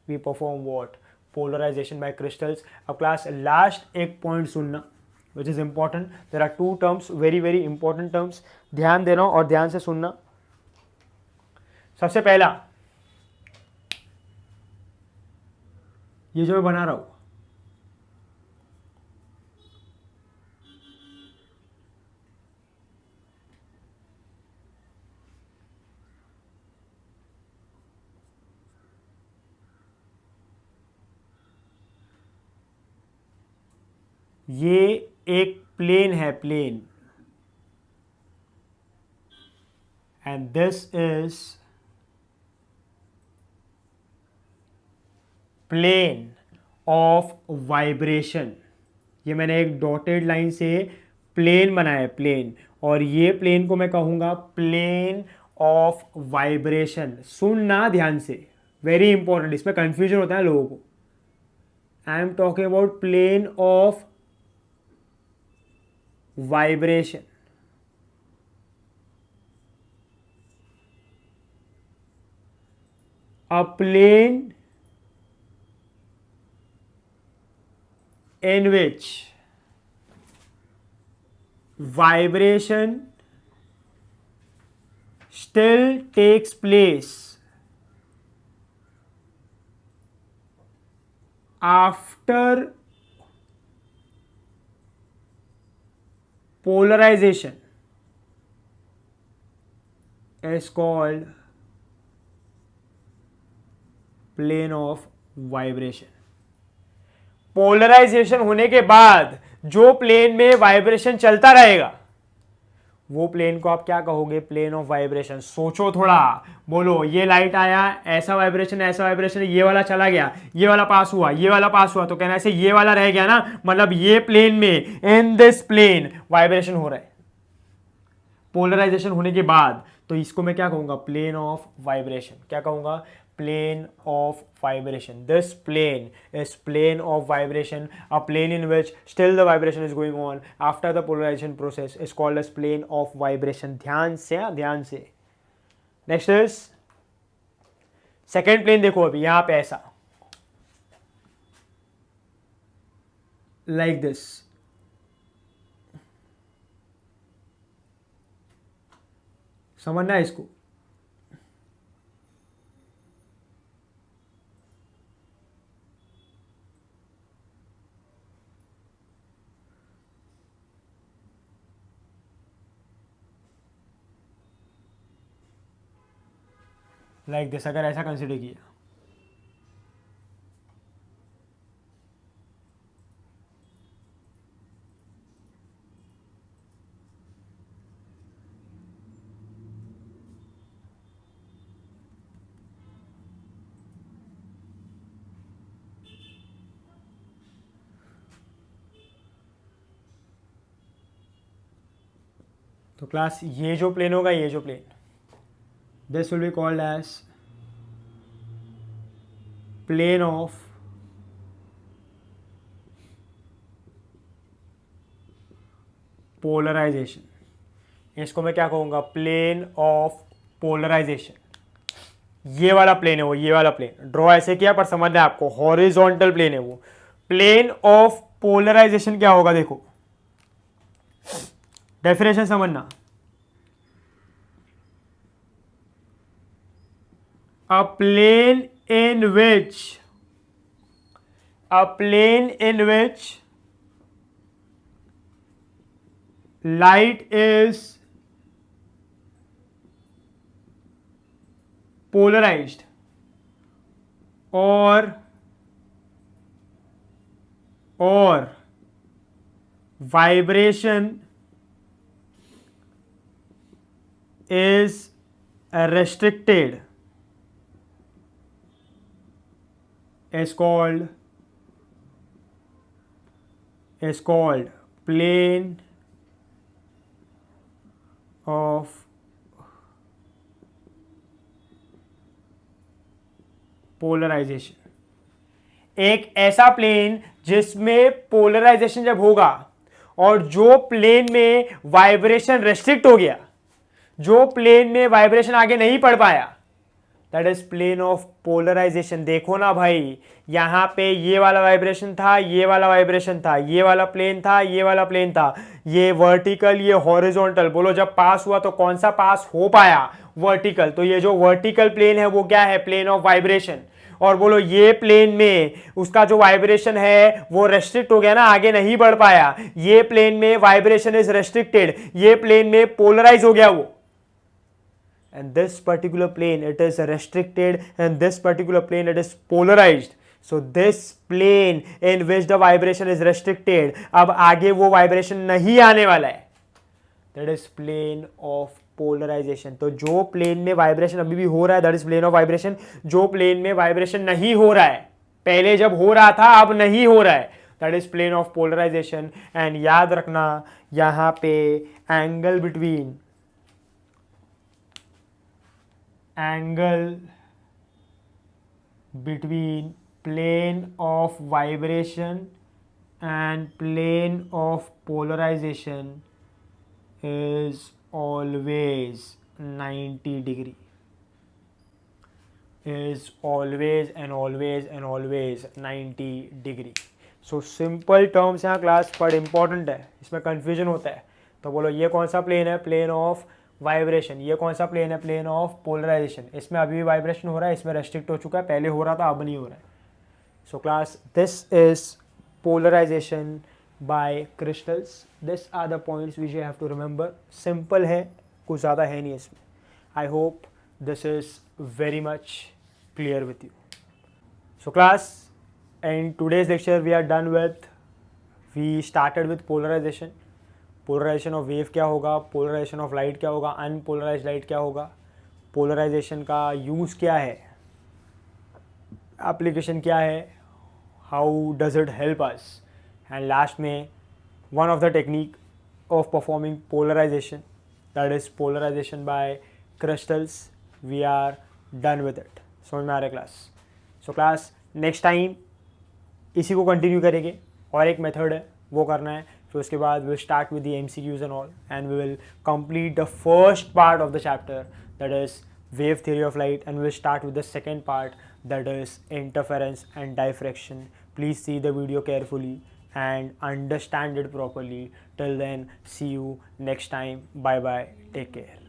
we perform what? Polarization by crystals. अब क्लास लास्ट एक पॉइंट सुनना, which is important. There are two terms, very very important terms. ध्यान देना और ध्यान से सुनना. सबसे पहला, ये जो मैं बना रहा हूं, ये एक प्लेन है, plane, and this is plane of vibration. ये मैंने एक डॉटेड लाइन से प्लेन बनाया, प्लेन, और ये प्लेन को मैं कहूंगा प्लेन ऑफ वाइब्रेशन. सुनना ध्यान से, वेरी इंपॉर्टेंट, इसमें कंफ्यूजन होता है लोगों को. I am talking about plane of vibration. A plane in which vibration still takes place after polarization. is called plane of vibration. Polarisation होने के बाद जो प्लेन में वाइब्रेशन चलता रहेगा वो प्लेन को आप क्या कहोगे? Plane of vibration. सोचो थोड़ा, बोलो ये लाइट आया, ऐसा वाइब्रेशन, ये वाला चला गया, ये वाला पास हुआ, ये वाला पास हुआ, तो कहना ऐसे ये वाला रह गया ना, मतलब ये प्लेन में, इन दिस प्लेन वाइब्रेशन हो रहा है पोलराइजेशन होने के बाद. तो इसको मैं क्या कहूंगा? Plane of vibration. क्या कहूंगा? Plane of vibration. This plane is plane of vibration. A plane in which still the vibration is going on after the polarization process is called as plane of vibration. ध्यान से. Next is second plane. देखो अभी यहाँ पे ऐसा like this. समझना है इसको. लाइक दिस, अगर ऐसा कंसिडर किया, तो क्लास ये जो प्लेन होगा, ये जो plane, this will be called as plane of polarisation. इसको मैं क्या कहूंगा? Plane of polarisation. ये वाला प्लेन है वो, ये वाला प्लेन ड्रॉ ऐसे किया पर समझना है आपको, हॉरिजॉन्टल प्लेन है वो. प्लेन ऑफ पोलराइजेशन क्या होगा? देखो डेफिनेशन समझना. A plane in which light is polarized or vibration is restricted is called plane of polarisation. एक ऐसा प्लेन जिसमें पोलराइजेशन जब होगा और जो प्लेन में वाइब्रेशन रेस्ट्रिक्ट हो गया, जो प्लेन में वाइब्रेशन आगे नहीं बढ़ पाया, that is plane of polarisation. देखो ना भाई, यहां पे ये वाला वाइब्रेशन था, ये वाला वाइब्रेशन था, ये वाला प्लेन था, ये वाला प्लेन था, ये वर्टिकल, ये हॉरिजॉन्टल. बोलो जब पास हुआ तो कौन सा पास हो पाया? वर्टिकल. तो ये जो वर्टिकल प्लेन है वो क्या है? Plane of vibration. और बोलो ये प्लेन में उसका जो वाइब्रेशन है वो रेस्ट्रिक्ट हो गया ना, आगे नहीं बढ़ पाया. ये प्लेन में वाइब्रेशन इज रेस्ट्रिक्टेड, ये प्लेन में पोलराइज हो गया वो. And this particular plane it is restricted, and this particular plane it is polarized. So this plane in which the vibration is restricted, अब आगे वो vibration नहीं आने वाला है, that is plane of polarization. तो जो plane में vibration अभी भी हो रहा है, that is plane of vibration. जो plane में vibration नहीं हो रहा है, पहले जब हो रहा था अब नहीं हो रहा है, that is plane of polarization. and याद रखना यहाँ पे angle between plane of vibration and plane of polarization is always 90 degree. Is always 90 degree. So simple terms यहाँ क्लास पर इंपॉर्टेंट है, इसमें कंफ्यूजन होता है. तो बोलो ये कौन सा प्लेन है? Plane of vibration. ये कौन सा प्लेन है? Plane of polarisation. इसमें अभी भी वाइब्रेशन हो रहा है, इसमें रेस्ट्रिक्ट हो चुका है, पहले हो रहा था अब नहीं हो रहा है. So class this is polarisation by crystals. This are the points which you have to remember. Simple है, कुछ ज़्यादा है नहीं इसमें. I hope this is very much clear with you. So class, in today's lecture we started with polarization. Polarisation of wave क्या होगा, polarisation of light क्या होगा, अनपोलराइज लाइट क्या होगा, पोलराइजेशन का यूज़ क्या है, एप्लीकेशन क्या है, how does it help us, and last में one of the technique of performing polarisation, that is polarisation by crystals. We are done with it. समझ में आ रहा है class? So class next time इसी को कंटिन्यू करेंगे. और एक मेथड है वो करना है. फिर उसके बाद we'll start with the MCQs and all, and we will complete the first part of the chapter, that is wave theory of light, and we'll start with the second part, that is interference and diffraction. Please see the video carefully and understand it properly. Till then, see you next time. Bye bye. Take care.